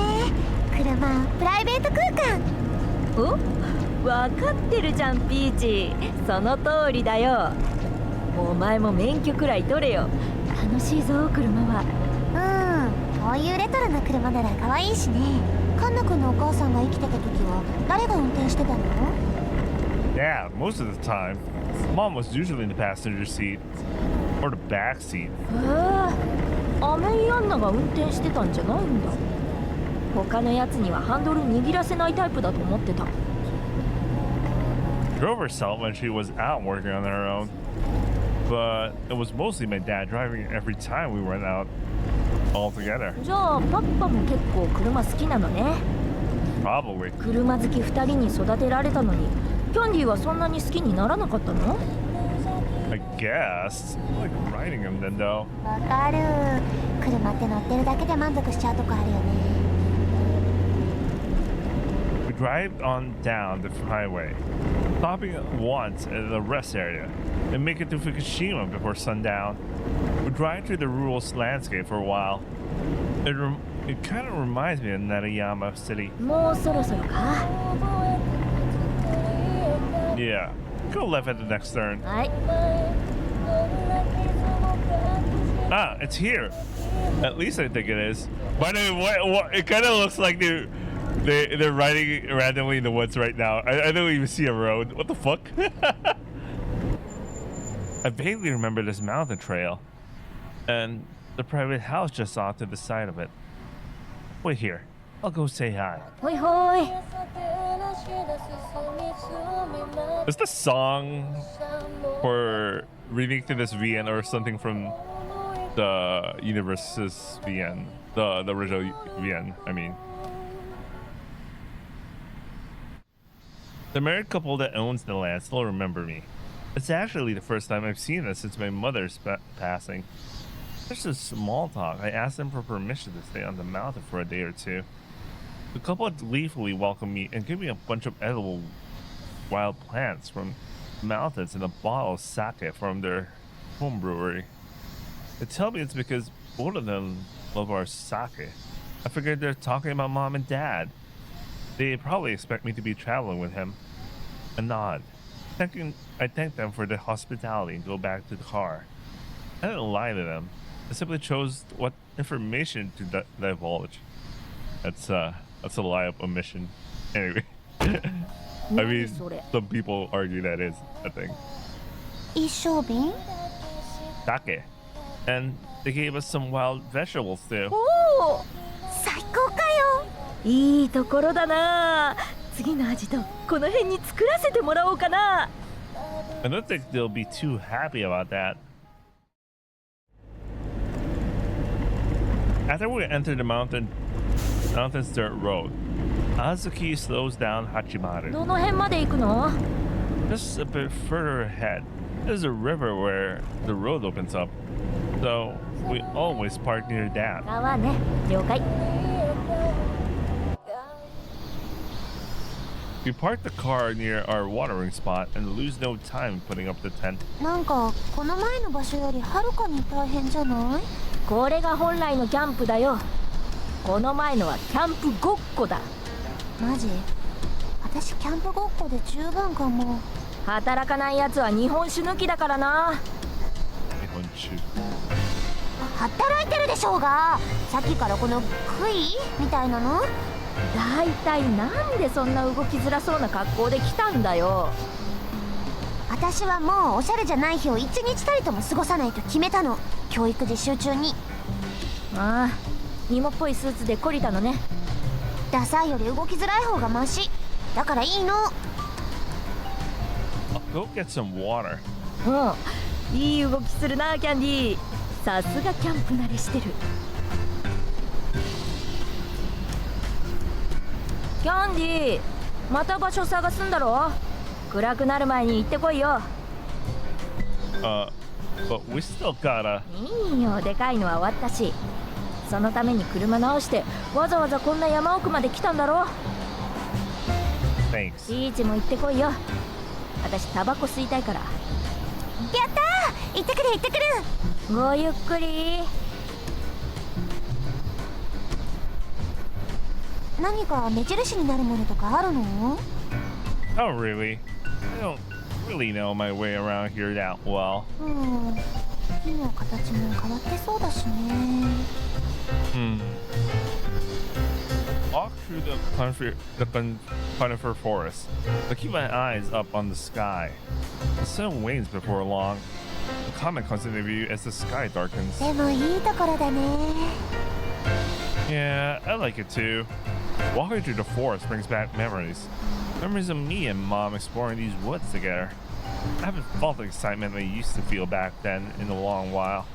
車、プライベート空間。お、分かってるじゃんピーチ。その通りだよ。お前も免許くらい取れよ。楽しいぞ車は。こういうレトロな車なら可愛いしね。カンナ君のお母さんが生きてた時は誰が運転してたの？ Yeah, most of the time. Mom was usually in the passenger seat. Or the back seat. アメイアンナが運転してたんじゃないんだ。他のやつにはハンドル握らせないタイプだと思ってた。 Drove herself when she was out working on her own. But it was mostly my dad driving every time we went out all together. じゃあパパも結構車好きなのね。 Probably. 車好き2人に育てられたのに、キャンディーはそんなに好きにならなかったの？ I guess. I like riding them then, though. わかる。車って乗ってるだけで満足しちゃうとこあるよね。 We drive on down the highway, stopping once at the rest area, and make it to Fukushima before sundown. We drive through the rural landscape for a while. It kind of reminds me of Narayama City. もうそろそろか。 Yeah, go left at the next turn. はい。 Ah, it's here. At least I think it is. By the way, what it kind of looks like they're riding randomly in the woods right now. I don't even see a road. What the fuck? I vaguely remember this mountain trail and the private house just off to the side of it. Wait here. I'll go say hi. ほいほい。 Is the song for reading to this VN or something from the universe's VN? The original VN, I mean. The married couple that owns the land still remember me. It's actually the first time I've seen this since my mother's passing. Just a small talk. I asked them for permission to stay on the mountain for a day or two. The couple gleefully welcomed me and gave me a bunch of edible wild plants from mountains and a bottle of sake from their home brewery. They tell me it's because both of them love our sake. I figured they're talking about mom and dad. They probably expect me to be traveling with him. A nod. I thank them for their hospitality and go back to the car. I didn't lie to them. I simply chose what information to divulge. That's a lie of omission. Anyway. I mean, some people argue that is a thing. 一升瓶 Sake. And they gave us some wild vegetables too. おお、最高かよ。いいところだな。次の味とこの辺に作らせてもらおうかな。I don't think they'll be too happy about that. After we enter the mountain's dirt road, Azuki slows down Hachimaru. どの辺まで行くの？ Just a bit further ahead, there's a river where the road opens up. So we always park near that. 川ね、了解。 We park the car near our watering spot and lose no time putting up the tent. なんかこの前の場所よりはるかに大変じゃない？これが本来のキャンプだよ。この前のはキャンプごっこだ。マジ？私キャンプごっこで十分かも。働かないやつは日本酒抜きだからな。働いてるでしょうが。さっきからこのクイみたいなの？だいたいなんでそんな動きづらそうな格好で来たんだよ。私はもうおしゃれじゃない日を一日たりとも過ごさないと決めたの。教育実習中に。ああ、芋っぽいスーツで懲りたのね。ダサいより動きづらい方がマシ。だからいいの。I'll go get some water. うん、いい動きするなキャンディー。さすがキャンプ慣れしてる。キャンディー、また場所探すんだろ。暗くなる前に行ってこいよ。But we still gotta. いいよ、でかいのは終わったし。そのために車直してわざわざこんな山奥まで来たんだろ。 Thanks. ビーチも行ってこいよ。私タバコ吸いたいから。やったー、行ってくる行ってくる。ごゆっくり。何か目印になるものとかあるの？ Oh, really? I don't really know my way around here that well. 木の形も変わってそうだしね。Walk through the conifer forest. I keep my eyes up on the sky. The sun wanes before long. The comet comes into view as the sky darkens. でもいいところだね。 Yeah, I like it too. Walking through the forest brings back memories. Memories of me and Mom exploring these woods together. I haven't felt the excitement I used to feel back then in a long while.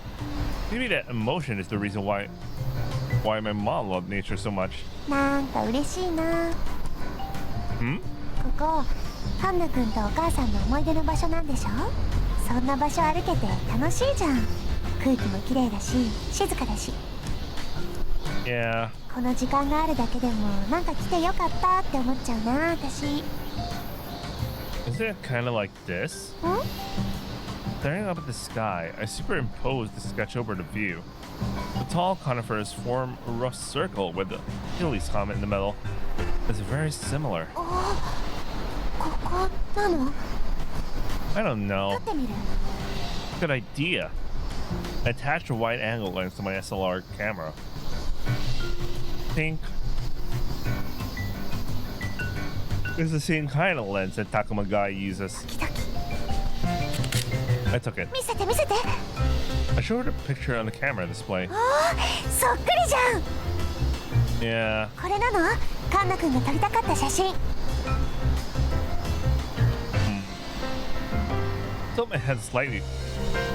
Maybe that emotion is the reason why my mom loved nature so much. なんか嬉しいな。Hmm? ここ、ハンナ君とお母さんの思い出の場所なんでしょ？そんな場所歩けて楽しいじゃん。空気もきれいだし、静かだし。Yeah. この時間があるだけでもなんか来てよかったって思っちゃうな、私。Isn't it kind of like this? Staring up at the sky, I superimpose the sketch over the view. The tall conifers form a rough circle with the Halley's Comet in the middle. It's very similar. ここなの？ I don't 撮 know. ってみる。 Good idea. I attached a wide angle lens to my SLR camera. Think it's the same kind of lens that Takuma Guy uses. ドキドキ。 I took it. 見せて見せて。 I showed her a picture on the camera display. そっくりじゃん。Yeah. これなのカンナ君が撮りたかった写真。 Tilt my head slightly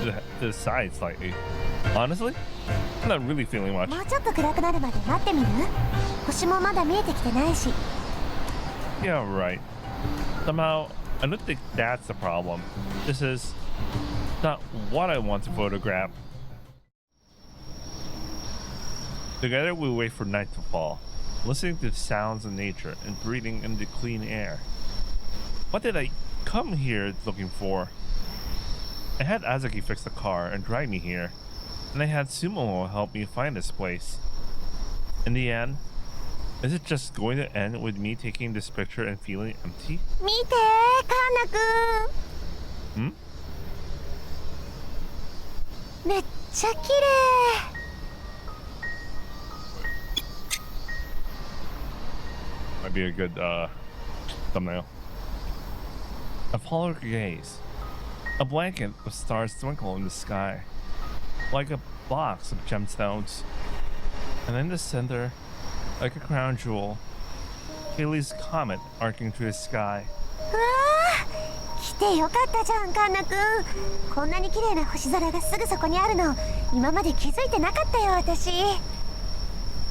to the side slightly. Honestly, I'm not really feeling much. もうちょっと暗くなるまで待ってみる？星もまだ見えてきてないし。 Yeah, right. Somehow, I don't think that's the problem. This is not what I want to photograph. Together, we wait for night to fall, listening to the sounds of nature and breathing in the clean air. What did I come here looking for? I had Azuki fix the car and drive me here, and I had Sumo help me find this place. In the end, is it just going to end with me taking this picture and feeling empty? 見てカンナ君。Hmm? めっちゃ綺麗。 Might be a good thumbnail. I follow her gaze. A blanket of stars twinkle in the sky, like a box of gemstones. And in the center, like a crown jewel, Halley's comet arcing through the sky. うわあ、来てよかったじゃんカンナ君。こんなに綺麗な星空がすぐそこにあるの、今まで気づいてなかったよ私。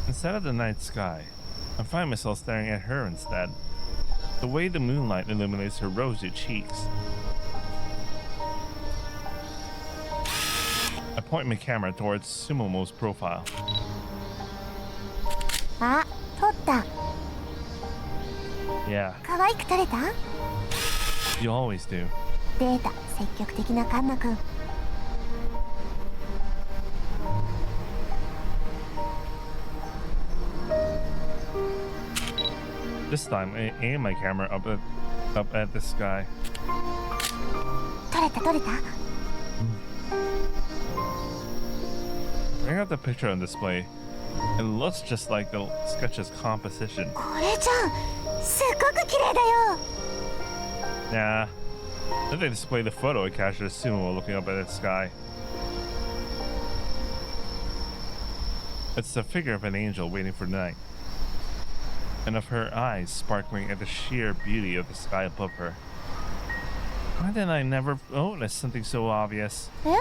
Instead of the night sky, I find myself staring at her instead. The way the moonlight illuminates her rosy cheeks. I point my camera towards Sumomo's profile. あ、撮った。 Yeah, 可愛く撮れた？ you always do. データ積極的なカンナ君。 This time, I aim my camera up at the sky. 撮れた撮れた。 Bring out the picture on display. It looks just like the sketch's composition. これじゃん、すっごく綺麗だよ。 Nah. Then they display the photo, it captures Sumo looking up at the sky. It's the figure of an angel waiting for night, and of her eyes sparkling at the sheer beauty of the sky above her. Why did I never notice something so obvious? え？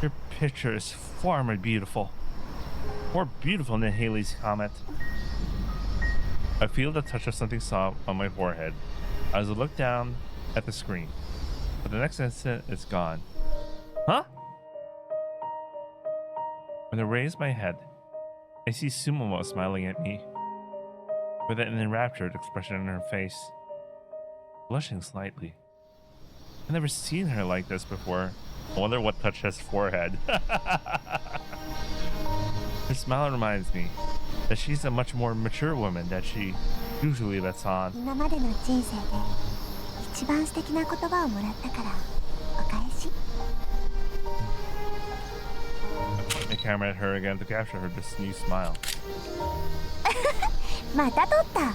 Your picture is far more beautiful. More beautiful than Halley's comet. I feel the touch of something soft on my forehead as I look down at the screen. But the next instant, it's gone. Huh? When I raise my head, I see Sumomo smiling at me, with an enraptured expression on her face, blushing slightly. I've never seen her like this before. I wonder what touched his forehead. Her smile reminds me that she's a much more mature woman than she usually lets on. 今までの人生で一番素敵な言葉をもらったからお返し。 I point the camera at her again to capture her this new smile. また撮った。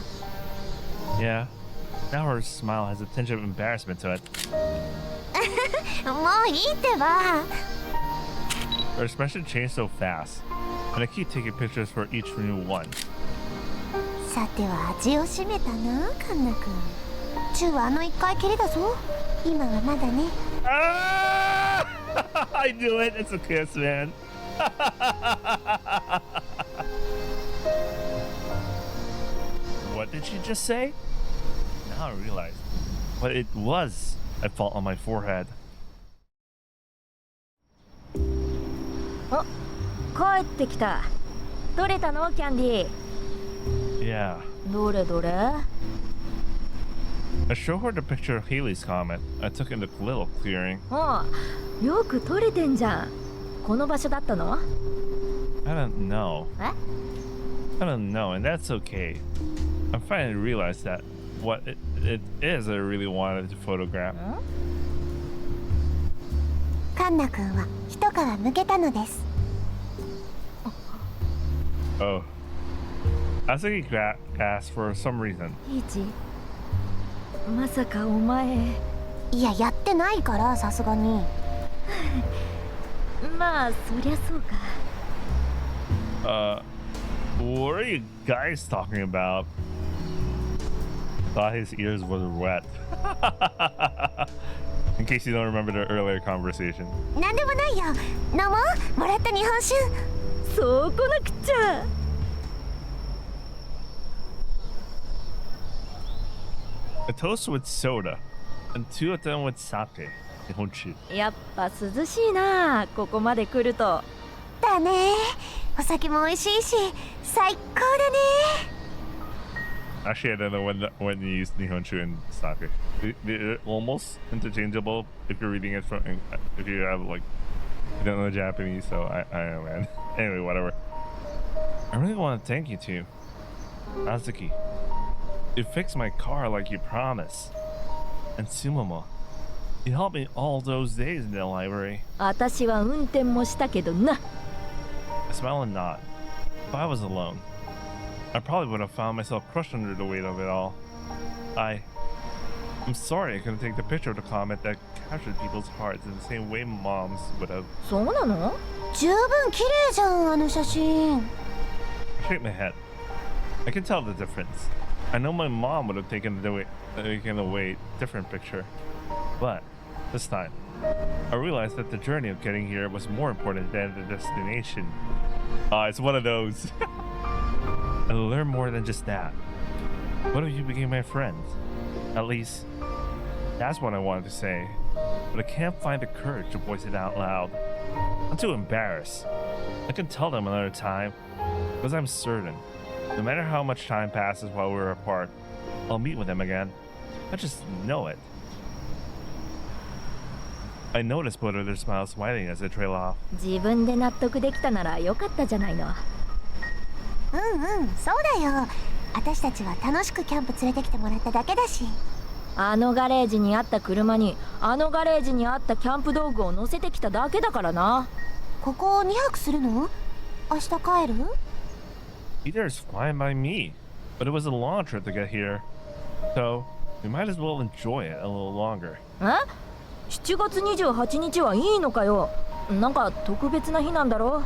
Yeah, now her smile has a tinge of embarrassment to it. もういいってば。 Her expression changed so fast, and I keep taking pictures for each new one. さては味を占めたなカンナ君。チューはあの一回きりだぞ。今はまだね。 Ah! I knew it. It's a kiss, man. What did she just say? Now I realize what it was I felt on my forehead. お、帰ってきた。撮れたのキャンディ Yeah. ー。どれどれ？ I show her the picture of Halley's comet I took in the little clearing. あ、よく撮れてんじゃん。この場所だったの？ I don't know. え？ I don't know, and that's okay. I'm finally realized that what it is I really wanted to photograph. カンナ君は一皮むけたのです。 Oh. Asuki asked for some reason. イチ、まさかお前。いややってないからさすがに。まあそりゃそうか。What are you guys talking about? Thought his ears were wet. In case you don't remember the earlier conversation. なんでもないよ。飲もう。もらった日本酒。そうこなくっちゃ。A toast with soda, and 2 of them with sake. 日本酒。やっぱ涼しいな、ここまで来ると。だね。お酒も美味しいし、最高だね。Actually, I don't know when you use nihonshu and sake. They're almost interchangeable if you're reading it from if you have like you don't know Japanese. So I don't know, man. Anyway, whatever. I really want to thank you too, Azuki. You fixed my car like you promised, and Sumomo. You helped me all those days in the library. 私は運転もしたけどな。I smile and nod. If I was alone, I probably would have found myself crushed under the weight of it all. I'm sorry I couldn't take the picture of the comet that captured people's hearts in the same way moms would have. そうなの？十分綺麗じゃん、あの写真。I shake my head. I can tell the difference. I know my mom would have taken away different picture. But this time, I realized that the journey of getting here was more important than the destination. It's one of those. I learned more than just that. What if you became my friend? At least, that's what I wanted to say. But I can't find the courage to voice it out loud. I'm too embarrassed. I can tell them another time, because I'm certain, no matter how much time passes while we're apart, I'll meet with them again. I just know it. I notice both of their smiles smiling as they trail off. 自分で納得できたならよかったじゃないの。うんうん、そうだよ。私たちは楽しくキャンプ連れてきてもらっただけだし。あのガレージにあった車にあのガレージにあったキャンプ道具を乗せてきただけだからな。ここ2泊するの？明日帰る？ Either is fine by me, but it was a long trip to get here. So, we might as well enjoy it a little longer. え？7月28日はいいのかよ。なんか特別な日なんだろ？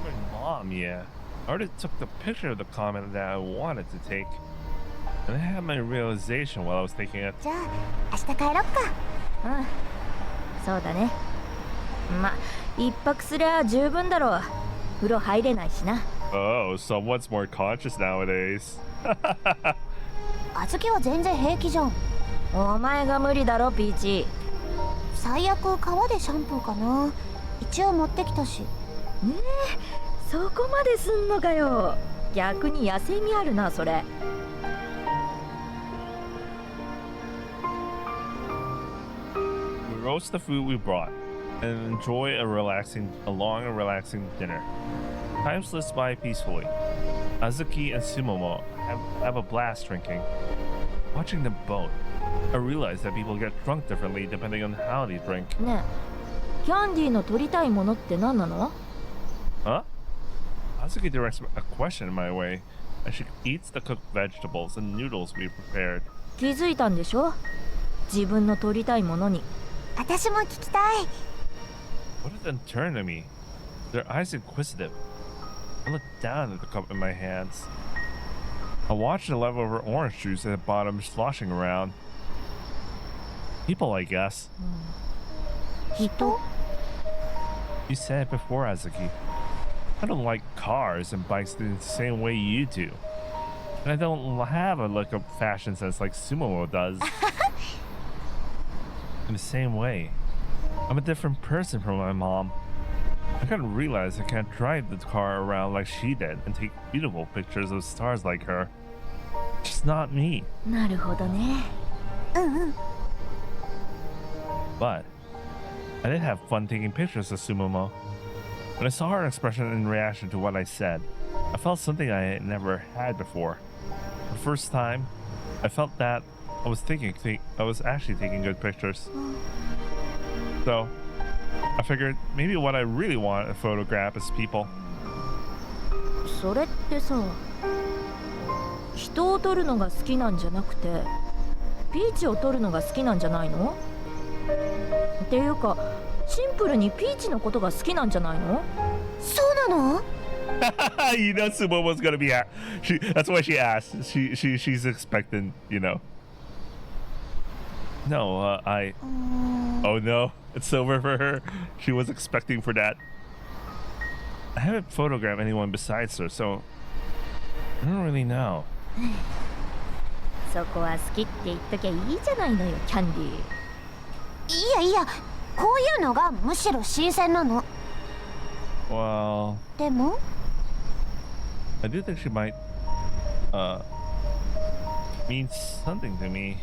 My mom, yeah. I already took the picture of the comet that I wanted to take. And I had my realization while I was taking it. じゃあ明日帰ろっか。うん、そうだね。ま、一泊すりゃ十分だろう。風呂入れないしな。Oh, someone's more conscious nowadays. あずきは全然平気じゃん。お前が無理だろ、ピーチ。最悪川でシャンプーかな。一応持ってきたし。ねえ、そこまですんのかよ。逆に野生味あるな、それ。We roast the food we brought and enjoy a long and relaxing dinner. Time slips by peacefully. Azuki and Sumomo have a blast drinking. Watching them both, I realize that people get drunk differently depending on how they drink. ねえ、キャンディーの取りたいものって何なの？ Huh? Azuki directs a question my way as she eats the cooked vegetables and noodles we prepared. 気づいたんでしょ？自分の取りたいものに。私も聞きたい。Both of them turn to me, their eyes inquisitive. I look down at the cup in my hands. I watch the leftover orange juice at the bottom sloshing around. People, I guess. 人？ You said it before, Azuki. I don't like cars and bikes the same way you do. And I don't have a look of fashion sense like Sumomo does. In the same way, I'm a different person from my mom. I couldn't realize I can't drive the car around like she did and take beautiful pictures of stars like her. It's just not me. なるほどね。うんうん。 But I did have fun taking pictures of Sumomo. When I saw her expression in reaction to what I said, I felt something I had never had before. For the first time, I felt that I was actually taking good pictures. So, I figured maybe what I really want to photograph is people. それってさ、人を撮るのが好きなんじゃなくて、ピーチを撮るのが好きなんじゃないの？っていうか、シンプルにピーチのことが好きなんじゃないの？そうなの？ You know, Sumo was gonna be. That's why she asked. She's expecting. You know. No, Oh no, it's over for her. She was expecting for that. I haven't photographed anyone besides her, so I don't really know. そこは好きって言っときゃいいじゃないのよ、キャンディー。いやいや、こういうのがむしろ新鮮なの。 Well, でも I do think she might mean something to me.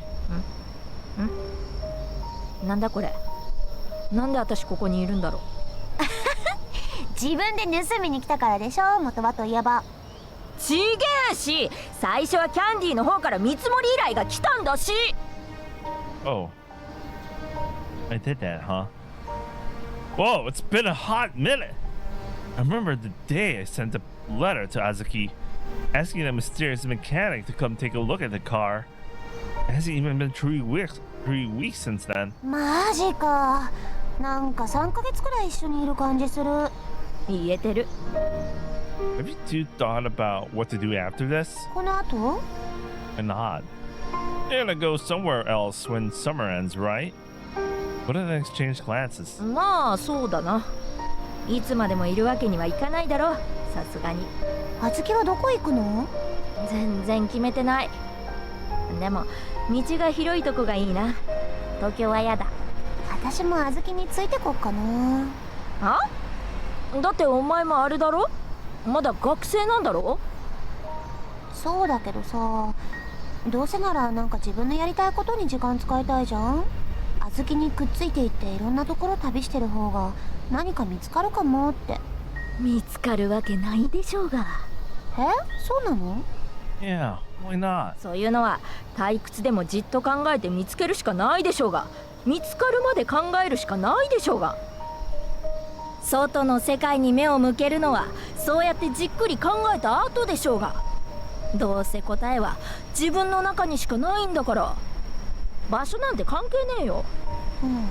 なんだこれ。なんで私ここにいるんだろう。自分で盗みに来たからでしょ、元はといえば。ちげえし、最初はキャンディーの方から見積もり依頼が来たんだし。 Oh, I did that, huh? Whoa, it's been a hot minute. I remember the day I sent a letter to Azuki asking a mysterious mechanic to come take a look at the car. It hasn't even been 3 weeks since then. マジか。なんか3ヶ月くらい一緒にいる感じする。言えてる。 Have you two thought about what to do after this? この後 Why not? You're gonna go somewhere else when summer ends, right? What if they exchange glances? まあそうだな。いつまでもいるわけにはいかないだろう、さすがに。あずきはどこ行くの？全然決めてない。でも道が広いとこがいいな。東京はやだ。私もあずきについてこっかな。あ？だってお前もあれだろ？まだ学生なんだろ？そうだけどさ、どうせならなんか自分のやりたいことに時間使いたいじゃん。あずきにくっついていっていろんなところ旅してる方が何か見つかるかもって。見つかるわけないでしょうが。え？そうなの？ Yeah, why not? そういうのは退屈でもじっと考えて見つけるしかないでしょうが。見つかるまで考えるしかないでしょうが。外の世界に目を向けるのはそうやってじっくり考えた後でしょうが。どうせ答えは自分の中にしかないんだから。場所なんて関係ねえよ。Momo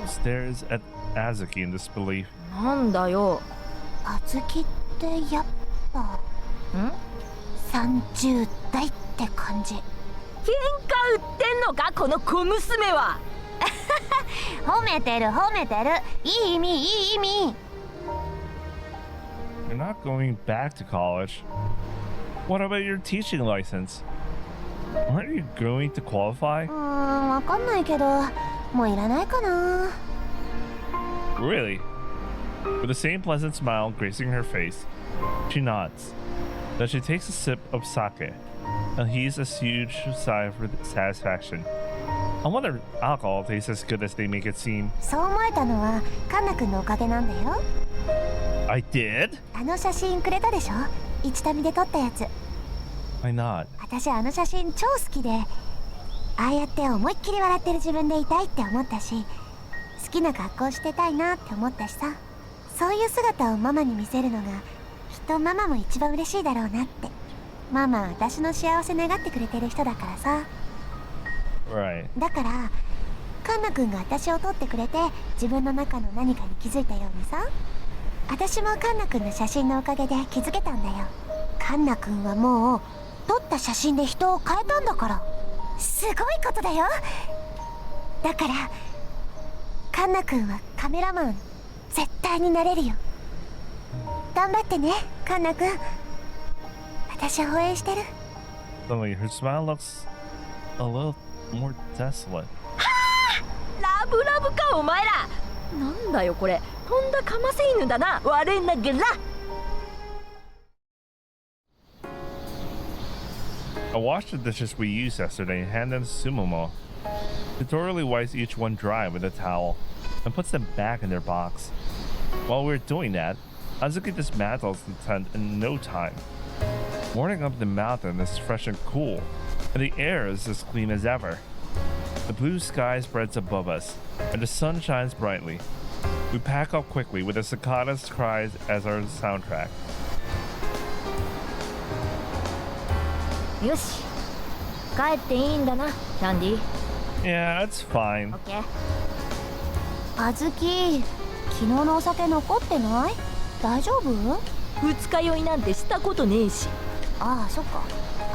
stares at Azuki in disbelief. なんだよ。あずきってやっぱ30代って感じ。喧嘩売ってんのかこの小娘は。褒めてる褒めてる。いい意味いい意味。 You're not going back to college. What about your teaching license? Aren't you going to qualify? わかんないけど、もういらないかな。 Really? With the same pleasant smile gracing her face, she nods. Then she takes a sip of sake and heaves a huge sigh of satisfaction. I wonder if alcohol tastes as good as they make it seem. そう思えたのはカンナ君のおかげなんだよ。 I did? あの写真くれたでしょ、一旅で撮ったやつ。 I nod. 私あの写真超好きで、ああやって思いっきり笑ってる自分でいたいって思ったし、好きな格好してたいなって思ったしさ。そういう姿をママに見せるのがきっとママも一番嬉しいだろうなって。ママは私の幸せ願ってくれてる人だからさ。 Right. だからカンナ君が私を撮ってくれて自分の中の何かに気づいたようにさ、私もカンナ君の写真のおかげで気づけたんだよ。カンナ君はもう撮った写真で人を変えたんだから、すごいことだよ。だからカンナ君はカメラマン絶対になれるよ。頑張ってねカンナ君、私応援してる。 Suddenly, her smile looks a little more desolate. ラブラブかお前ら。なんだよこれ、とんだかませ犬だな我ながら。I washed the dishes we used yesterday and handed them to Sumomo. She thoroughly wipes each one dry with a towel and puts them back in their box. While we're doing that, Azuki dismantles the tent in no time. Morning up the mountain is fresh and cool, and the air is as clean as ever. The blue sky spreads above us, and the sun shines brightly. We pack up quickly with the cicadas' cries as our soundtrack. よし、帰っていいんだなキャンディー。 Yeah, it's fine. オッケー。あずき、昨日のお酒残ってない？大丈夫？二日酔いなんてしたことねえし。ああ、そっか。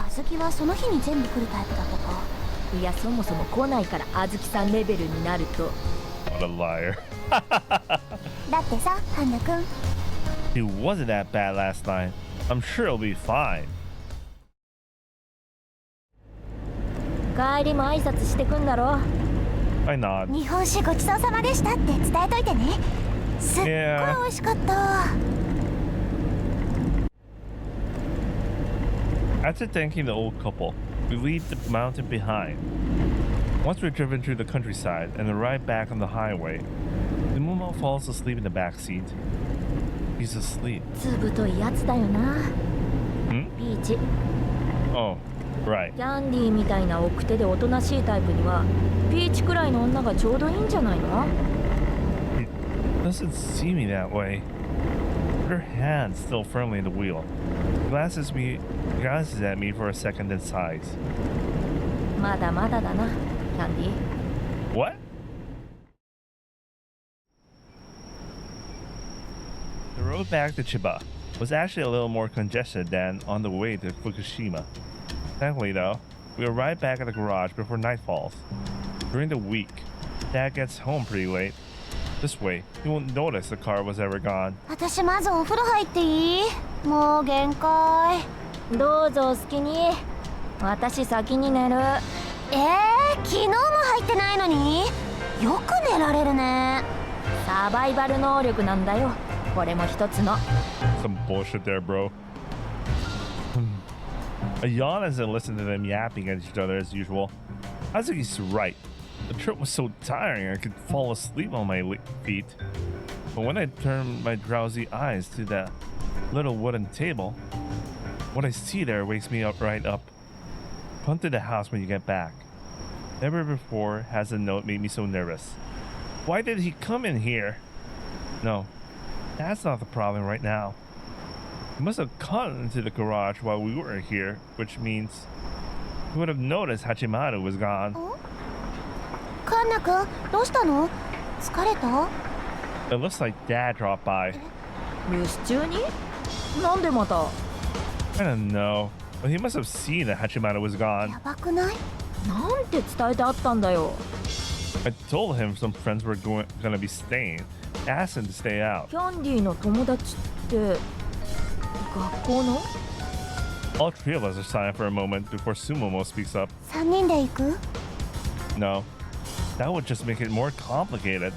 小豆はその日に全部来るタイプだったか。いや、そもそも来ないからあずきさんレベルになると。 What a liar. だってさ、ハンナくん。 He wasn't that bad last night. I'm sure it'll be fine. 帰りも挨拶してくんだろ。 I nod. 日本酒ごちそうさまでしたって伝えといてね。すっごい美味しかった。 After thanking the old couple, we leave the mountain behind. Once we're driven through the countryside and arrive back on the highway, the Mumo falls asleep in the back seat. He's asleep. つぶといやつだよな。 Hmm? ピーチ。 Oh, right. キャンディーみたいな奥手でおとなしいタイプにはピーチくらいの女がちょうどいいんじゃないの？ Doesn't see me that way. Her hand still firmly in the wheel. Glances at me for a second and sighs. まだまだだな、キャンディー。 What? The road back to Chiba was actually a little more congested than on the way to Fukushima. Thankfully though, we arrived back at the garage before night falls. During the week, Dad gets home pretty late. This way, he won't notice the car was ever gone. 私まずお風呂入っていい？もう限界。どうぞお好きに。私先に寝る。昨日も入ってないのに？よく寝られるね。サバイバル能力なんだよ。これも一つの。 Some bullshit there, bro. I yawn as I listen to them yapping at each other as usual. Azuki's right. The trip was so tiring I could fall asleep on my feet. But when I turn my drowsy eyes to that little wooden table, what I see there wakes me up right up. Come to the house when you get back. Never before has a note made me so nervous. Why did he come in here? No, that's not the problem right now. He must have come into the garage while we were here, which means he would have noticed Hachimaru was gone. カンナくん、どうしたの？疲れた？ It looks like Dad dropped by. 留守中に？なんでまた？ I don't know, but he must have seen that Hachimaru was gone. やばくない？なんて伝えてあったんだよ。 I told him some friends were gonna be staying. Asked him to stay out. キャンディーの友達って学校の？ All three of us are silent for a moment before Sumomo speaks up. 3人で行く？ No, that would just make it more complicated.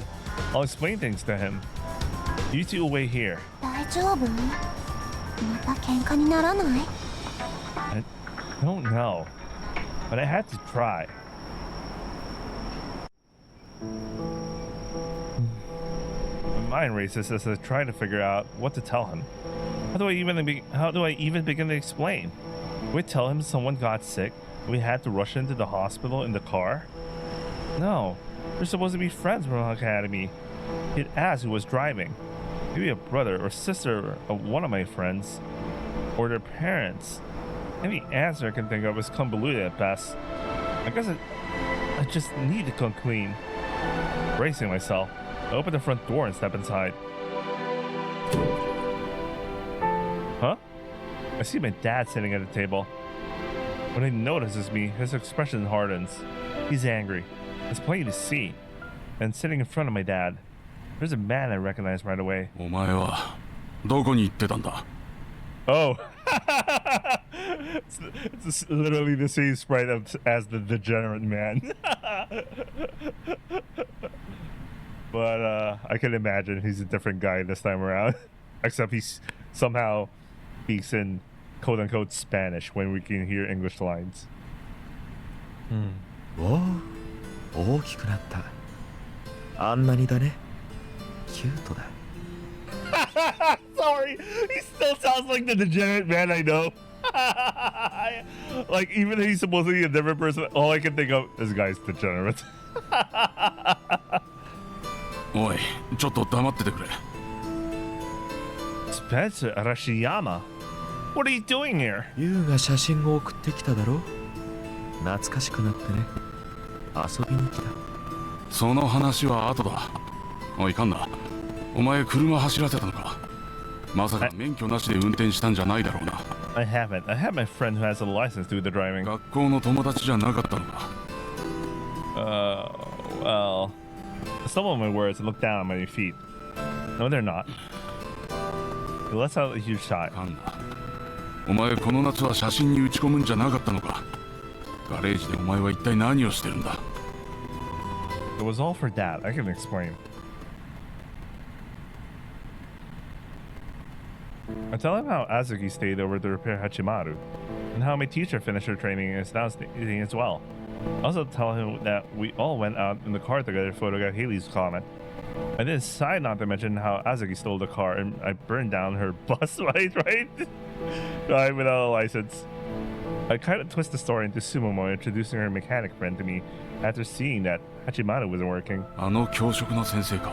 I'll explain things to him. You two wait here. 大丈夫？また喧嘩にならない？ I don't know, but I had to try. My mind races as I try to figure out what to tell him. How do I even begin to explain? We tell him someone got sick. We had to rush into the hospital in the car. No, they're supposed to be friends from the academy. He'd asked who was driving. Maybe a brother or sister of one of my friends, or their parents. Any answer I can think of is convoluted at best. I guess I just need to come clean. Bracing myself, I open the front door and step inside. Huh? I see my dad sitting at the table. When he notices me, his expression hardens. He's angry. It's plain to see. And sitting in front of my dad, there's a man I recognize right away. お前はどこに行ってたんだ？ Oh. it's literally the same sprite as the degenerate man. But I can imagine he's a different guy this time around. Except he's somehow speaks in quote-unquote Spanish when we can hear English lines. おお、大きくなった。あんなにだね。キュートだ。Sorry, he still sounds like the degenerate man I know. Like, even if he's supposedly a different person, all I can think of is this guy's degenerate. おい、ちょっと黙っててくれ。 Spencer Arashiyama? What are you doing here? ユウが写真を送ってきただろ。懐かしくなってね。遊びに来た。その話は後だ。おい、カンナ、お前車走らせたのか？まさか免許なしで運転したんじゃないだろうな。 I haven't. I have my friend who has a license to do the driving. 学校の友達じゃなかったのか。Well, some of my words look down on my feet. No, they're not. Let's have a huge shot. カンナ、お前この夏は写真に打ち込むんじゃなかったのか。ガレージでお前は一体何をしてるんだ。 It was all for Dad. I can explain. I tell him how Azuki stayed over to repair Hachimaru, and how my teacher finished her training and is now staying as well. I also tell him that we all went out in the car together to photograph Haley's comet. I then decide not to mention how Azuki stole the car and I burned down her bus right? Right, without a license. I kind of twist the story into Sumomo introducing her mechanic friend to me after seeing that Hachimaru wasn't working. あの教職の先生か。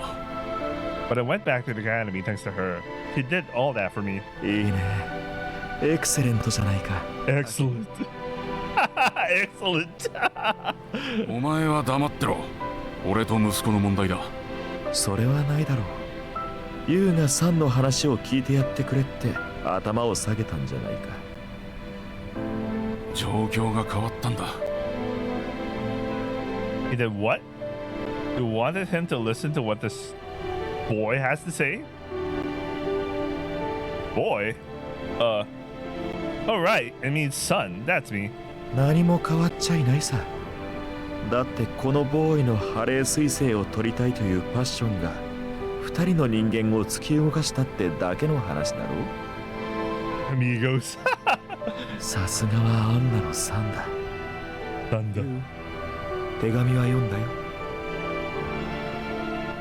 But I went back to the academy thanks to her. She did all that for me. いいね。エクセレントじゃないか。 Excellent. Excellent. お前は黙ってろ。俺と息子の問題だ。それはないだろう。ユウがサンの話を聞いてやってくれって頭を下げたんじゃないか。状況が変わったんだ。 He did what? You wanted him to listen to what this boy has to say? Boy? Oh right, it means son, that's me. 何も変わっちゃいないさ。だってこのボーイのハレー彗星を取りたいというパッションが二人の人間を突き動かしたってだけの話だろ。 Amigos. さすがはアンナのサンだ。 Thunder. 手紙は読んだよ。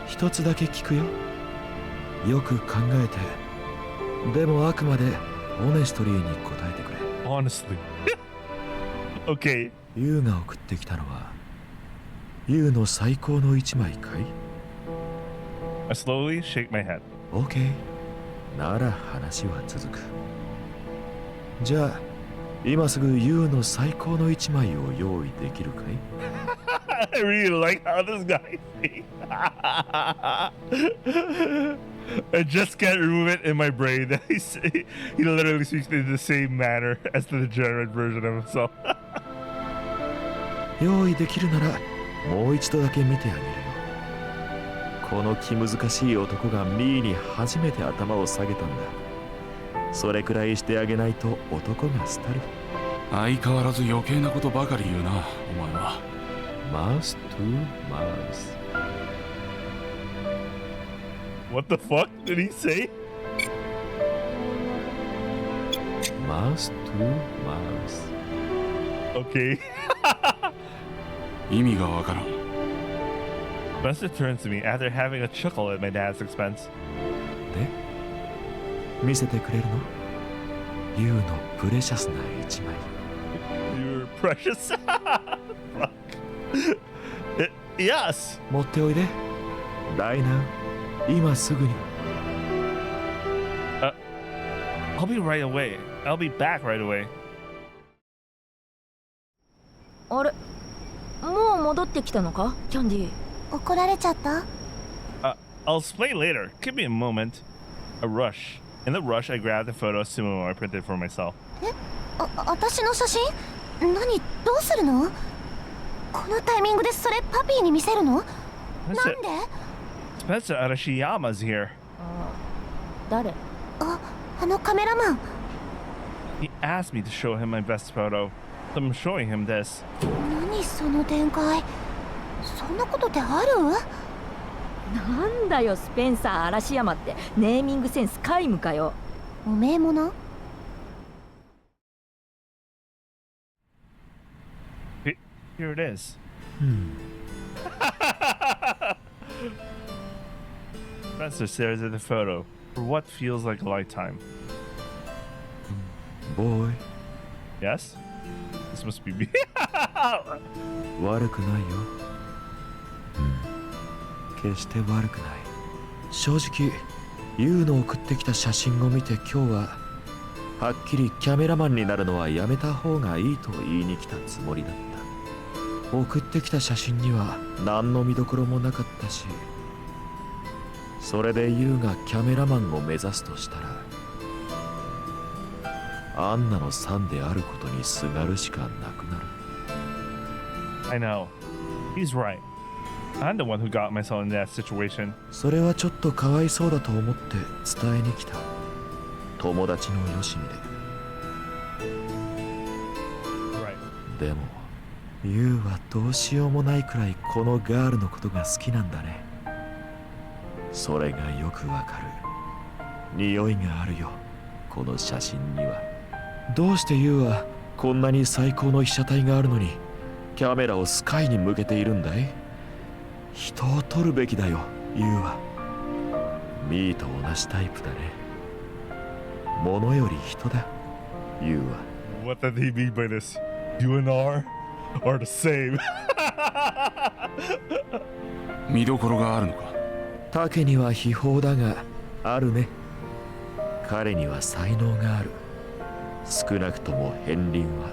一つだけ聞くよ。よく考えて。でもあくまでオネストリーに答えてくれ。 Honestly. Okay. ユウが送ってきたのはユウの最高の一枚かい？ I slowly shake my head. OK。なら話は続く。じゃあ今すぐユウの最高の一枚を用意できるかい？ I really like how this guy speaks. I just can't remove it in my brain that he literally speaks in the same manner as the degenerate version of himself. 用意できるならもう一度だけ見てあげるよ。この気難しい男がミーに初めて頭を下げたんだ。それくらいしてあげないと男が廃る。相変わらず余計なことばかり言うな、お前は。マウストゥマウス。 What the fuck did he say? マウストゥマウス。 Okay. 意味がわからん。 Spencer turns to me after having a chuckle at my dad's expense. で見せてくれるの？ユウのプレシャスな一枚。 You're precious. Fuck. Yes. 持っておいで。Right now。今すぐに。I'll be right away. I'll be back right away. あれ、もう戻ってきたのか、キャンディー。怒られちゃった？ I'll explain later. Give me a moment. A rush. In the rush, I grabbed the photo of Sumo I printed for myself. 私の写真？何？どうするの？このタイミングでそれパピーに見せるの？なんで？ Spencer Arashiyama's here. 誰？あのカメラマン。 He asked me to show him my best photo, so I'm showing him this. 何その展開？そんなことってある？なんだよスペンサー嵐山ってネーミングセンス皆無かよ。おめえもな。Here it is. Spencer stares at the photo for what feels like a lifetime. Boy。 Yes? This must be me. 悪くないよ。決して悪くない。正直ユウの送ってきた写真を見て今日ははっきりキャメラマンになるのはやめた方がいいと言いに来たつもりだった。送ってきた写真には何の見どころもなかったし、それでユウがキャメラマンを目指すとしたらアンナのsonであることにすがるしかなくなる。 I know. He's right. I'm the one who got myself in that situation. それはちょっとかわいそうだと思って伝えに来た。友達のよしみで。 Right. でもユウはどうしようもないくらいこのガールのことが好きなんだね。それがよくわかる。匂いがあるよ、この写真には。どうしてユウはこんなに最高の被写体があるのにキャメラをスカイに向けているんだい？人を撮るべきだよ、ユウは。ミーと同じタイプだね。物より人だ、ユウは。 What did he mean by this? You and R are the same. 見どころがあるのか。タケには秘宝だがあるね。彼には才能がある。少なくとも片鱗は。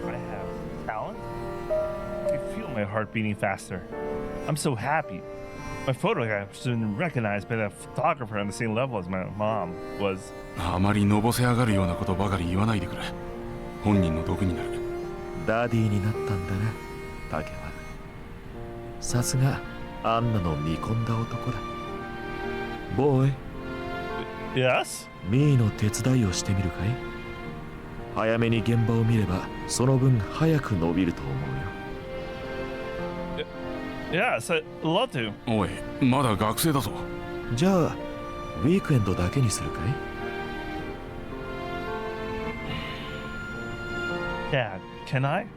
I have talent? I feel my heart beating faster. I'm so happy. My photograph's been recognized by the photographer on the same level as my mom was. あまりのぼせ上がるようなことばかり言わないでくれ。本人の毒になる。ダディになったんだな、タケは。さすがアンナの見込んだ男だ。ボーイ、 Yes? ミーの手伝いをしてみるかい？早めに現場を見ればその分早く伸びると思うよ。 Yes, I'd love to. おい、まだ学生だぞ。じゃあウィークエンドだけにするかい？ Dad, can I?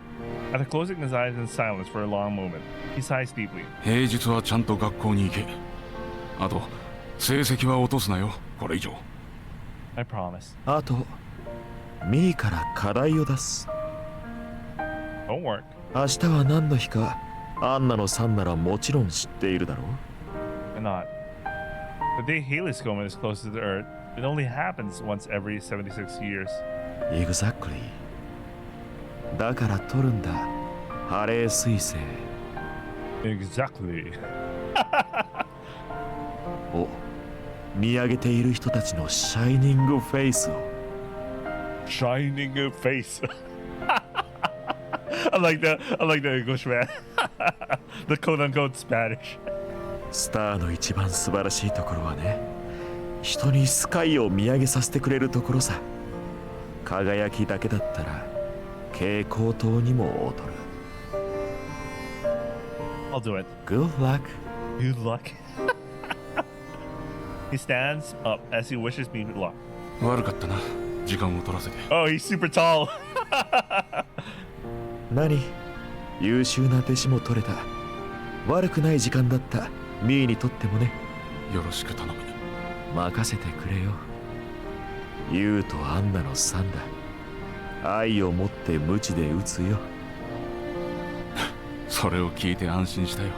After closing his eyes in silence for a long moment, he sighs deeply. 平日はちゃんと学校に行け。あと、成績は落とすなよ、これ以上。I promise. あとミーから課題を出す。 Don't work. 明日は何の日かアンナのさんならもちろん知っているだろう。 I'm not. The day Haley's comet is close to the Earth, it only happens once every 76 years. Exactly. だから撮るんだ、ハレー彗星。 Exactly. お、見上げている人たちのシャイニングフェイスを。 Shining face. I like the English man. The quote unquote Spanish. スターの一番素晴らしいところはね、人にスカイを見上げさせてくれるところさ。輝きだけだったら蛍光灯にも劣る。 I'll do it. Good luck. Good luck. He stands up as he wishes me luck. 悪かったな、時間を取らせて。 Oh, he's super tall. 何、優秀な弟子も取れた。悪くない時間だった、ミーにとってもね。よろしく頼む。任せてくれよ。ユウとアンナのサンだ。愛を持って無知で打つよ。それを聞いて安心したよ。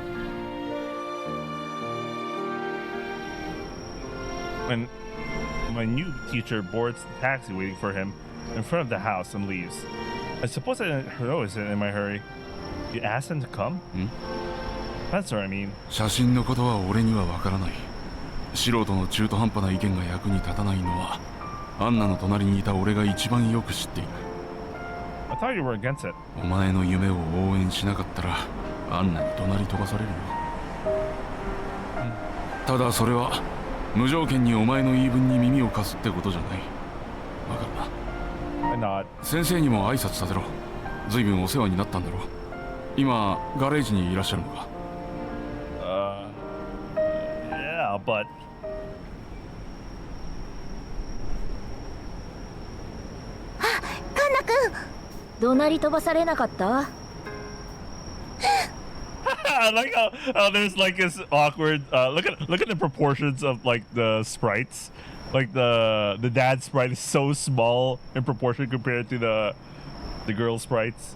When my new teacher boards the taxi waiting for him in front of the house and leaves. I suppose I didn't notice it in my hurry. You asked him to come? That's what I mean. 写真のことは俺にはわからない。素人の中途半端な意見が役に立たないのはアンナの隣にいた俺が一番よく知っている。 I thought you were against it. お前の夢を応援しなかったらアンナに怒鳴り飛ばされるよ。ただそれは無条件にお前の言い分に耳を貸すってことじゃない。わかるな。 I nod. 先生にも挨拶させろ。ずいぶんお世話になったんだろう。今ガレージにいらっしゃるのか。 Yeah, but... カンナ君、怒鳴り飛ばされなかった？ I like how there's like this awkward look at the proportions of like the sprites. Like the dad sprite is so small in proportion compared to the girl sprites.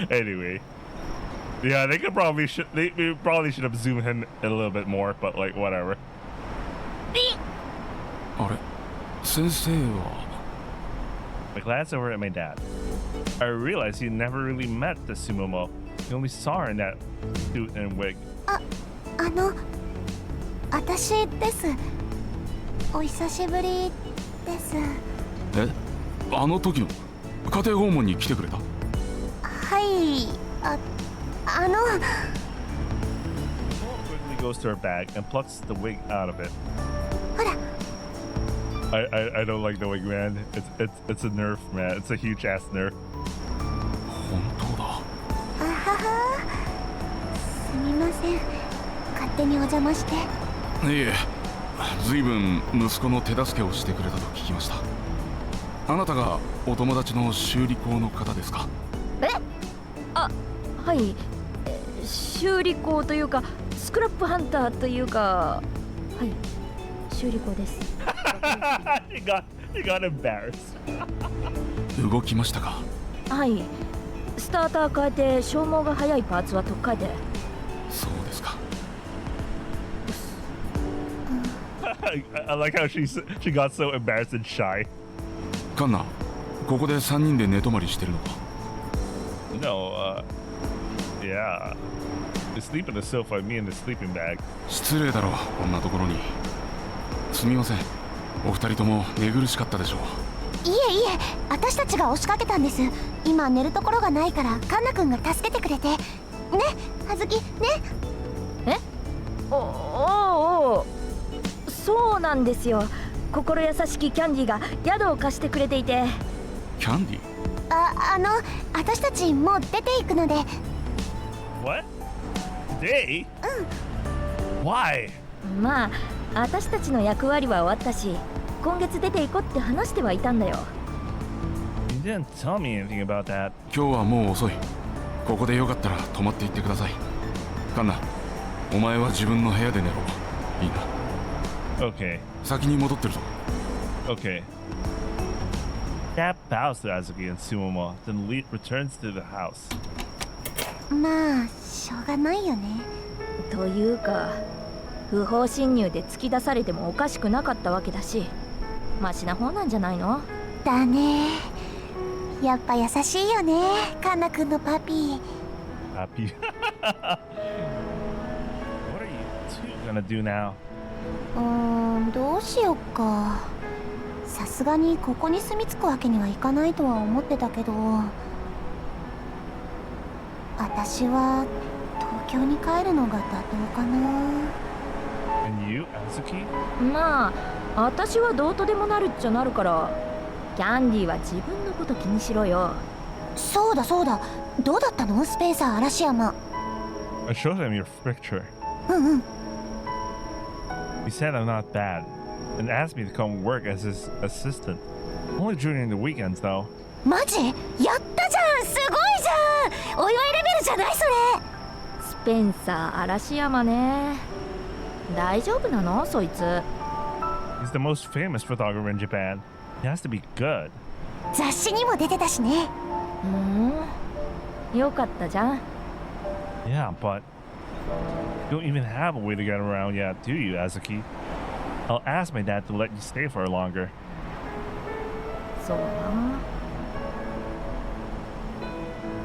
Anyway, yeah, they probably should have zoomed in a little bit more, but like whatever. あれ、先生は。 I glance over at my dad. I realized he never really met the Sumomo. He only saw her in that suit and wig. 私です。お久しぶりです。え、あの時の家庭訪問に来てくれた？はい、あの Quickly goes to her bag and plucks the wig out of it. ほら I don't like the wig, man. It's a nerf, man. It's a huge ass nerf. 本当だ。あはは、すみません、勝手にお邪魔して。いえ、ずいぶん息子の手助けをしてくれたと聞きました。あなたがお友達の修理工の方ですか？え、あ、はい、修理工というかスクラップハンターというか、はい、修理工です。you got embarrassed. 動きましたか？はい、スターター変えて消耗が早いパーツは取っ替えて。そうですか。I like how she got so embarrassed and shy. カンナ、ここで3人で寝泊まりしてるのか？ No, yeah. You sleep in the sofa, me in the sleeping bag. 失礼だろ、こんなところに。すみません、お二人とも寝苦しかったでしょう。いえいえ、私たちが押しかけたんです。今寝るところがないからカンナ君が助けてくれて。ね、あずきね。え、おそうなんですよ。心優しきキャンディーが宿を貸してくれていて。キャンディー？私たちもう出ていくので。 What? Today? Why? まあ私たちの役割は終わったし、今月出ていこうって話してはいたんだよ。 You didn't tell me anything about that. 今日はもう遅い。ここでよかったら泊まっていってください。カンナ、お前は自分の部屋で寝ろ。いいな。Okay. 先に戻ってるぞ。Okay. Dad bows to Azuki and Sumomo, then returns to the house. まあしょうがないよね。というか不法侵入で突き出されてもおかしくなかったわけだし、マシな方なんじゃないの？だね。やっぱ優しいよね、カンナ君のパピー。Happy. What are you two gonna do now? どうしよっか。さすがにここに住み着くわけにはいかないとは思ってたけど、私は東京に帰るのが妥当かな。 And you, Azuki? まあ私はどうとでもなるっちゃなるから、キャンディーは自分のこと気にしろよ。そうだそうだ、どうだったのスペンサー嵐山。 I showed him your picture. うんうん。 He said I'm not bad and asked me to come work as his assistant. Only during the weekends, though. マジ？やったじゃん、すごいじゃん。お祝いレベルじゃないそれ。スペンサー嵐山ね。大丈夫なのそいつ？ He's the most famous photographer in Japan. He has to be good. 雑誌にも出てたしね。よかったじゃん。 Yeah, but you don't even have a way to get around yet, do you, Azuki? I'll ask my dad to let you stay for longer. そうな。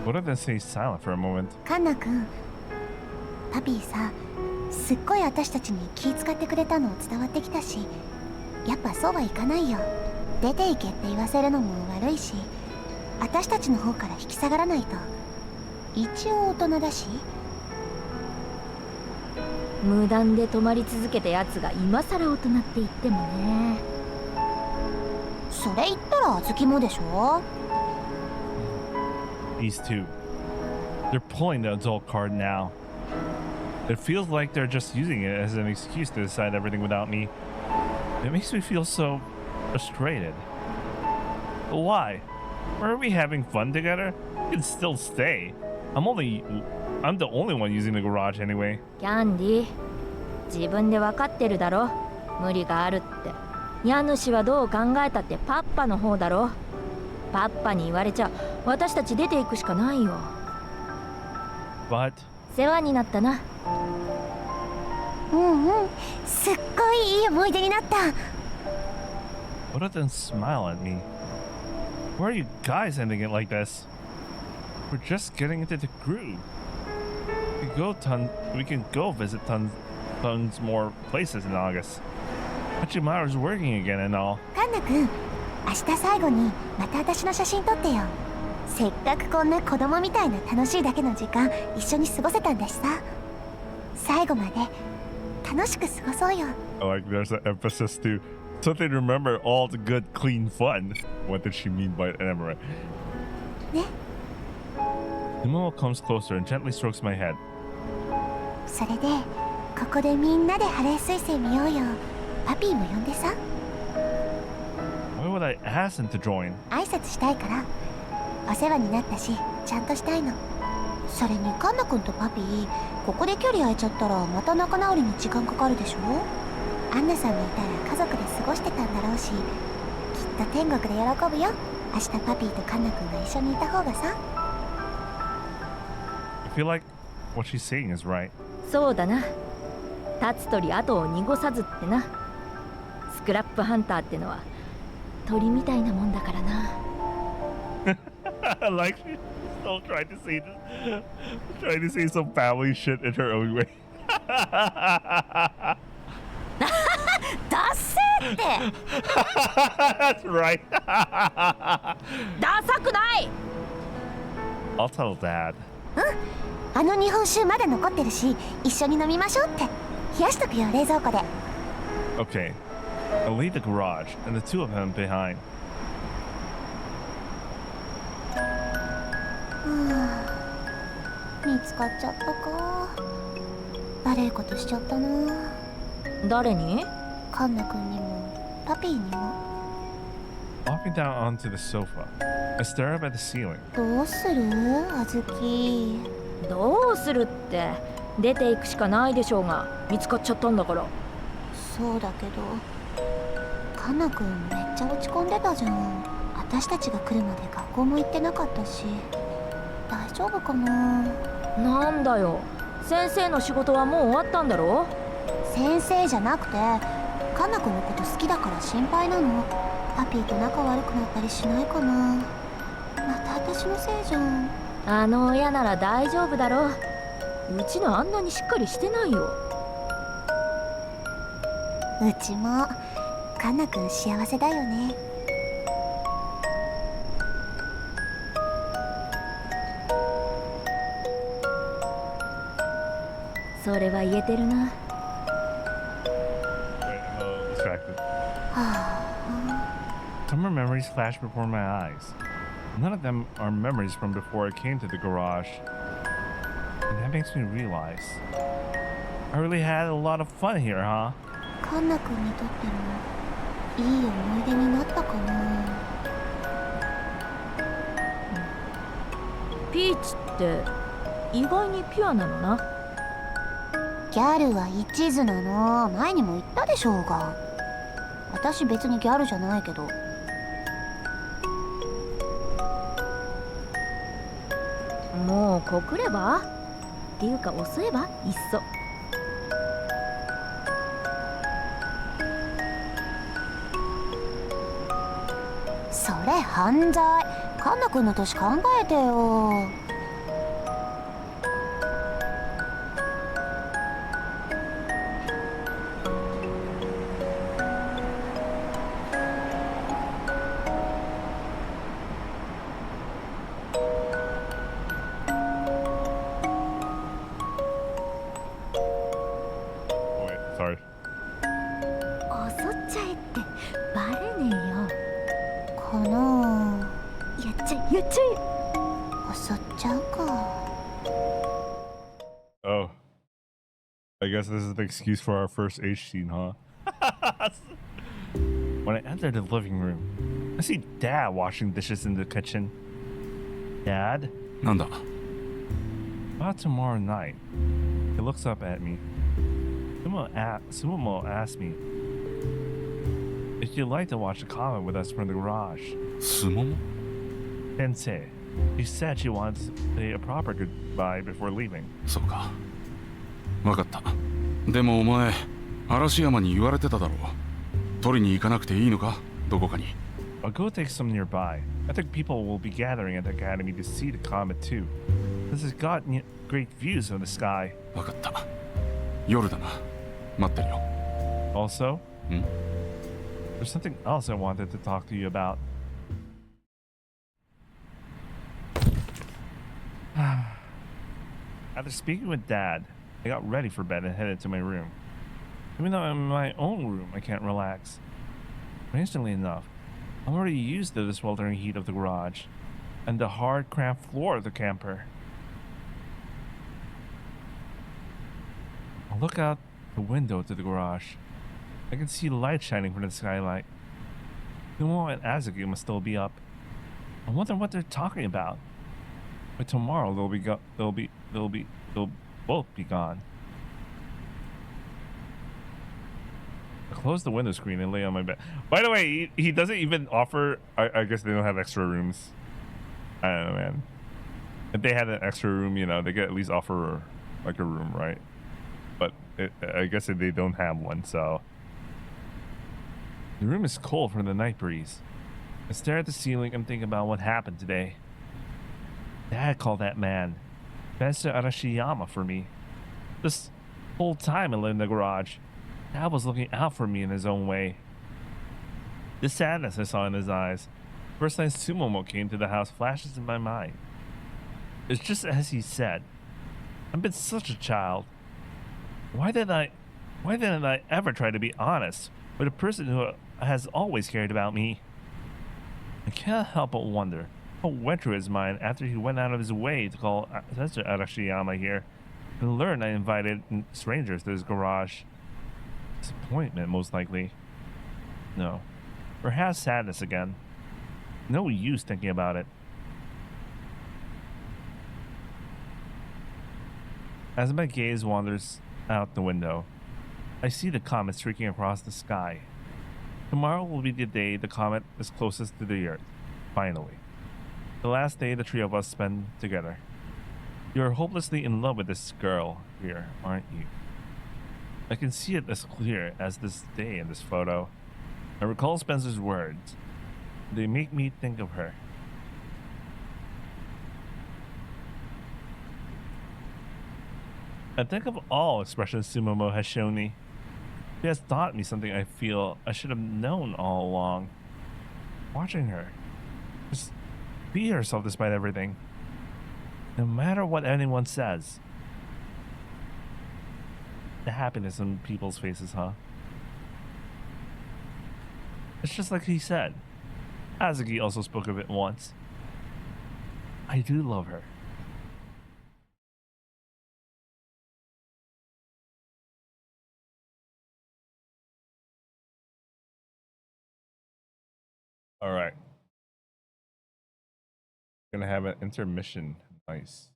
Both of them stay silent for a moment. カンナ君、パピーさ、すっごい私たちに気使ってくれたの伝わってきたし、やっぱそうはいかないよ。出て行けって言わせるのも悪いし、私たちの方から引き下がらないと。一応大人だし。無断で泊まり続けたやつが今さら大人って言ってもね。それ言ったらあずきもでしょ。 These two. They're pulling the adult card now. It feels like they're just using it as an excuse to decide everything without me. It makes me feel so frustrated. But why? Are we having fun together? You can still stay. I'm the only one using the garage anyway. キャンディー、自分で分かってるだろ、無理があるって。家主はどう考えたってパッパの方だろ。パッパに言われちゃ私たち出ていくしかないよ。 But 世話になったな。うんうん、すっごいいい思い出になった。 both of them smile at me. Why are you guys ending it like this? We're just getting into the groove. We can go visit tons more places in August. Hachimaru's working again and all. カンナ君、明日最後にまた私の写真撮ってよ。せっかくこんな子供みたいな楽しいだけの時間一緒に過ごせたんだしさ。最後まで楽しく過ごそうよ。 I like there's an emphasis to something to remember all the good, clean fun. What did she mean by anime? ね。 Nimmo comes closer and gently strokes my head. それでここでみんなでハレー彗星見ようよ。パピーも呼んでさ。 Why would I ask him to join? 挨拶したいから。お世話になったしちゃんとしたいの。それにカンナ君とパピー、ここで距離空いちゃったらまた仲直りに時間かかるでしょ。アンナさんもいたら家族で過ごしてたんだろうし、きっと天国で喜ぶよ。明日パピーとカンナ君が一緒にいた方がさ。 I feel like what she's saying is right. そうだな。立つ鳥後を濁さずってな。スクラップハンターってのは鳥みたいなもんだからな。Like she's still trying to say this, trying to say some family shit in her own way. ダッセーって。 That's right. ダサくない。 I'll tell Dad. あの日本酒まだ残ってるし、一緒に飲みましょうって。冷やしとくよ、冷蔵庫で。 Okay. I'll leave the garage and the two of them behind. 見つかっちゃったか。悪いことしちゃったな。誰に？カンナ君にもパピーにも。 Walking down onto the sofa, I stare up at the ceiling. どうするあずき。どうするって出ていくしかないでしょうが、見つかっちゃったんだから。そうだけどカンナ君めっちゃ落ち込んでたじゃん。私たちが来るまで学校も行ってなかったし、大丈夫かな。なんだよ、先生の仕事はもう終わったんだろ。先生じゃなくてカンナ君のこと好きだから心配なの。パピーと仲悪くなったりしないかな。また私のせいじゃん。あの親なら大丈夫だろう。うちのあんなにしっかりしてないよ。うちもカンナ君幸せだよね。それは言えてるな。 Wait, I'm a little distracted. はあ。 Summer memories flash before my eyes. None of them are memories from before I came to the garage. And that makes me realize I really had a lot of fun here, huh? カンナ君にとってもいい思い出になったかな。ピーチって意外にピュアなのな。ギャルは一途なの。前にも言ったでしょうが。私別にギャルじゃないけど。もう告ればっていうか遅えばいっそ。それ犯罪。カンナ君の年考えてよ。Oh, wait, sorry. 遅っちゃえってバレねえよ。かな。やっちゃえやっちゃ襲っちゃうか。 Oh. I guess this is the excuse for our first H scene, huh? When I enter the living room, I see Dad washing dishes in the kitchen. Dad? なんだ。 About tomorrow night. He looks up at me. Sumo asked me if you'd like to watch the comet with us from the garage. スモモ？ Sensei, she said she wanted to say a proper goodbye before leaving. そうか。わかった。でもお前、嵐山に言われてただろう。取りに行かなくていいのか？どこかに。I'll go take some nearby. I think people will be gathering at the academy to see the comet too. This has got great views of the sky. わかった。夜だな。待ってるよ。 Also, There's something else I wanted to talk to you about. After speaking with Dad, I got ready for bed and headed to my room. Even though I'm in my own room, I can't relax. Strangely enough, I'm already used to the sweltering heat of the garage and the hard, cramped floor of the camper. I look out the window to the garage. I can see light shining from the skylight. Sumo and Azuki must still be up. I wonder what they're talking about. But tomorrow they'll both be gone. I close the window screen and lay on my bed. By the way, he doesn't even offer. I guess they don't have extra rooms. I don't know, man. If they had an extra room, you know, they could at least offer like a room, right? But I guess they don't have one, so. The room is cold from the night breeze. I stare at the ceiling and think about what happened today. Dad called that man Mr. Arashiyama for me. This whole time I lived in the garage, Dad was looking out for me in his own way. The sadness I saw in his eyes, first time Sumomo came to the house, flashes in my mind. It's just as he said. I've been such a child. Why didn't I ever try to be honest with a person who has always cared about me? I can't help but wonder what went through his mind after he went out of his way to call Mr. Arashiyama here and learn I invited strangers to his garage. Disappointment, most likely. No. Perhaps sadness again. No use thinking about it. As my gaze wanders out the window, I see the comet streaking across the sky. Tomorrow will be the day the comet is closest to the Earth. Finally. The last day the three of us spend together. You're hopelessly in love with this girl here, aren't you? I can see it as clear as this day in this photo. I recall Spencer's words. They make me think of her. I think of all expressions Sumomo has shown me. She has taught me something I feel I should have known all along. Watching her. Just be herself despite everything. No matter what anyone says. The happiness in people's faces, huh? It's just like he said. Azuki also spoke of it once. I do love her. All right. Gonna have an intermission. Nice.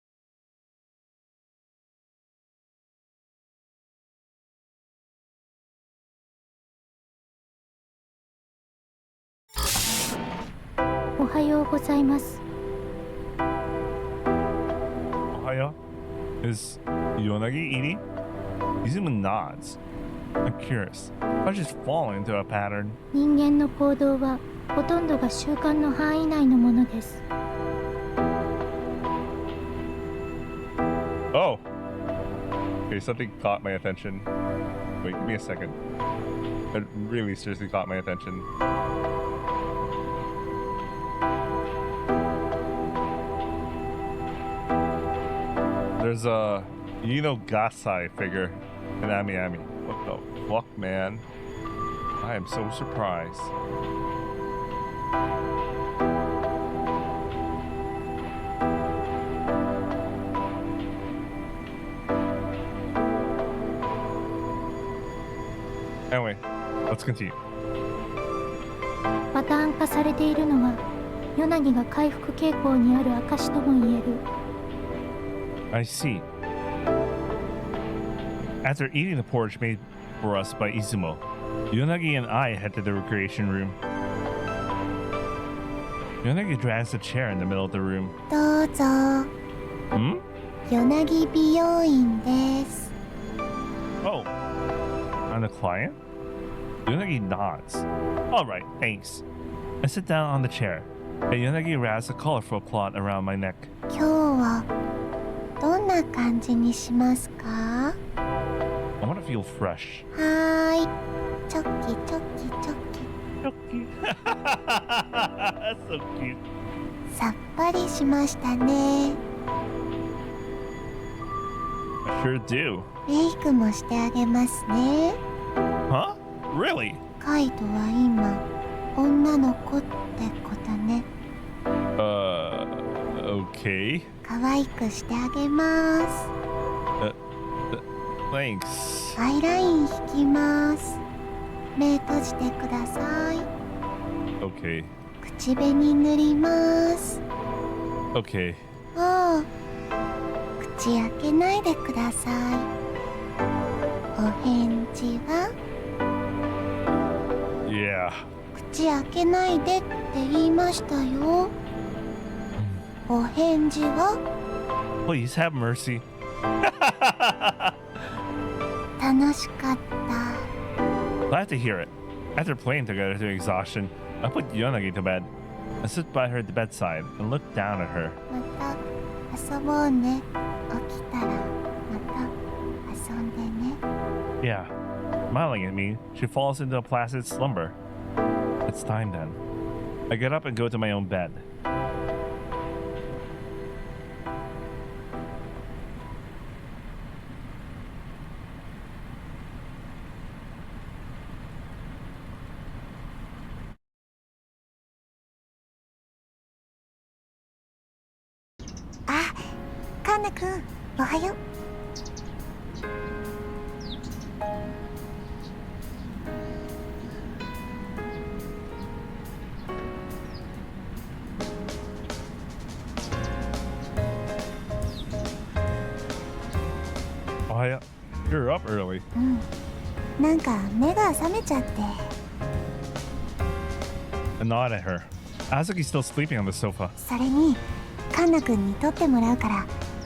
Ohayou gozaimasu. Ohio? Is Yonagi eating? Izuma nods. I'm curious. I just fallen into a pattern. 人間の行動はほとんどが習慣の範囲内のものです。Oh! Okay, something caught my attention. Wait, give me a second. It really seriously caught my attention. There's a Yino Gasai figure in Ami Ami. What the fuck, man? I am so surprised. Anyway, let's continue. パターン化されているのは、ヨナギが回復傾向にある証とも言える。I see. After eating the porridge made for us by Izumo, Yonagi and I head to the recreation room. Yonagi drags a chair in the middle of the room. どうぞ。Hmm? ヨナギ美容院です。 Oh. I'm the client? Yonagi nods. Alright, thanks. I sit down on the chair, and Yonagi wraps a colorful cloth around my neck. 今日はどんな感じにしますか？ I want to feel fresh. はーい。チョキチョキチョキ。That's so cute. さっぱりしましたね。 I sure do. メイクもしてあげますね。 Huh? Really? カイトは今女の子ってことね。Okay. 可愛くしてあげます。 Thanks. アイライン引きます。目閉じてください。 Okay. 口紅塗ります。 Okay. ああ、口開けないでください。お返事は Yeah. 口開けないでって言いましたよ。お返事は Please have mercy. 楽しかった。 Glad to hear it. After playing together to exhaustion, I put Yonagi to bed. I sit by her at the bedside and look down at her. また遊ぼうね。起きたらまた遊んでね。 Yeah. Smiling at me, she falls into a placid slumber. It's time then. I get up and go to my own bed. Ah, カンナくん、おはよう。Oh, yeah. You're up early. なんか目が覚めちゃって。 I nod at her. Azuki's still sleeping on the sofa. それにカンナくんに撮ってもらうから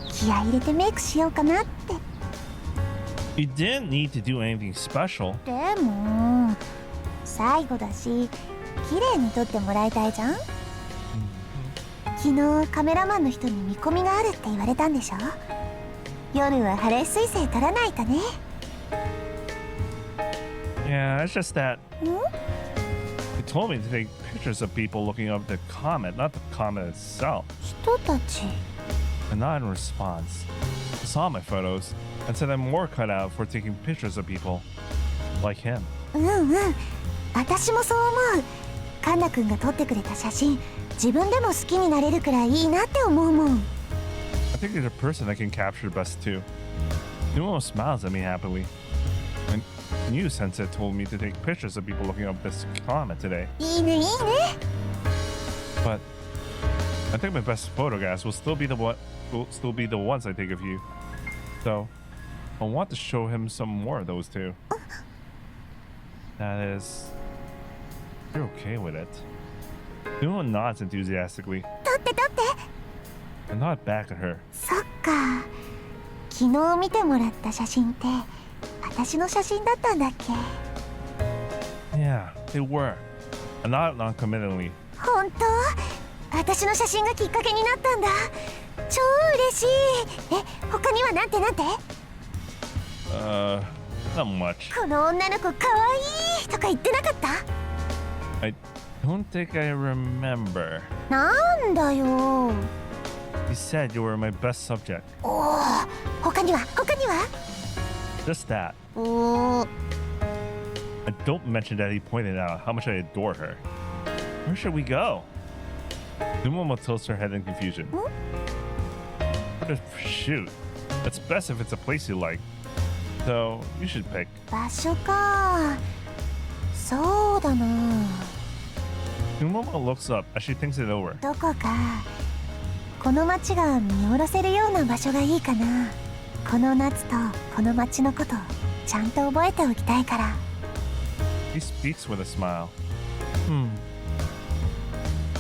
気合い入れてメイクしようかなって。 You didn't need to do anything special. でも最後だし綺麗に撮ってもらいたいじゃん。昨日カメラマンの人に見込みがあるって言われたんでしょ。夜は晴れ彗星撮らないとね。 Yeah, it's just that ん you told me to take pictures of people looking up the comet, not the comet itself. 人たち And not in response. He saw my photos and said I'm more cut out for taking pictures of people like him. 私もそう思う。カンナくんが撮ってくれた写真自分でも好きになれるくらいいいなって思うもん。 I think you're the person that can capture best too. You almost smiles at me happily. And you, Sensei, told me to take pictures of people looking up this comet today. いいねいいね。 But I think my best photographs will still be the ones I take of you. So I want to show him some more of those too. That is, you're okay with it. Nuo nods enthusiastically. 撮って撮って。 I nod back at her. そっか。昨日見てもらった写真って私の写真だったんだっけ。 Yeah, they were. I nod noncommittally. 本当？私の写真がきっかけになったんだ。超嬉しい。他にはなんてなんて？ Not much. この女の子かわいいとか言ってなかった？ I don't think I remember. なんだよ。 You said you were my best subject. おお、他には Just that. おお、 I don't mention that he pointed out how much I adore her. Where should we go? Numomo tilts her head in confusion. Shoot. It's best if it's a place you like. So, you should pick. 場所か。そうだな。 Numomo looks up as she thinks it over. どこかこの街が見下ろせるような場所がいいかな。この夏とこの街のことちゃんと覚えておきたいから。 He speaks with a smile.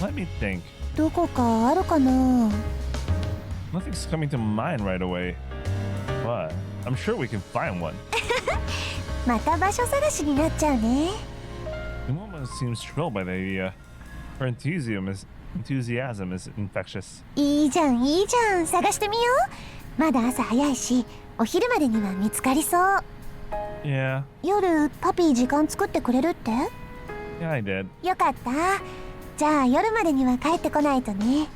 Let me think. どこかあるかな。 Nothing's coming to mind right away. But I'm sure we can find one. また場所探しになっちゃうね。 Numomo seems thrilled by the idea. Her enthusiasm is infectious. いいじゃんいいじゃん、探してみよう。まだ朝早いしお昼までには見つかりそう。 Yeah. 夜パピー時間作ってくれるって？ Yeah, I did. よかった。じゃあ夜までには帰ってこないとね。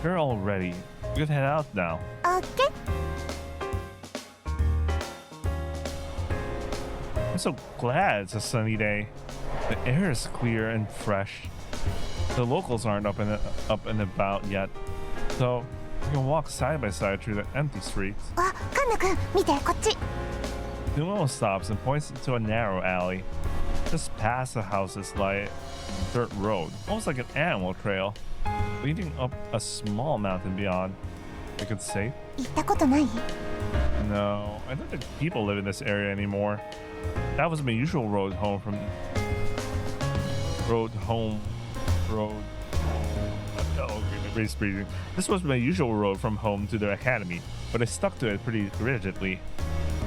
You're all ready. We can head out now. オッケー。 I'm so glad it's a sunny day. The air is clear and fresh. The locals aren't up and about yet, so we can walk side by side through the empty streets. あ、カンナ君、見てこっち。 Numo stops and points into a narrow alley. Just past the houses lie dirt road, almost like an animal trail, leading up a small mountain beyond. I could say. 行ったことない？ No, I don't think people live in this area anymore. That was my usual road home. Race breathing. This was my usual road from home to the academy, but I stuck to it pretty rigidly.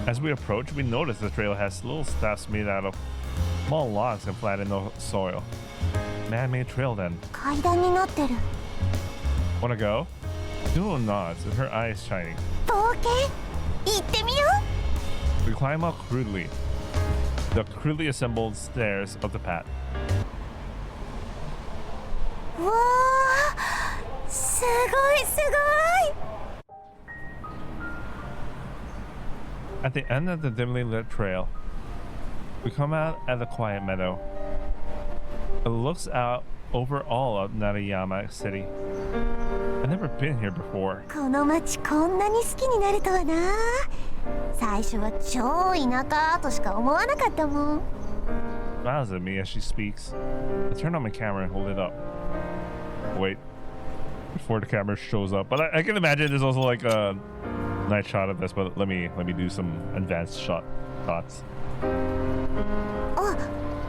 As we approach, we notice the trail has little steps made out of small logs and flat in the soil. Man-made trail then. 階段になってる。 Wanna go? Nuno nods and her eyes shining. 冒険行ってみよ We climb up the crudely assembled stairs of the path. う。うわー、すごいすごい。 At the end of the dimly lit trail, we come out at a quiet meadow. It looks out over all of Narayama City. I've never been here before. この街こんなに好きになるとはな。最初は超田舎としか思わなかったもん。 Smiles at me as she speaks. I turn on my camera and hold it up. Wait, before the camera shows up. But I can imagine there's also like a night shot of this. But let me do some advanced shots. あ、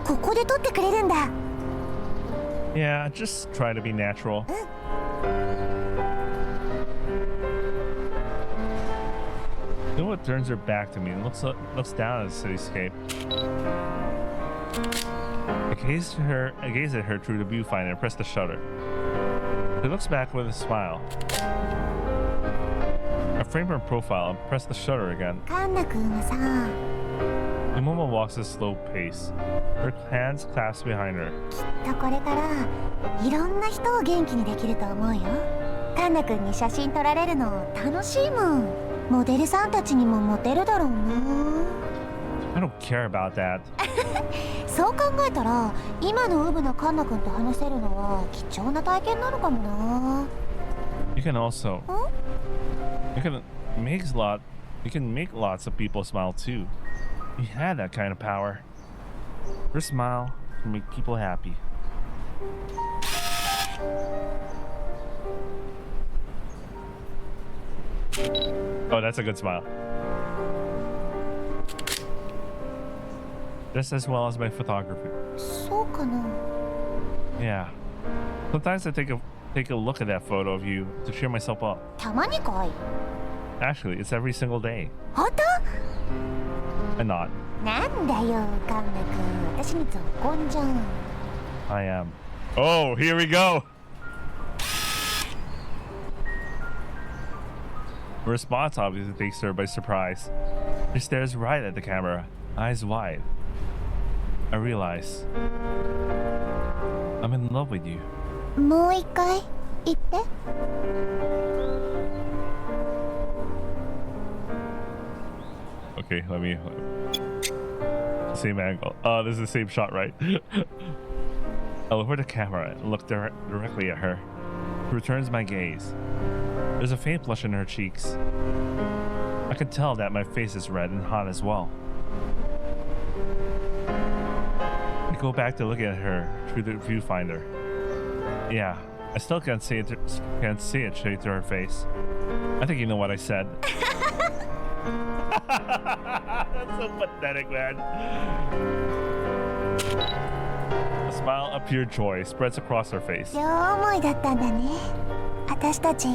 ここで撮ってくれるんだ。 Yeah, just try to be natural. Noah turns her back to me and looks down at the cityscape. I gaze at her through the viewfinder and press the shutter. She looks back with a smile. I frame her profile and press the shutter again. カンナ君はさ、 Momo walks at a slow pace, her hands clasped behind her. きっとこれからいろんな人を元気にできると思うよ。カンナ君に写真撮られるの楽しいもん。モデルさんたちにもモテるだろうな。 I don't care about that. そう考えたら今のウブのカンナ君と話せるのは貴重な体験なのかもな。 You can make lots of people smile too. You had that kind of power. Your smile can make people happy. Oh, that's a good smile. Just as well as my photography. そうかな。 Yeah. Sometimes I take a look at that photo of you to cheer myself up. たまにかい。 Actually, it's every single day. 本当？ I'm not. なんだよ、カンナ君。私にぞっこんじゃん。 I am. Oh, here we go. Response obviously takes her by surprise. She stares right at the camera, eyes wide. I realize I'm in love with you. もう一回言って。 Okay, let me. Same angle. Oh, this is the same shot, right? I lower the camera and look directly at her. She returns my gaze. There's a faint blush in her cheeks. I can tell that my face is red and hot as well. I go back to look at her through the viewfinder. Yeah, I still can't see it straight to her face. I think you know what I said. That's so pathetic, man. A smile of pure joy spreads across her face. 両思いだったんだね。私たち。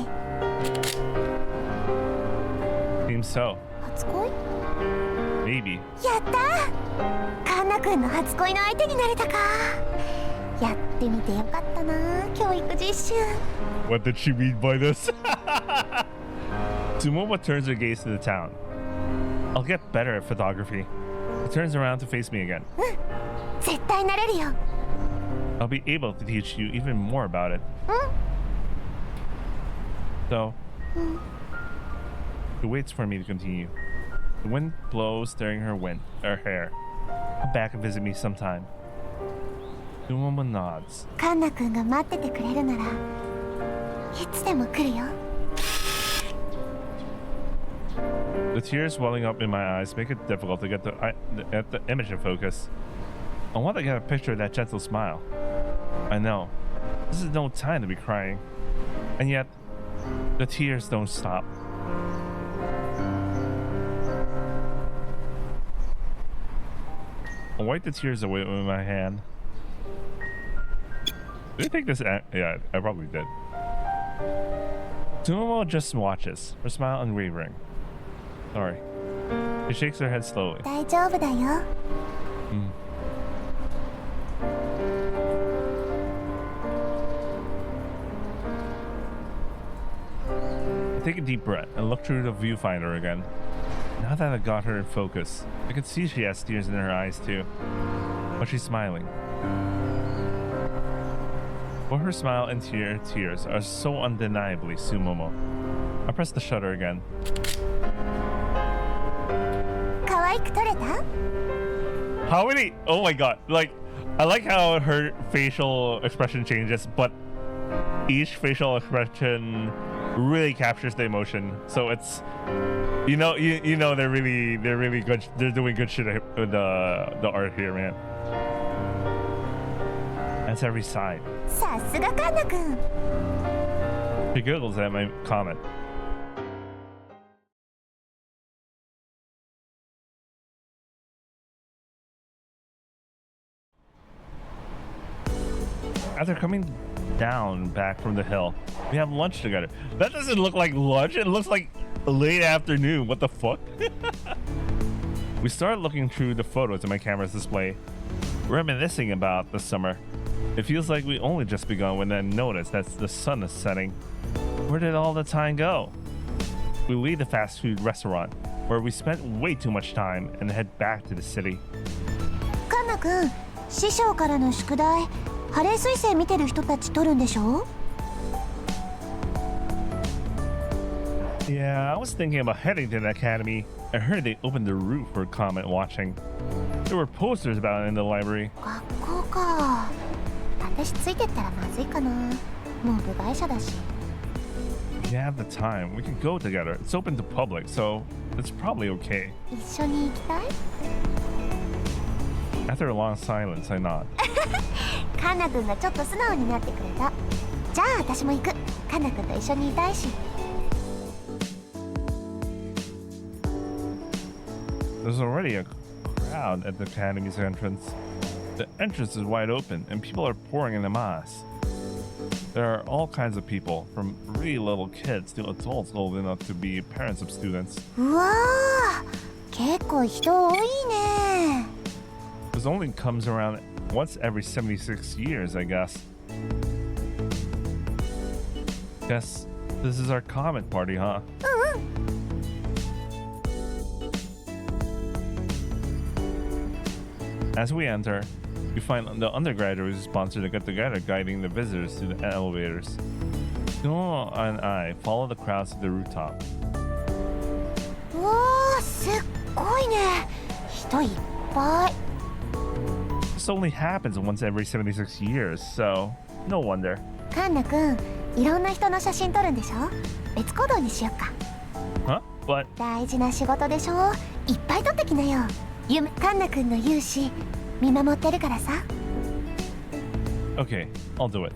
Seems so. 初恋？ Maybe. やったー！カンナ君の初恋の相手になれたか。やってみてよかったな、教育実習。 What did she mean by this? Tsumoma turns her gaze to the town. I'll get better at photography. She turns around to face me again. 絶対なれるよ。 I'll be able to teach you even more about it. So, she waits for me to continue. The wind blows, stirring her hair. Come back and visit me sometime. Sumomo nods. カンナ君が待っててくれるならいつでも来るよ。 The tears welling up in my eyes make it difficult to get the image in focus. I want to get a picture of that gentle smile. I know. This is no time to be crying. And yet, the tears don't stop. I wipe the tears away with my hand. Did I take this? Yeah, I probably did. Sumomo just watches, her smile unwavering. Sorry. She shakes her head slowly. 大丈夫だよ。 I take a deep breath and look through the viewfinder again. Now that I got her in focus, I can see she has tears in her eyes too. But she's smiling. Both her smile and tears are so undeniably Sumomo. I press the shutter again. 可愛く撮れた？ How many? Oh my god. Like, I like how her facial expression changes, but each facial expression really captures the emotion. So it's, you know they're really good. They're doing good shit with the art here, man. That's every side. さすがカンナ君。 She giggles at my comment. After coming down back from the hill, we have lunch together. That doesn't look like lunch. It looks like late afternoon. What the fuck? We start looking through the photos in my camera's display, reminiscing about the summer. It feels like we only just begun when I notice that the sun is setting. Where did all the time go? We leave the fast food restaurant, where we spent way too much time, and head back to the city. カンナ君、師匠からの宿題、ハレー彗星見てる人たち撮るんでしょ？ Yeah, I was thinking about heading to the academy. I heard they opened the roof for comment watching. There were posters about it in the library. 学校か。私ついてったらまずいかな。もう部外者だし。 If you have the time, we could go together. It's open to public, so it's probably okay. 一緒に行きたい？ After a long silence, I nod. カンナ君がちょっと素直になってくれた。じゃあ私も行く。カンナ君と一緒にいたいし。 There's already a crowd at the academy's entrance. The entrance is wide open, and people are pouring in the mass. There are all kinds of people, from really little kids to adults old enough to be parents of students. うわー、結構人多いね。 This only comes around once every 76 years, I guess. Guess this is our comment party, huh? As we enter, we find the undergraduates sponsor the get-together guiding the visitors to the elevators. Noah and I follow the crowds to the rooftop. うわー、すっごいね。人いっぱい。 This only happens once every 76 years, so no wonder. カンナ君、いろんな人の写真撮るんでしょ？別行動にしよっか。 Huh? But 大事な仕事でしょ？いっぱい撮ってきなよ。カンナ君の勇姿見守ってるからさ。 okay, I'll do it.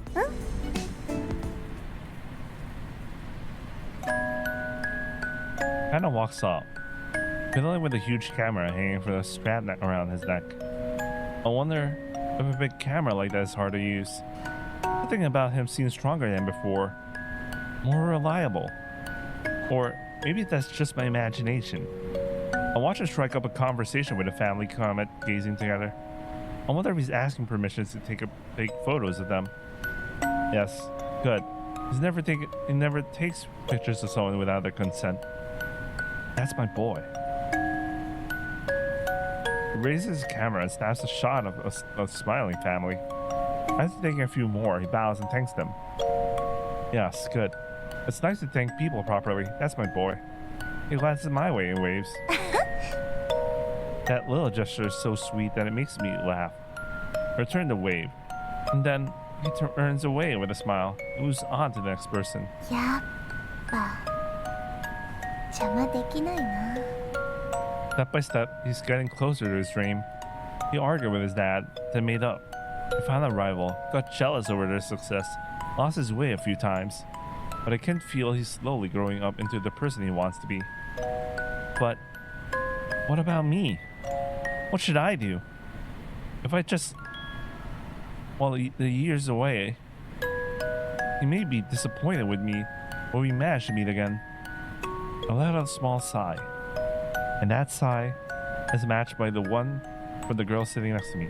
Kinda walks off, fiddling with a huge camera hanging from a strap around his neck. I wonder if a big camera like that is hard to use. Something about him seems stronger than before, more reliable. Or maybe that's just my imagination. I watch him strike up a conversation with a family comment gazing together. I wonder if he's asking permission to take photos of them. Yes, good. He never takes pictures of someone without their consent. That's my boy. He raises his camera and snaps a shot of a smiling family. After taking a few more, he bows and thanks them. Yes, good. It's nice to thank people properly. That's my boy. He glances my way and waves. That little gesture is so sweet that it makes me laugh. I return the wave, and then he turns away with a smile. Moves on to the next person. やっぱ邪魔できないな。 Step by step, he's getting closer to his dream. He argued with his dad, then made up. He found a rival, got jealous over their success, lost his way a few times. But I can feel he's slowly growing up into the person he wants to be. But what about me? What should I do? If I just... While the years away, he may be disappointed with me when we manage to meet again. I let out a small sigh. And that sigh is matched by the one for the girl sitting next to me.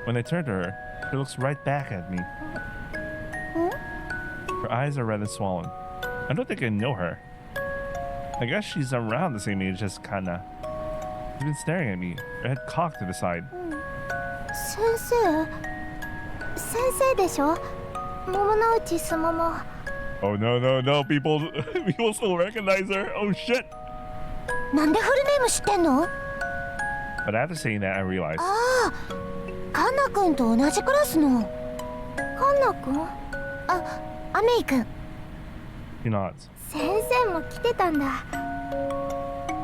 When I turn to her, she looks right back at me. Her eyes are red and swollen. I don't think I know her. I guess she's around the same age as Kana. She's been staring at me, her head cocked to the side. 先生でしょ桃の内すもも。 Oh no, people still recognize her. Oh shit. なんでフルネーム知ってんの？ But after saying that, I realized. ああ、カンナ君と同じクラスの。カンナ君？あ、アメイ君。 He nods. 先生も来てたんだ。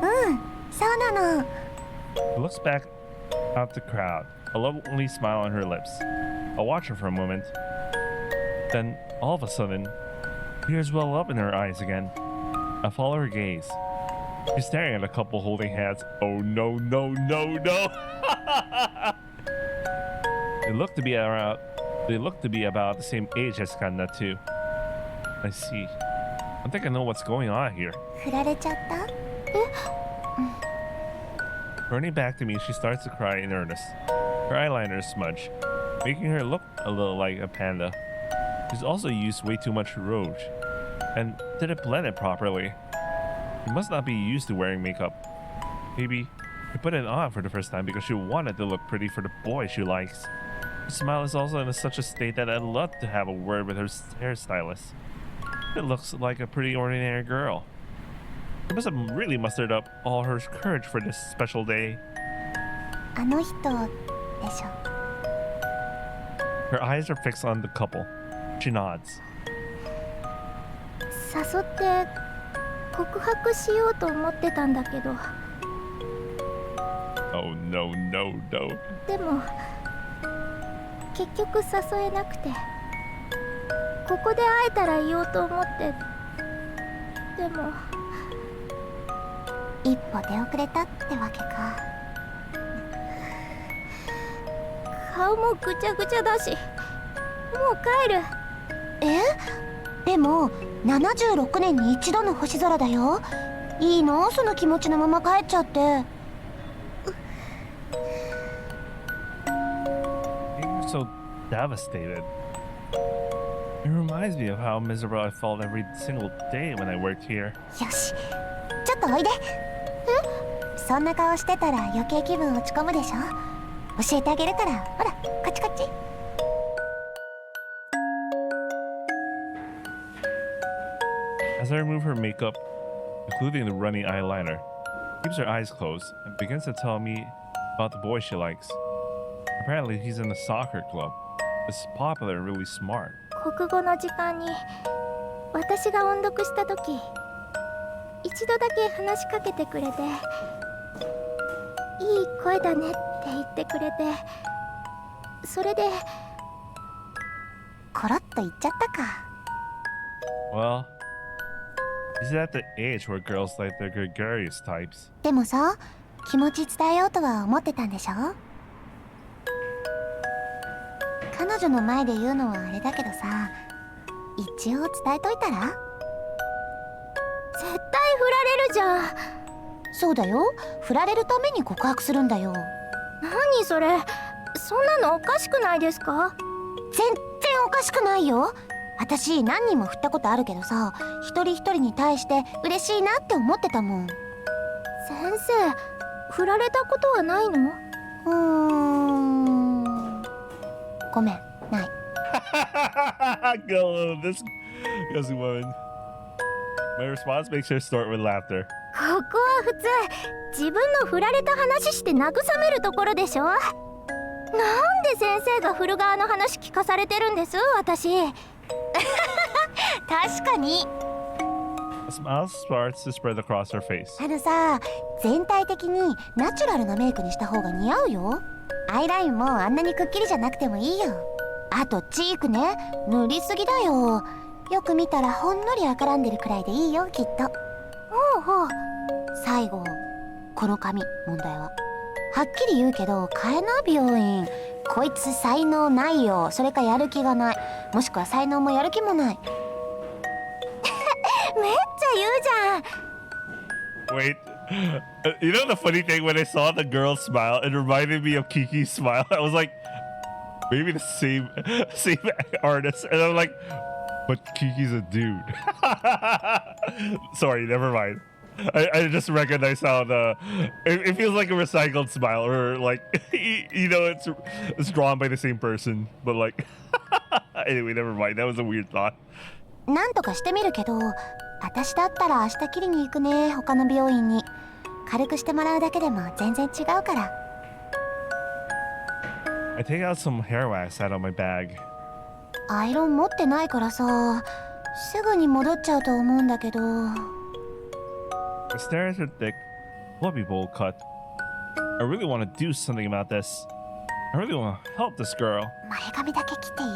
うん、そうなの。 He looks back out the crowd, a lonely smile on her lips. I watch her for a moment. Then, all of a sudden, tears well up in her eyes again. I follow her gaze. She's staring at a couple holding hands. Oh no. They look to be about the same age as Kanna too. I see. I think I know what's going on here. 振られちゃった？ Turning back to me, she starts to cry in earnest. Her eyeliner is smudged, making her look a little like a panda. She's also used way too much rouge, and didn't blend it properly. She must not be used to wearing makeup. Maybe she put it on for the first time because she wanted to look pretty for the boy she likes. Her smile is also in such a state that I'd love to have a word with her hairstylist. It looks like a pretty ordinary girl. She must have really mustered up all her courage for this special day. あの人でしょ。 Her eyes are fixed on the couple. She nods. 誘って告白しようと思ってたんだけど。 Oh no. でも結局誘えなくて、ここで会えたら言おうと思って。でも一歩出遅れたってわけか。顔もぐちゃぐちゃだし、もう帰る。え？でも76年に一度の星空だよ。いいの？その気持ちのまま帰っちゃって。You're so devastated. It reminds me of how miserable I felt every single day when I worked here. よし、ちょっとおいで。そんな顔してたら余計気分落ち込むでしょ。教えてあげるから、ほら、こっちこっち。As I remove her makeup, including the running eyeliner, she keeps her eyes closed and begins to tell me about the boy she likes. Apparently, he's in a soccer club. It's popular and really smart. 国語の時間に私が音読した時、一度だけ話しかけてくれて、いい声だねって言ってくれて、それでコロッと言っちゃったか。 Well, he's at the age where girls like the gregarious types. でもさ、気持ち伝えようとは思ってたんでしょ？彼女の前で言うのはあれだけどさ、一応伝えといたら？絶対振られるじゃん。そうだよ、振られるために告白するんだよ。何それ、そんなのおかしくないですか？全然おかしくないよ。私何人も振ったことあるけどさ、一人一人に対して嬉しいなって思ってたもん。先生、振られたことはないの？ごめん、ない。Go, this woman. My response makes her start with laughter. ここは普通自分の振られた話して慰めるところでしょ。なんで先生が振る側の話聞かされてるんです私。確かに。A smile starts to spread across her face. さ、全体的にナチュラルなメイクにした方が似合うよ。アイラインもあんなにくっきりじゃなくてもいいよ。あとチークね、塗りすぎだよ。よく見たらほんのり赤らんでるくらいでいいよ、きっと。ほうほう。最後、この髪、問題ははっきり言うけど変えな、美容院。こいつ才能ないよ。それかやる気がない、もしくは才能もやる気もない。めっちゃ言うじゃん。 Wait, you know the funny thing, when I saw the girl smile, it reminded me of Kiki's smile. I was like, maybe the same artist, and I'm like, but Kiki's a dude. Sorry, never mind. I just recognized how it feels like a recycled smile, or like you know, it's drawn by the same person, but like anyway, never mind. That was a weird thought. なんとかしてみるけど、私だったら明日切りに行くね、他の美容院に。軽くしてもらうだけでも全然違うから。I take out some hair wax out of my bag. アイロン持ってないからさ、すぐに戻っちゃうと思うんだけど。I stare at her thick, fluffy bowl cut. I really want to do something about this. I really want to help this girl. 前髪だけ切っていい？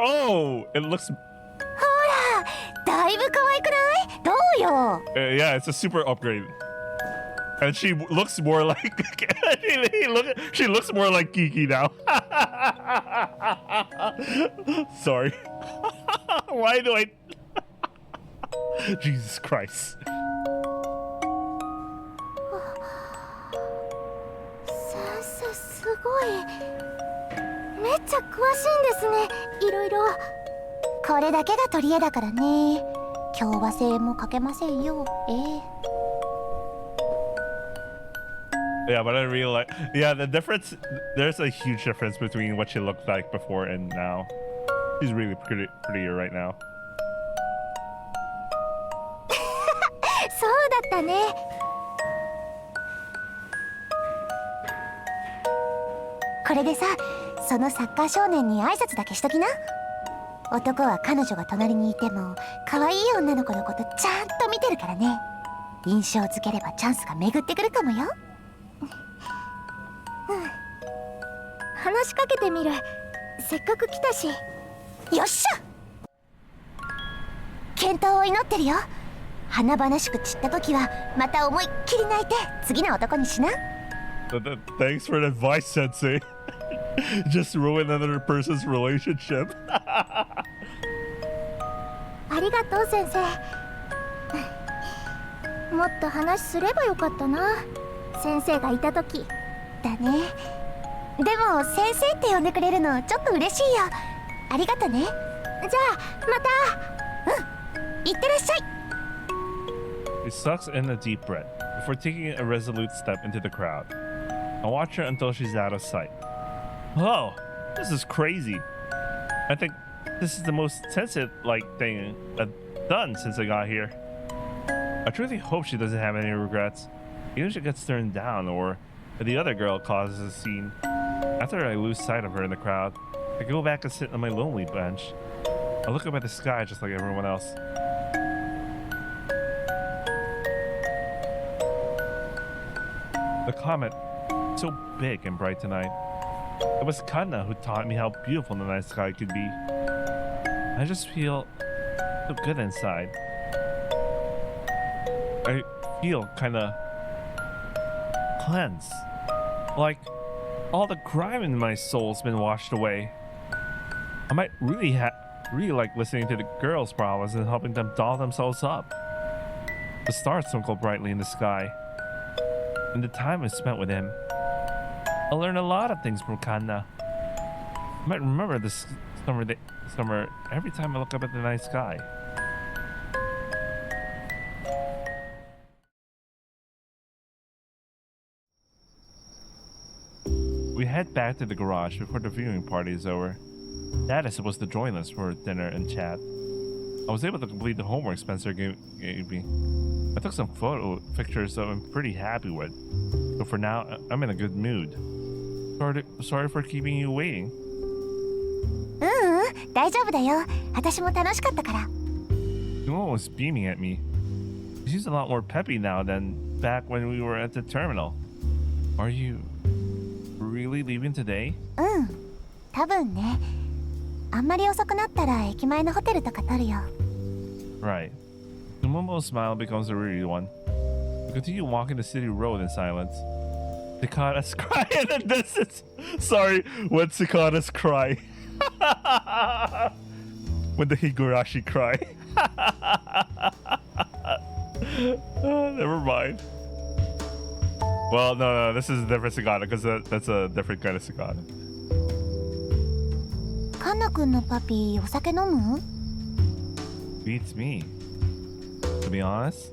Oh, it looks. だいぶ可愛くない？どうよ。Yeah, it's a super upgrade. And she looks more like she looks more like Kiki now. Sorry. Why do I? Jesus Christ. 先生すごい。めっちゃ詳しいんですね、いろいろ。これだけが取り柄だからね。今日は声もかけませんよ。Yeah, but I really like. Yeah, the difference. There's a huge difference between what she looked like before and now. She's really prettier right now. そうだったね。これでさ、そのサッカー少年に挨拶だけしときな。男は彼女が隣にいても可愛い女の子のことちゃんと見てるからね。印象づければチャンスが巡ってくるかもよ。話しかけてみる。せっかく来たし。よっしゃ。健闘を祈ってるよ。華々しく散った時はまた思いっきり泣いて次の男にしな。Thanks for the advice, Sensei. Just ruin another person's relationship. ありがとう先生。もっと話すればよかったな、先生がいた時。だね。でも先生って呼んでくれるのちょっと嬉しいよ。ありがとね。じゃあまた。いってらっしゃい。She sucks in a deep breath before taking a resolute step into the crowd. I watch her until she's out of sight. Oh, this is crazy. I think this is the most sensitive-like thing I've done since I got here. I truly hope she doesn't have any regrets. Even if she gets turned down or if the other girl causes a scene. After I lose sight of her in the crowd, I go back and sit on my lonely bench. I look up at the sky just like everyone else. The comet, so big and bright tonight. It was Kanna who taught me how beautiful the night sky could be. I just feel so good inside. I feel kinda cleansed. Like all the grime in my soul's been washed away. I might really like listening to the girls' problems and helping them doll themselves up. The stars twinkle brightly in the sky. And the time I spent with him, I learned a lot of things from Kanna. I might remember this summer every time I look up at the night sky. head back to the garage before the viewing party is over. Dad is supposed to join us for dinner and chat. I was able to complete the homework Spencer gave me. I took some pictures that I'm pretty happy with. So for now, I'm in a good mood. Sorry for keeping you waiting. 大丈夫だよ。私も楽しかったから。Sumo was beaming at me. She's a lot more peppy now than back when we were at the terminal. Are you really leaving today? 多分ね。あんまり遅くなったら駅前のホテルとか取るよ。Right. Sumomo's smile becomes a real one. We continue walking the city road in silence. Cicadas cry in the distance. Sorry, when cicadas cry. When the higurashi cry. Never mind. Well, no, this is a different cicada because that's a different kind of cicada. カンナ君のパピお酒飲む？ Beats me. To be honest,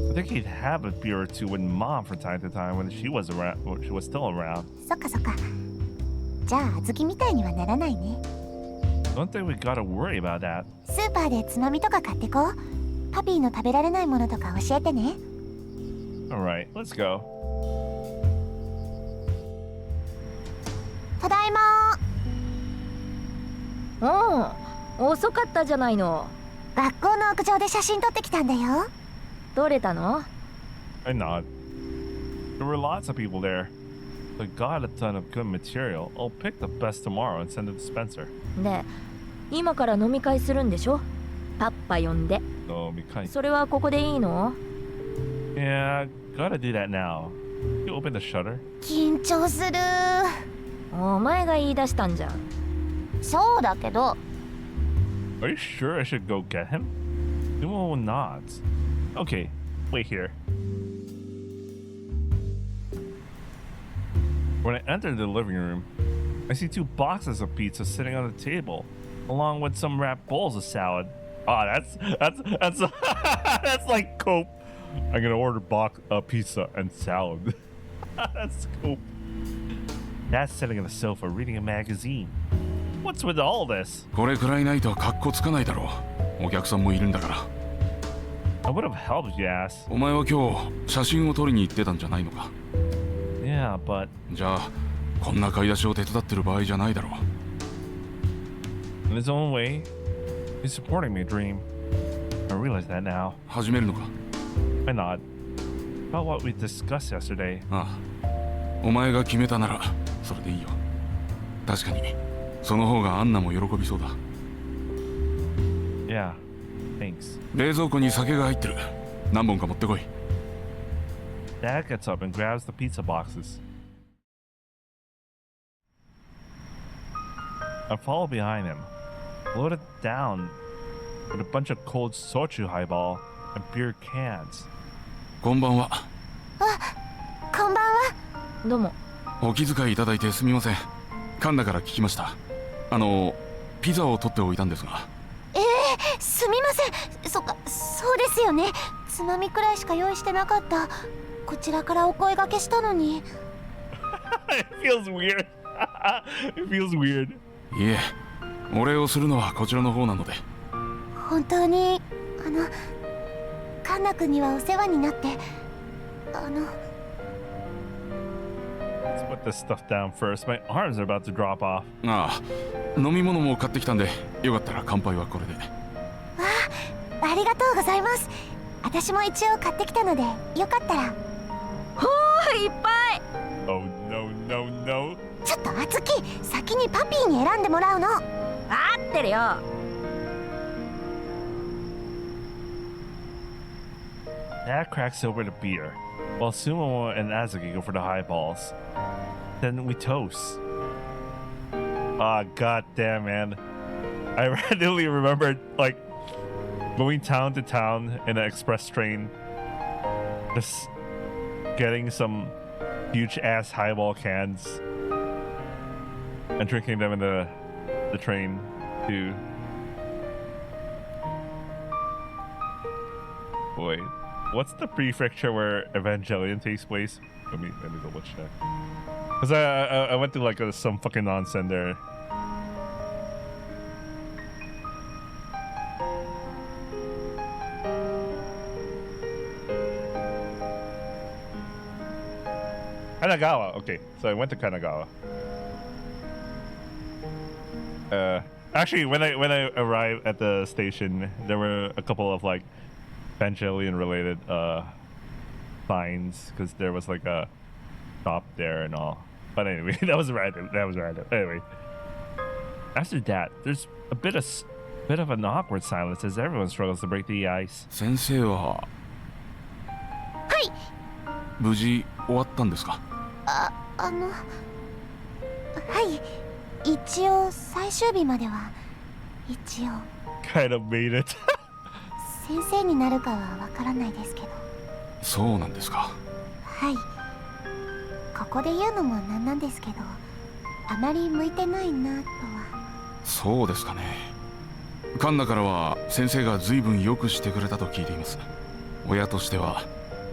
I think he'd have a beer or two with Mom from time to time when she was around. When she was still around. そっかそっか。じゃあ小豆みたいにはならないね。Don't think we gotta worry about that. スーパーでつまみとか買ってこう。パピーの食べられないものとか教えてね。All right, let's go. ただいま。遅かったじゃないの。学校の屋上で写真撮ってきたんだよ。撮れたの？ I nod. There were lots of people there. I got a ton of good material. I'll pick the best tomorrow and send it to Spencer. で、今から飲み会するんでしょ？パッパ呼んで。Oh, because それはここでいいの？ yeah, gotta do that now. You open the shutter. 緊張する。お前が言い出したんじゃん。そうだけど。Are you sure I should go get him? Sumo nods. Okay, wait here. When I enter the living room, I see 2 boxes of pizza sitting on the table, along with some wrapped bowls of salad. Oh, that's that's like cope. I'm gonna order pizza and salad. That's cope. Dad's sitting on the sofa reading a magazine. What's with all this? これくらいないと格好つかないだろう。お客さんもいるんだから。I would have helped you, ass. お前は今日写真を撮りに行ってたんじゃないのか？ Yeah, but じゃあこんな買い出しを手伝ってる場合じゃないだろう。 in his own way, he's supporting my dream. I realize that now. 始めるのか？ I nod. About what we discussed yesterday. ああ、お前が決めたならそれでいいよ。確かにその方がアンナも喜びそうだ。 Yeah, thanks. 冷蔵庫に酒が入ってる。何本か持ってこい。 Dad gets up and grabs the pizza boxes. I follow behind him, loaded down with a bunch of cold soju highball and beer cans. こんばんは。こんばんは。どうも。お気遣いいただいてすみません。カンナから聞きました。ピザを取っておいたんですが。すみません。そっか、そうですよね。つまみくらいしか用意してなかった。こちらからお声掛けしたのに。It feels weird. It feels weird. いえ、お礼をするのはこちらの方なので。本当にカンナ君にはお世話になって。Let's put this stuff down first. My arms are about to drop off. ああ、飲み物も買ってきたんで、よかったら乾杯はこれで。ありがとうございます。私も一応買ってきたので、よかったら。ほーいっぱい。 Oh no, no, no. ちょっとあつき、先にパピーに選んでもらうの。合ってるよ。Dad cracks over the beer, while Sumo and Azuki go for the highballs. Then we toast. Ah, goddamn, man. I randomly remembered, like, going town to town in an express train, just getting some huge ass highball cans and drinking them in the train too. Wait, what's the prefecture where Evangelion takes place? Let me double check. Because I went through like some fucking nonsense there. Kanagawa. Okay, so I went to Kanagawa. Actually, when I arrived at the station, there were a couple of like Evangelion related signs because there was like a shop there and all. But anyway, that was random. Anyway, after that, there's a bit of an awkward silence as everyone struggles to break the ice. 先生ははい無事終わったんですか？はい一応最終日までは一応 Kind of made it. 先生になるかはわからないですけどそうなんですか。はいここで言うのもなんなんですけどあまり向いてないなとはそうですかね。カンナからは先生が随分よくしてくれたと聞いています。親としては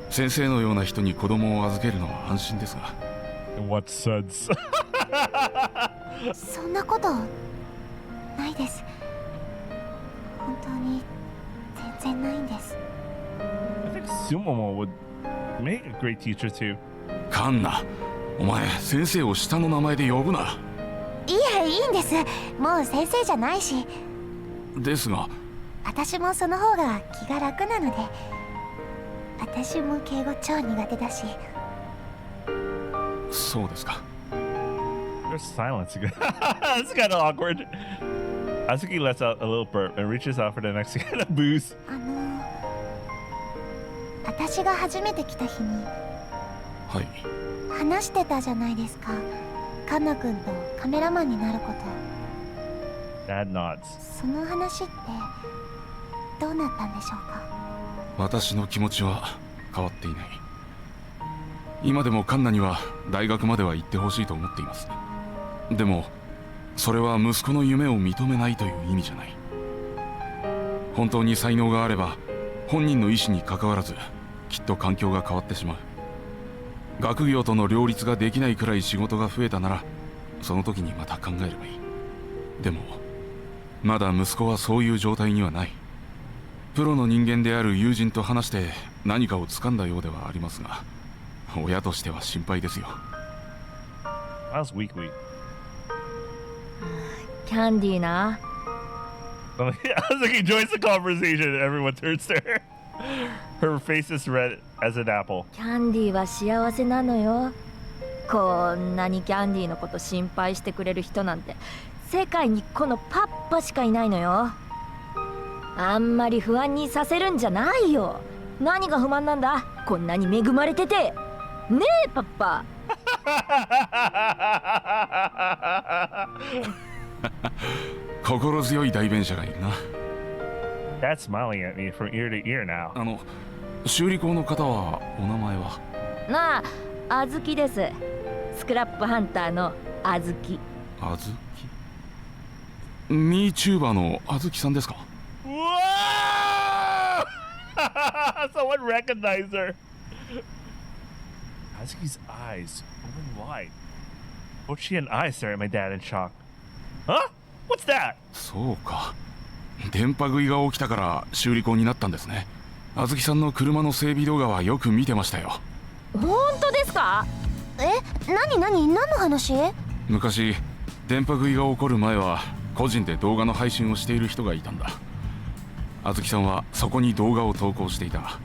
先生のような人に子供を預けるのは安心ですが。 In what sense? そんなことないです本当に全然ないんです I think Sumomo would make a great teacher too. カンナ、お前先生を下の名前で呼ぶな。いえいいんですもう先生じゃないしですが私もその方が気が楽なので私も敬語超苦手だしそうですか。 There's silence again. It's kind of awkward. Azuki lets out a little burp and reaches out for the next can of booze. 私が初めて来た日にはい。話してたじゃないですかカンナ君とカメラマンになること Dad nods. その話ってどうなったんでしょうか私の気持ちは変わっていない。今でもカンナには大学までは行ってほしいと思っています。でもそれは息子の夢を認めないという意味じゃない。本当に才能があれば本人の意思にかかわらずきっと環境が変わってしまう。学業との両立ができないくらい仕事が増えたならその時にまた考えればいい。でもまだ息子はそういう状態にはない。プロの人間である友人と話して何かを掴んだようではありますが親としては心配ですよ。 How's weekly? キャンディーな Azuki joins the conversation and everyone turns to her. Her face is red as an apple. キャンディーは幸せなのよこんなにキャンディーのこと心配してくれる人なんて世界にこのパッパしかいないのよあんまり不安にさせるんじゃないよ何が不満なんだこんなに恵まれててねえパッパ心強い代弁者がいるな。 Dad's smiling at me from ear to ear now. 修理工の方はお名前は？なあ、あずきですスクラップハンターのあずき。あずき？ミーチューバーのあずきさんですか？ Whoa! Someone recognized her. Azuki's eyes open wide. Both she and I stare at my dad in shock. Huh? What's that? そうか。電波食いが起きたから修理工になったんですね。あずきさんの車の整備動画はよく見てましたよ。本当ですか？何の話昔電波食いが起こる前は個人で動画の配信をしている人がいたんだ。あずきさんはそこに動画を投稿していた。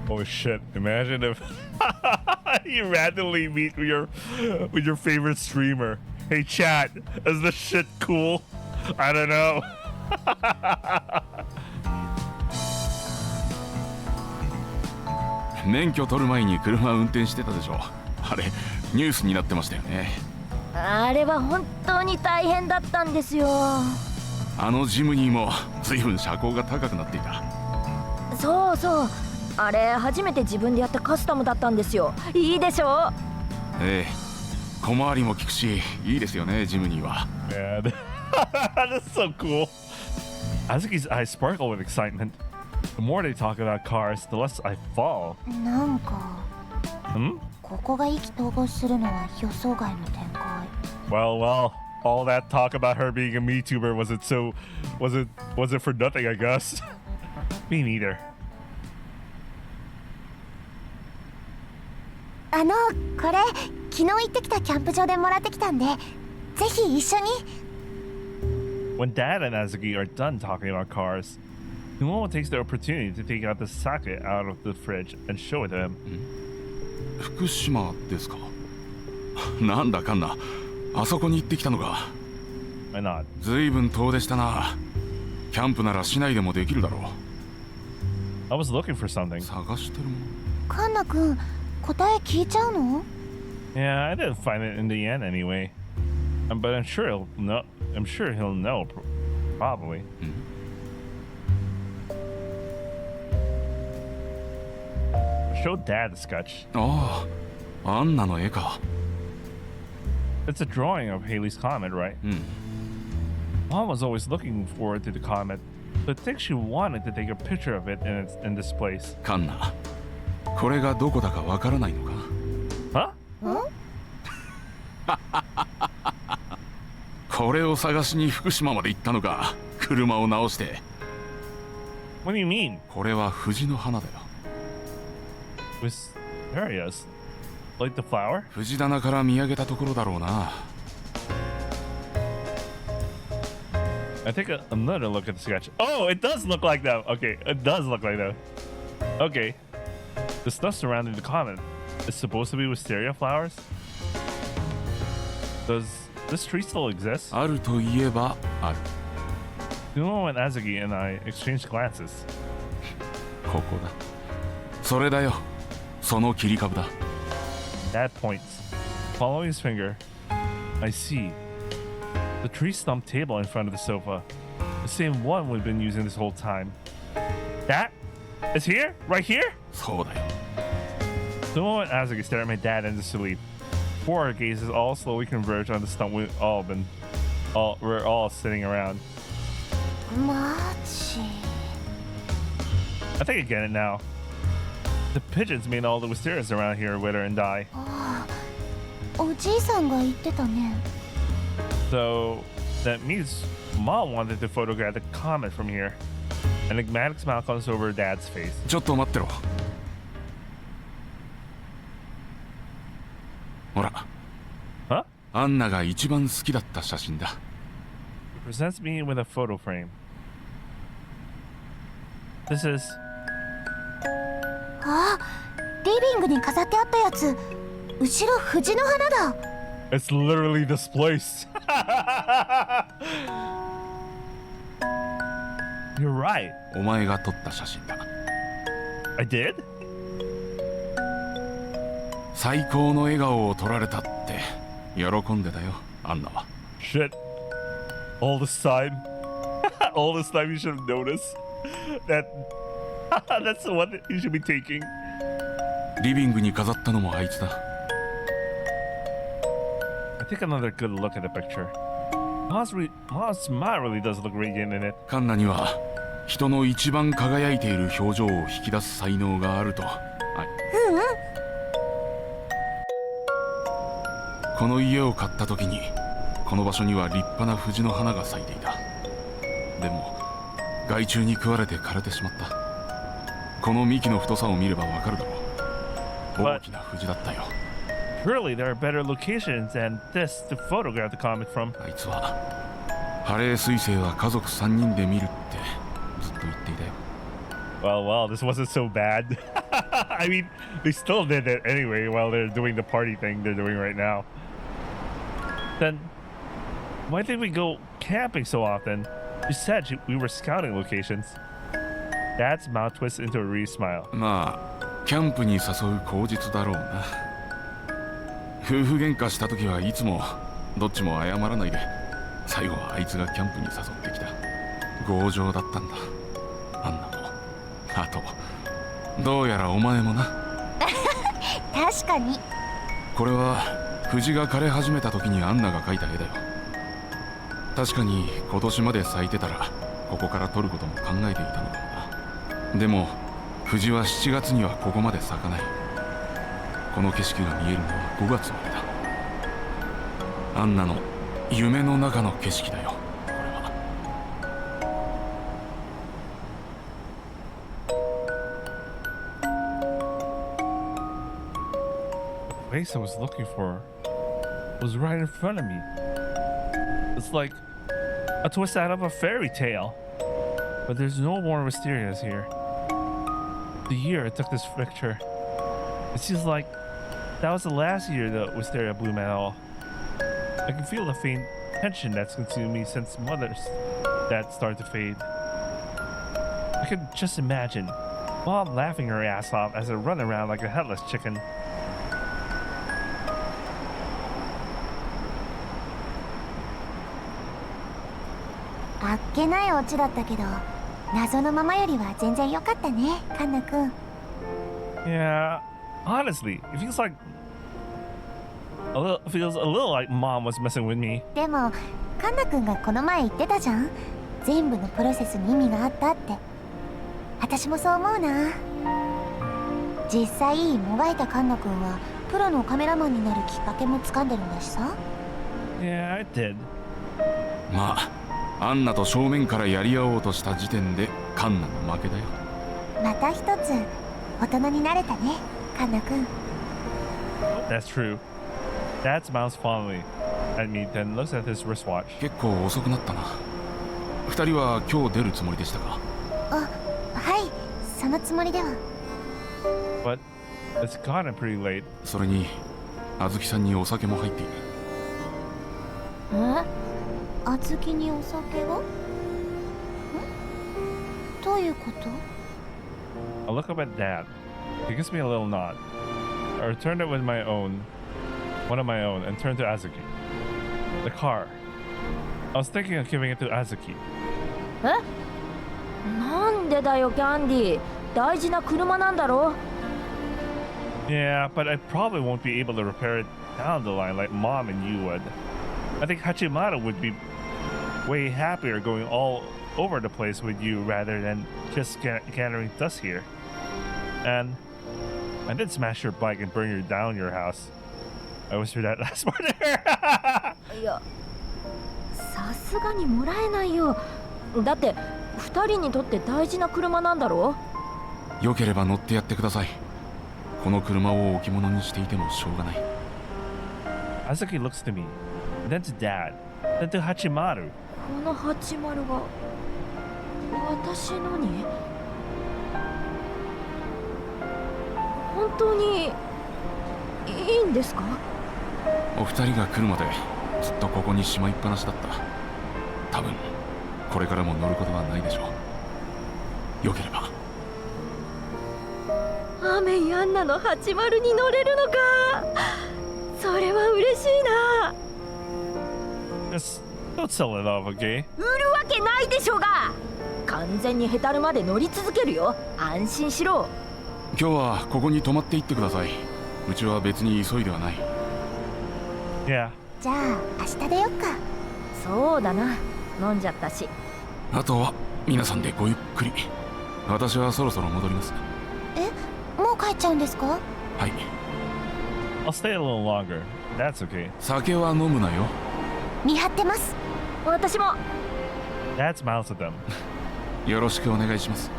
Oh shit! Imagine if you randomly meet with your favorite streamer. Hey chat, is this shit cool? I don't know. 免許取る前に車運転してたでしょ。あれニュースになってましたよね。あれは本当に大変だったんですよ。あのジムニーも随分車高が高くなっていた。そうそうあれ初めて自分でやったカスタムだったんですよ。いいでしょ？ええ小回りも利くしいいですよねジムニーは。Man, that's so cool. Azuki's eyes sparkle with excitement. The more they talk about cars, the less I fall. なんか Hmm? ここが意気投合するのは予想外の展開。 Well, all that talk about her being a MeTuber was it for nothing, I guess. Me neither. これ昨日行ってきたキャンプ場でもらってきたんで、ぜひ一緒に。 When Dad and Azuki are done talking about cars, Kumomo takes the opportunity to take out the sake out of the fridge and show it to him. 福島ですか。なんだかんな、あそこに行ってきたのか。 I nod. ずいぶん遠出したな。キャンプなら市内でもできるだろう。 I was looking for something. 探してるもの。カンナ君、答え聞いちゃうの？ Yeah, I didn't find it in the end anyway. But I'm sure he'll know. I'm sure he'll know. Probably. Show Dad the sketch. ああ、アンナの絵か。 It's a drawing of Haley's comet, right? うん。 Mom was always looking forward to the comet, but I think she wanted to take a picture of it in this place. カンナ、これがどこだかわからないのか。 Huh? これを探しに福島まで行ったのか。車を直して。 What do you mean? これは藤の花だよ。 Mysterious? Like the flower? 藤棚から見上げたところだろうな。 I take another look at the sketch. Oh, it does look like that. Okay, it does look like that. Okay. The stuff surrounding the comet is supposed to be wisteria flowers? Does this tree still exist? あるといえばある。 Kumo and Azuki and I exchanged glances. ここだ。それだよ。その切り株だ。 Dad points. Following his finger, I see the tree stump table in front of the sofa. The same one we've been using this whole time. That is here? Right here? そうだよ。 Kumo and Azuki stare at my dad in disbelief. Before our gazes all slowly converge on the stump we're all sitting around. マジ？ I think I get it now. The pigeons made all the wisterias around here wither and die. ああ、おじいさんが言ってたね。 So that means Mom wanted to photograph the comet from here. An enigmatic smile comes over Dad's face. ちょっと待ってろ。ほら、 Huh? アンナが一番好きだった写真だ。 He presents me with a photo frame. This is あ、リビングに飾ってあったやつ。後ろ藤の花だ。 it's literally this place. You're right. お前が撮った写真だ。 I did? 最高の笑顔を撮られたって喜んでたよ、アンナは。 Shit. All this time. All this time you should have noticed that that's the one that you should be taking. リビングに飾ったのもあいつだ。 I take another good look at the picture. Ma's smile really does look radiant in it. カンナには人の一番輝いている表情を引き出す才能があると。はい。この家を買った時にこの場所には立派な藤の花が咲いていた。でも害虫に食われて枯れてしまった。この幹の太さを見ればわかるだろう。大きな藤だったよ。 Surely there are better locations than this to photograph the comet from. あいつはハレー彗星は家族3人で見るってずっと言っていたよ。 Well, this wasn't so bad. I mean, they still did it anyway while they're doing the party thing they're doing right now. Then, why did we go camping so often? You said we were scouting locations. Dad's mouth twists into a wry smile. まあキャンプに誘う口実だろうな。夫婦喧嘩した時はいつもどっちも謝らないで最後はあいつがキャンプに誘ってきた。強情だったんだ、アンナも。あとどうやらお前もな。確かに。これは藤が枯れ始めた時にアンナが描いた絵だよ。確かに今年まで咲いてたらここから撮ることも考えていたのかもな。でも藤は7月にはここまで咲かない。この景色が見えるのは5月までだ。アンナの夢の中の景色だよ、これは。The place I was looking for was right in front of me. It's like a twist out of a fairy tale. But there's no more mysterious here. The year I took this picture, it seems like that was the last year the wisteria bloomed at all. I can feel the faint tension that's consumed me since Mother's that started to fade. I could just imagine Mom laughing her ass off as I run around like a headless chicken. あっけないオチだったけど、謎のままよりは全然良かったね、カンナ君。Yeah, honestly, it feels like feels a little like Mom was messing with me. でもカンナ君がこの前言ってたじゃん、全部のプロセスに意味があったって。私もそう思うな。実際もがいたカンナ君はプロのカメラマンになるきっかけも掴んでるんだしさ。 Yeah, I did. まあアンナと正面からやり合おうとした時点でカンナの負けだよ。また一つ大人になれたね、カンナ君。 That's true. Dad smiles fondly at me, then looks at his wristwatch. 結構遅くなったな。二人は今日出るつもりでしたか？あ、はい、そのつもりでは。 But it's gotten pretty late. それにあずきさんにお酒も入っている。あずきにお酒が？ん？どういうこと？ I look up at Dad. He gives me a little nod. I returned it with one of my own, and turned to Azuki. The car. I was thinking of giving it to Azuki. なんでだよキャンディー、大事な車なんだろ。 Yeah, but I probably won't be able to repair it down the line like Mom and you would. I think Hachimaru would be way happier going all over the place with you rather than just gathering dust here. And I did smash your bike and burn down your house. I whispered that last part there. いや、さすがにもらえないよ。だって2人にとって大事な車なんだろ。よければ乗ってやってください。この車を置物にしていてもしょうがない。 Azuki looks to me, then to Dad, then to Hachimaru. この80が私のに？本当にいいんですか？お二人が来るまでずっとここにしまいっぱなしだった。多分これからも乗ることはないでしょう。よければ。アメイアンナの80に乗れるのか。それは嬉しいな。 Just don't sell it off, okay? 売るわけないでしょうが。完全にへたるまで乗り続けるよ。安心しろ。今日はここに泊まっていってください。うちは別に急いではない。 Yeah. じゃあ明日でよっか。そうだな、飲んじゃったし。あとは皆さんでごゆっくり。私はそろそろ戻ります。もう帰っちゃうんですか？はい。 I'll stay a little longer. That's okay. 酒は飲むなよ。見張ってます。私も。 Dad smiles at them. よろしくお願いします。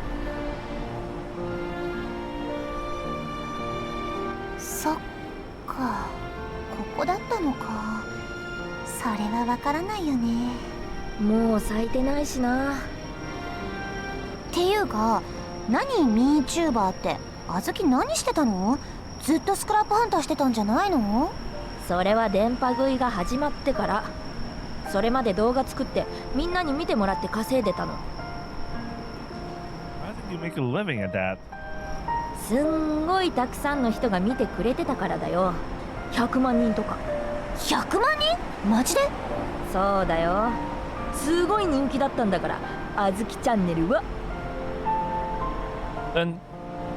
そっか、ここだったのか。それはわからないよね。もう咲いてないしな。っていうか、何ミーチューバーって。あずき何してたの？ずっとスクラップハンターしてたんじゃないの？それは電波食いが始まってから。それまで動画作ってみんなに見てもらって稼いでたの。 How did you make a living at that? すんごいたくさんの人が見てくれてたからだよ。100万人とか。100万人？マジで？そうだよ。すごい人気だったんだから、あずきチャンネルは。 Then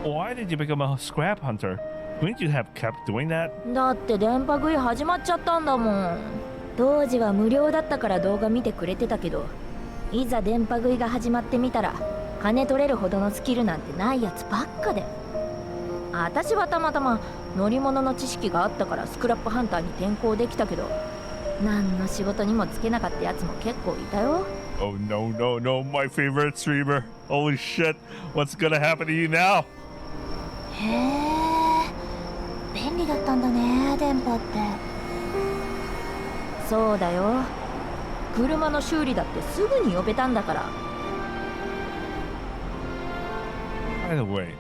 why did you become a scrap hunter? Wouldn't you have kept doing that? だって電波食い始まっちゃったんだもん。当時は無料だったから動画見てくれてたけど、いざ電波食いが始まってみたら金取れるほどのスキルなんてないやつばっかで。私はたまたま乗り物の知識があったからスクラップハンターに転校できたけど、何の仕事にもつけなかったやつも結構いたよ。 Oh no, no, no, my favorite streamer. Holy shit, what's gonna happen to you now? へえ、便利だったんだね、電波って。そうだよ、車の修理だってすぐに呼べたんだから。 By the way,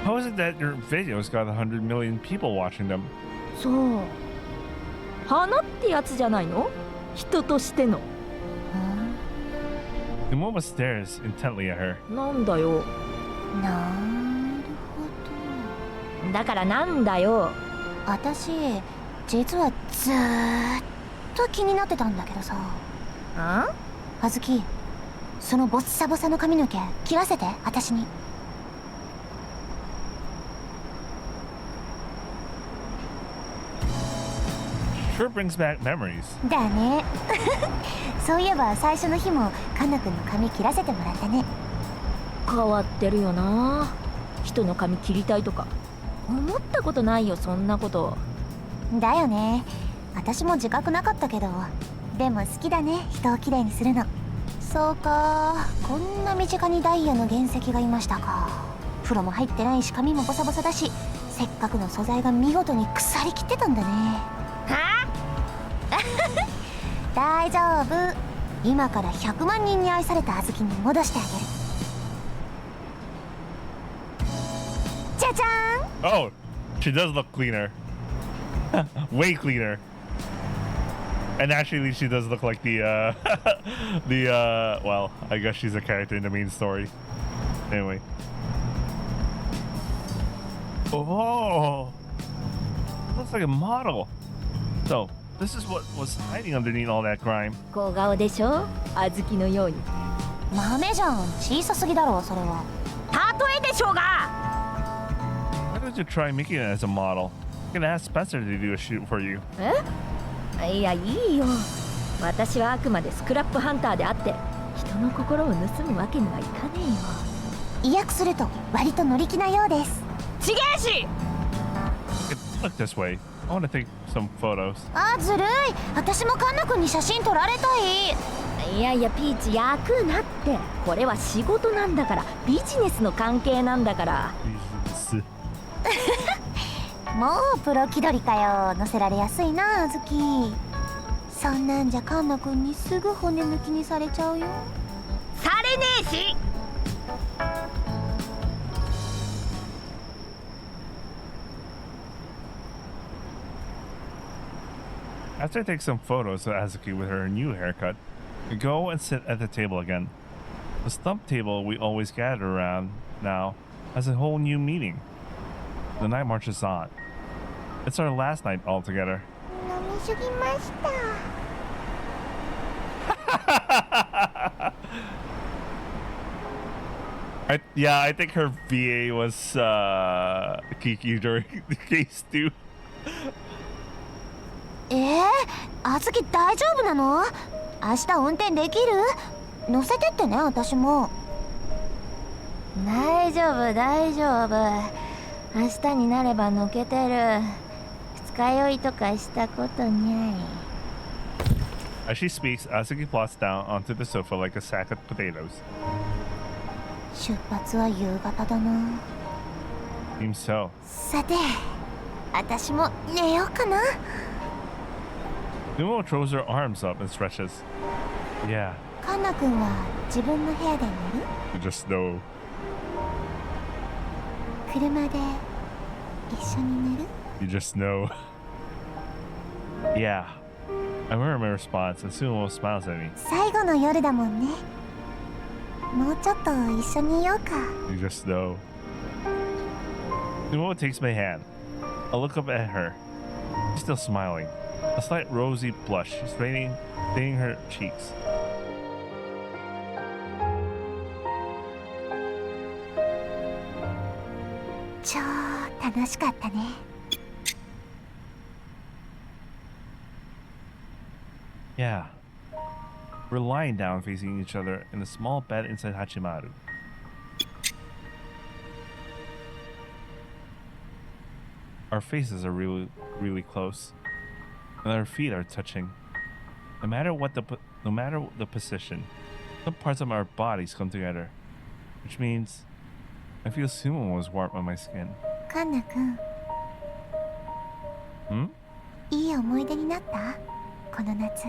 how is it that your videos got 100 million people watching them? そう、花ってやつじゃないの、人としての。 The woman stares intently at her. なんだよ。なるほだからなんだよ。ど。私実はずーっと気になってたんだけどさ。あ？あずき、そのボッサボサの髪の毛切らせて、私に。Sure brings back memories. だね。そういえば最初の日もカンナ君の髪切らせてもらったね。変わってるよな、人の髪切りたいとか思ったことないよ、そんなこと。だよね、私も自覚なかったけど、でも好きだね、人をきれいにするの。そうか、こんな身近にダイヤの原石がいましたか。風呂も入ってないし髪もボサボサだし、せっかくの素材が見事に腐りきってたんだね。は大丈夫、今から100万人に愛されたあずきに戻してあげる。じゃじゃーん。 Oh, she does look cleaner. Way cleaner. And actually, she does look like well, I guess she's a character in the main story. Anyway. Oh, looks like a model. So, this is what was hiding underneath all that grime. 小顔でしょ、あずきのように。豆じゃん、小さすぎだろそれは。例えでしょうが。 Why don't you try making it as a model? You can ask Spencer to do a shoot for you. いや、いいよ、私はあくまでスクラップハンターであって、人の心を盗むわけにはいかね意訳すると割と乗り気なようです。えよ。ちげえし。 Look this way. I want to take some photos. あ、ずるい、私もカンナ君に写真撮られたい。いやいや、ピーチ焼くなって、これは仕事なんだから、ビジネスの関係なんだから。もうプロ気取りかよ、乗せられやすいなあずき。そんなんじゃカンナ君にすぐ骨抜きにされちゃうよ。されねえし。 After I take some photos of Azuki with her new haircut, we go and sit at the table again. The stump table we always gather around now has a whole new meaning. The night marches on. It's our last night all together. 飲みすぎました。Yeah, I think her VA was Kiki during the case too. あずき大丈夫なの？明日運転できる？乗せてってね、私も。大丈夫大丈夫、明日になれば抜けてる。二日酔いとかしたことない。 As she speaks, Azuki plots down onto the sofa like a sack of potatoes. 出発は夕方だな。 Seems so. さて、私も寝ようかな。 Numo throws her arms up and stretches. Yeah, カンナ君は自分の部屋で寝る？ you just know. 車で一緒に寝る？ You just know. Yeah. I remember my response, and Sumo smiles at me. 最後の夜だもんね。もうちょっと一緒にいようか。 You just know. Sumo takes my hand. I look up at her. She's still smiling. A slight rosy blush is staining her cheeks. 超楽しかったね。 Yeah. We're lying down facing each other in a small bed inside Our faces are really, really close, and our feet are touching. No matter the position, some parts of our bodies come together, which means I feel Sumo was warm on my skin. カンナ君 Hmm? いい思い出になったこの夏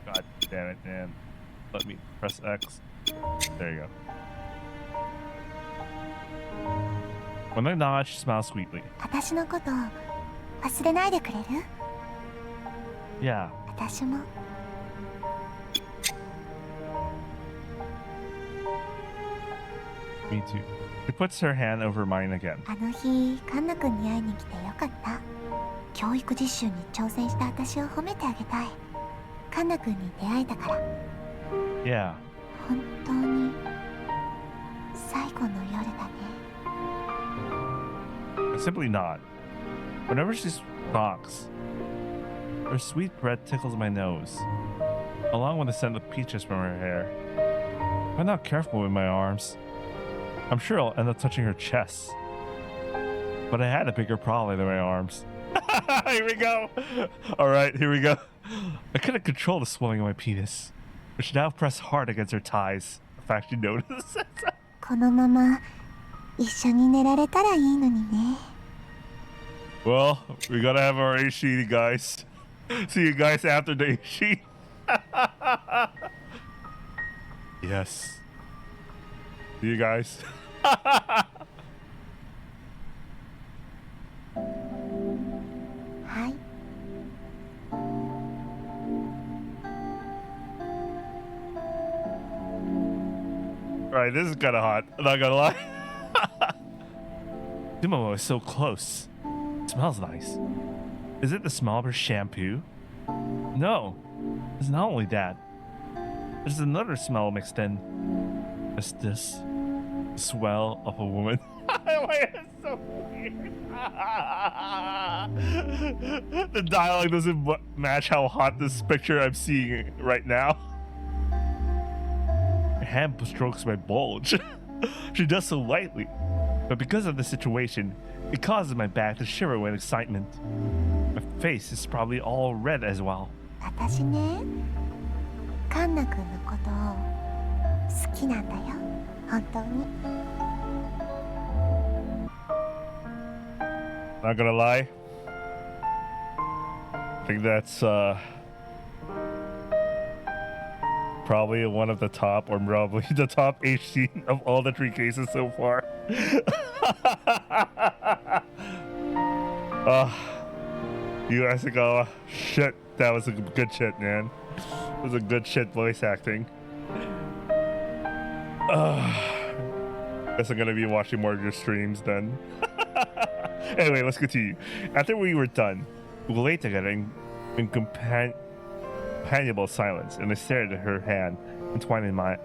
God damn it, man. Let me press X. There you go. When I nod, she smiles sweetly. 私のこと忘れないでくれる Yeah. 私も Me too. She puts her hand over mine again. あの日カンナ君に会いに来てよかった教育実習に挑戦した私を褒めてあげたいカンナ君に出会えたから Yeah. 本当に最後の夜だね I simply nod. Whenever she talks, her sweet breath tickles my nose, along with the scent of peaches from her hair. If I'm not careful with my arms, I'm sure I'll end up touching her chest. But I had a bigger problem than my arms. Here we go. All right, here we go. I couldn't control the swelling of my penis, which now pressed hard against her thighs. In fact, she notices. このまま一緒に寝られたらいいのにね Well, we gotta have our Aojashin, guys. See you guys after the Aojashin. Yes. See you guys. はい Alright, this is kinda hot. I'm not gonna lie. Sumo is so close. It smells nice. Is it the smell of her shampoo? No. It's not only that. There's another smell mixed in. It's this swell of a woman. Why is it so weird? The dialogue doesn't match how hot this picture I'm seeing right now. Her hand strokes my bulge. She does so lightly, but because of the situation, it causes my back to shiver with excitement. My face is probably all red as well. 私ねカンナ君のこと好きなんだよ本当に Not gonna lie. I think that's probably one of the top, or probably the top HD of all the 3 cases so far. You guys go, shit, that was a good shit, man. It was a good shit voice acting. Guess I'm gonna be watching more of your streams then. Anyway, let's continue. After we were done, we lay together in companionable silence, and I stared at her hand entwined in mine.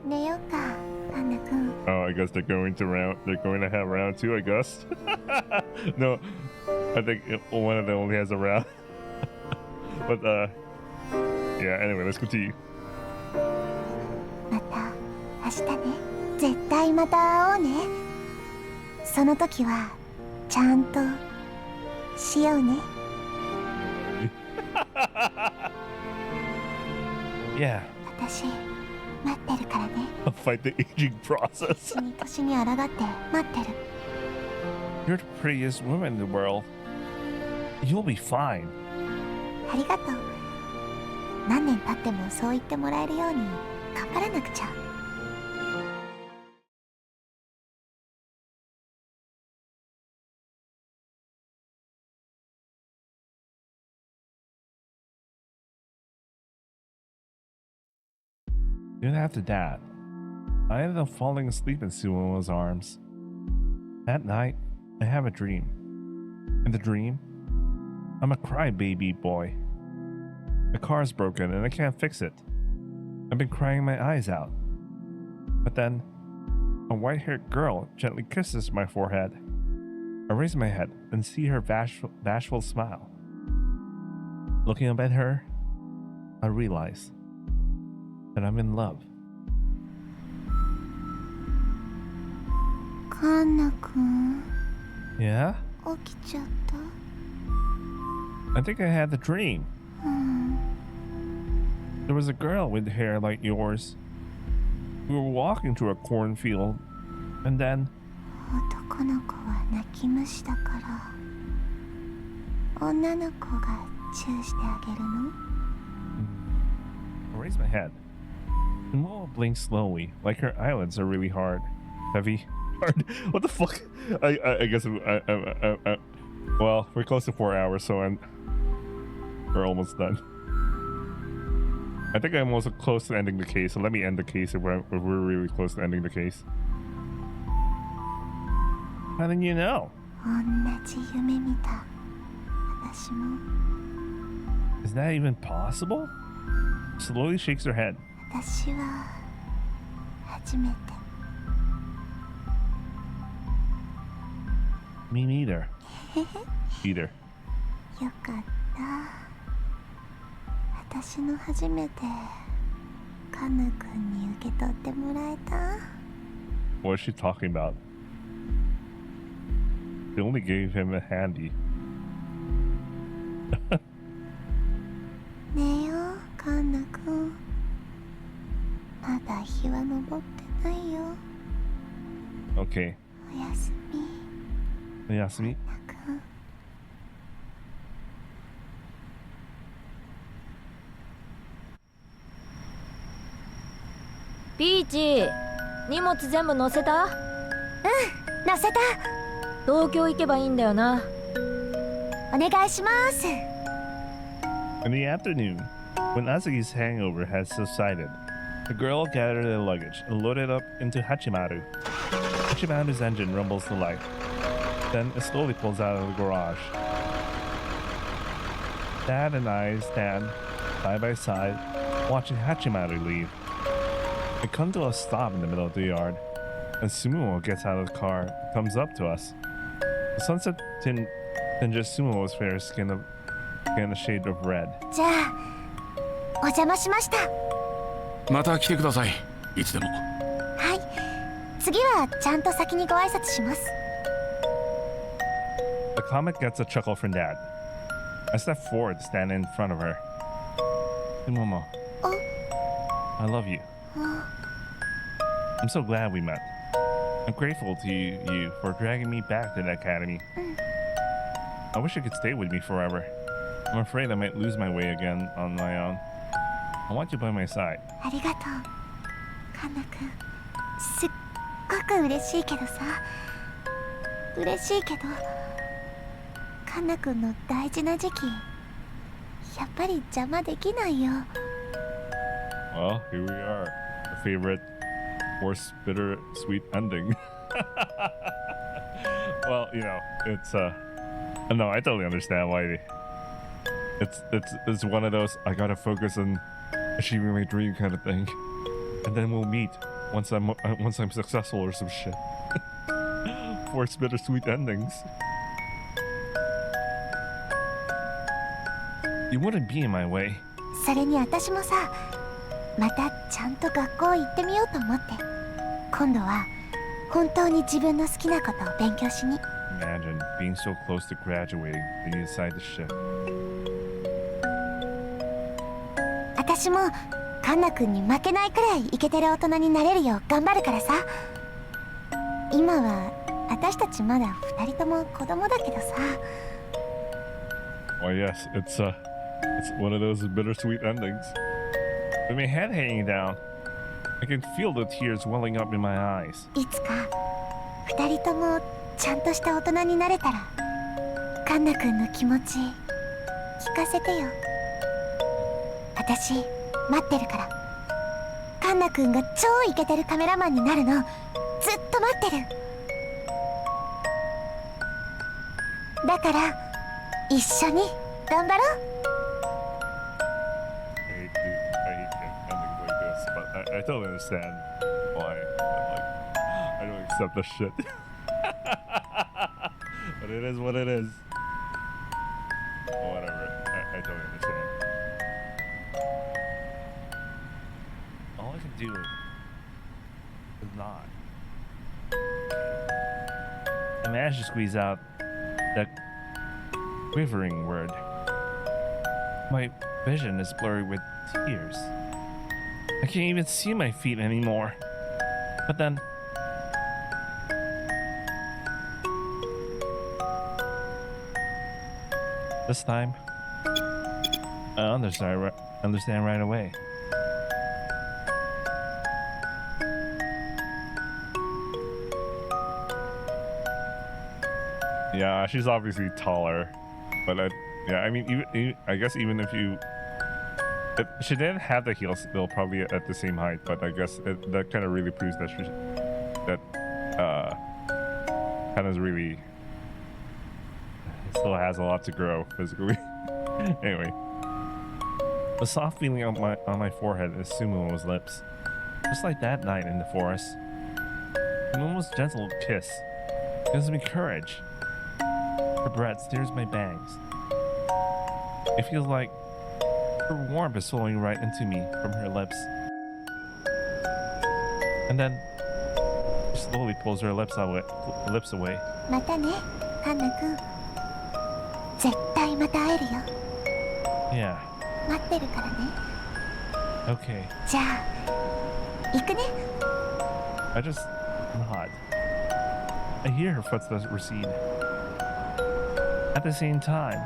寝ようかカンナ君 Oh, I guess they're going to have round 2, I guess. No, I think one of them only has a round. But yeah. Anyway, let's continue. また明日ね絶対また会おうねその時はちゃんとしようね Yeah. 私待ってるからね I'll fight the aging process. 一緒に年に抗って待ってる You're the prettiest woman in the world. You'll be fine. ありがとう何年経ってもそう言ってもらえるように頑張らなくちゃ Soon after that, I ended up falling asleep in Sumo's arms. That night, I have a dream. In the dream, I'm a crybaby boy. The car's broken and I can't fix it. I've been crying my eyes out. But then, a white-haired girl gently kisses my forehead. I raise my head and see her bashful smile. Looking up at her, I realize that I'm in love. カンナ君 Yeah? 起きちゃった？ I think I had the dream. There was a girl with hair like yours. We were walking through a cornfield, and then 男の子は泣き虫だから女の子がチューしてあげるの？ I raised my head. Sumo blinked slowly, like her eyelids are really hard. Heavy? Hard? What the fuck? I guess well, we're close to 4 hours, so we're almost done. I think I'm also close to ending the case, so let me end the case if we're really close to ending the case. How did you know? 同じ夢見た。私も。 Is that even possible? Slowly shakes her head. 私は初めて。 Me neither. Either. よかった。私の初めてカヌ君に受け取ってもらえた？ What is she talking about? They only gave him a handy. 寝よう、カヌ君。まだ日は昇ってないよ。 Okay. おやすみ。 Yasumi? カヌ君。ピーチ、荷物全部乗せた？乗せた。東京行けばいいんだよな。お願いします。 In the afternoon, when Asagi's hangover had subsided, the girl gathered their luggage and loaded up into Hachimaru. Hachimaru's engine rumbles to life. Then it slowly pulls out of the garage. Dad and I stand side by side, watching Hachimaru leave. We come to a stop in the middle of the yard, and Sumuo gets out of the car and comes up to us. The sunset tinges Sumuo's fair skin in a shade of red. じゃあ、お邪魔しました。また来てください、いつでも。はい。次はちゃんと先にご挨拶します。 The comic gets a chuckle from Dad. I step forward to stand in front of her. Sumomo, I love you. I'm so glad we met. I'm grateful to you for dragging me back to the academy. I wish you could stay with me forever. I'm afraid I might lose my way again on my own. I want you by my side. ありがとう、カンナ君。すっごく嬉しいけどさ。嬉しいけど、カンナ君の大事な時期、やっぱり邪魔できないよ。 Well, here we are. The favorite worst, bitter, sweet ending. Well, you know, it's no, I totally understand why it's one of those I gotta focus on achieving my dream kind of thing, and then we'll meet once I'm successful or some shit. Worst, bitter, sweet endings. You wouldn't be in my way. それに私もさ、またちゃんと学校行ってみようと思って。今度は本当に自分の好きなことを勉強しに。 Imagine being so close to graduating and you decide to shift. 私もカンナ君に負けないくらいイケてる大人になれるよう頑張るからさ。今は私たちまだ2人とも子供だけどさ。 Well, yes, it's one of those bittersweet endings. With my head hanging down, I can feel the tears welling up in my eyes. いつか2人ともちゃんとした大人になれたら、カンナ君の気持ち聞かせてよ。私待ってるから。カンナ君が超イケてるカメラマンになるのずっと待ってる。だから一緒に頑張ろう。 I hate endings like this, but I totally understand why. But, like, I don't accept this shit. But it is what it is. Whatever. I totally understand. All I can do is not. I managed to squeeze out that quivering word. My vision is blurry with tears. I can't even see my feet anymore. But then... this time, I understand right away. Yeah, she's obviously taller, but I mean, I guess even if she didn't have the heels, they'll probably at the same height. But I guess that kind of really proves that Hannah's really still has a lot to grow physically. Anyway, the soft feeling on my forehead is Sumomo's lips, just like that night in the forest. Sumomo's gentle kiss gives me courage. Her breath steers my bangs. It feels like her warmth is flowing right into me from her lips. And then she slowly pulls her lips away. またね、カンナ君。絶対また会えるよ。 Yeah. 待ってるからね。 Okay. じゃあ、行くね。 I just nod. I hear her footsteps recede. At the same time,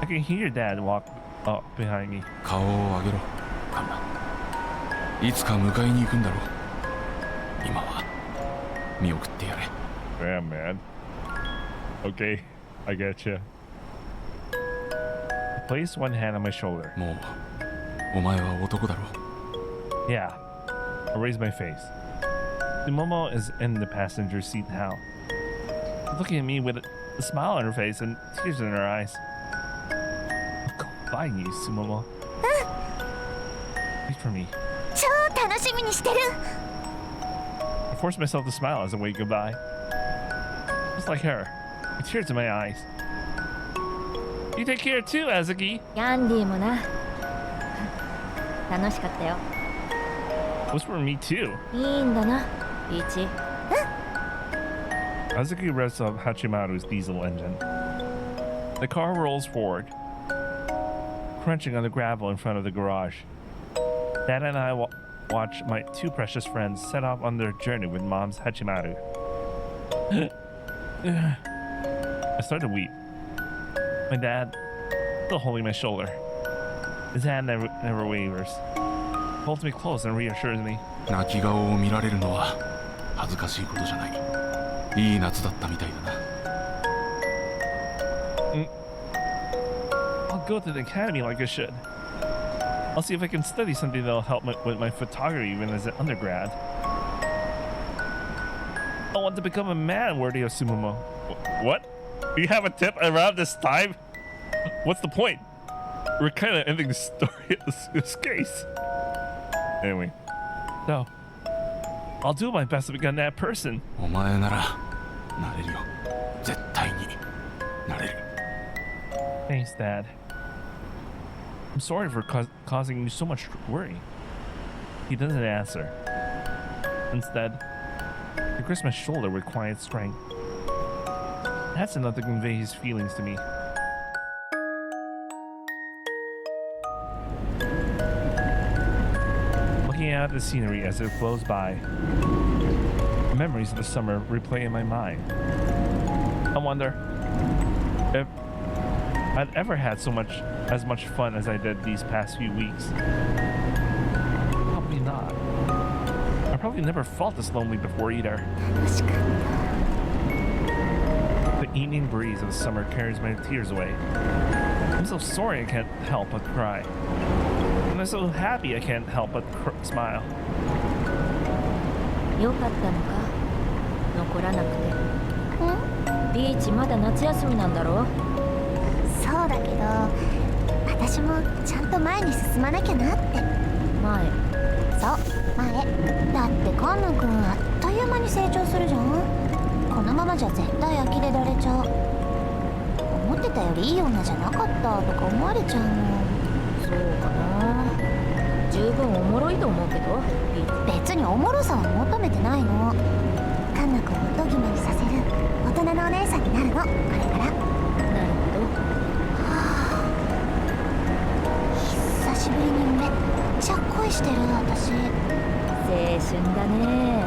I can hear Dad walk up behind me. 顔を上げろカンナ。いつか迎えに行くんだろう。今は見送ってやれ。 Damn, man. Okay, I get you. I place one hand on my shoulder. もうお前は男だろ。 Yeah. I raise my face. Sumomo is in the passenger seat now, looking at me with a smile on her face and tears in her eyes. I'll go find you, Sumomo. Wait for me. 超楽しみにしてる。 I force myself to smile as I wave goodbye. Just like her, with tears in my eyes. You take care too, Azuki. キャンディーもな。楽しかったよ。 Was for me too. いいんだな、ピーチ。 Azuki revs up Hachimaru's diesel engine. The car rolls forward, crunching on the gravel in front of the garage. Dad and I watch my two precious friends set off on their journey with Mom's Hachimaru. I start to weep. My dad, still holding my shoulder. His hand never wavers. Holds me close and reassures me. 泣き顔を見られるのは恥ずかしいことじゃない。いい夏だったみたいだな。I'll go to the academy like I should. I'll see if I can study something that'll help with my photography even as an undergrad. I want to become a man worthy of Sumomo. What? You have a tip around this time? What's the point? We're kind of ending the story in this case. Anyway, so I'll do my best to become that person. お前ならなれるよ。絶対になれる。 Thanks, Dad. I'm sorry for causing you so much worry. He doesn't answer. Instead, he grasps my shoulder with quiet strength. That's enough to convey his feelings to me. Looking out at the scenery as it flows by, memories of the summer replay in my mind. I wonder if I'd ever had as much fun as I did these past few weeks. Probably not. I probably never felt this lonely before either. 楽しかった。 The evening breeze of the summer carries my tears away. I'm so sorry I can't help but cry. And I'm so happy I can't help but smile. よかったのか、残らなくて。ビーチまだ夏休みなんだろ。そうだけど、私もちゃんと前に進まなきゃなって。前。そう、前。だってカンナ君あっという間に成長するじゃん。このままじゃ絶対呆れられちゃう。思ってたよりいい女じゃなかったとか思われちゃうの。そうかな。十分おもろいと思うけど。別におもろさは求めてないの。カンナ君をドギマにさせる人のお姉さんになるの、これから。なるほど。久しぶりにめっちゃ恋してる私。青春だね。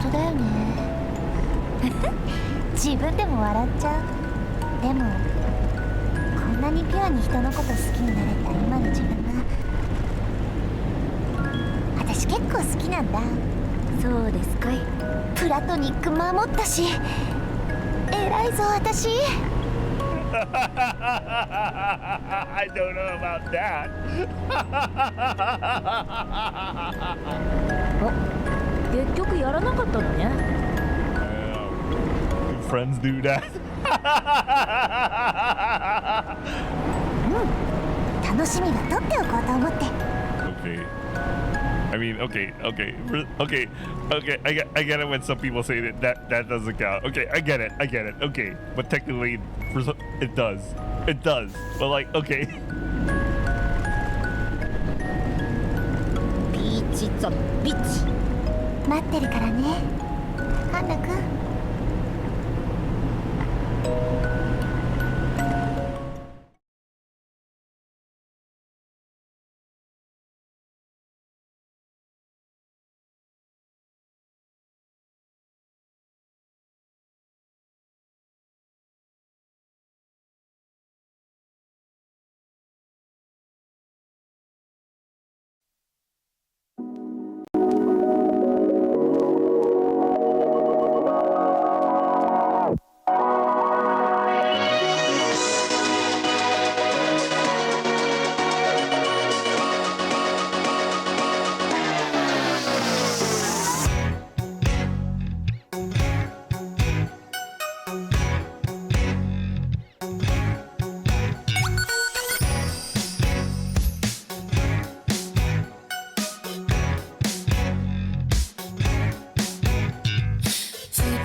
本当だよね。自分でも笑っちゃう。でもこんなにピュアに人のこと好きになれた今の自分が私結構好きなんだ。そうですかい。プラトニック守ったし偉いぞ私。I don't know about that. お、結局やらなかったのね。Do friends do that? 楽しみは取っておこうと思って。 Okay. I mean, okay. I get it when some people say that doesn't count. Okay, I get it. Okay, but technically, it does. But like, okay. ビーチザビーチ。待ってるからね、ハンナくん。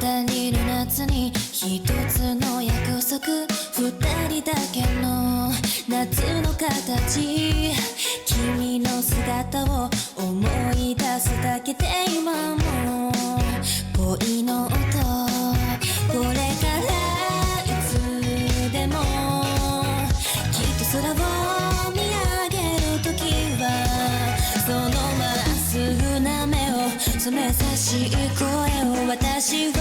二人の夏に一つの約束、二人だけの夏の形、君の姿を思い出すだけで今も恋の音、これからいつでもきっと空を見上げるときはそのまっすぐな目を染めさしい声を私は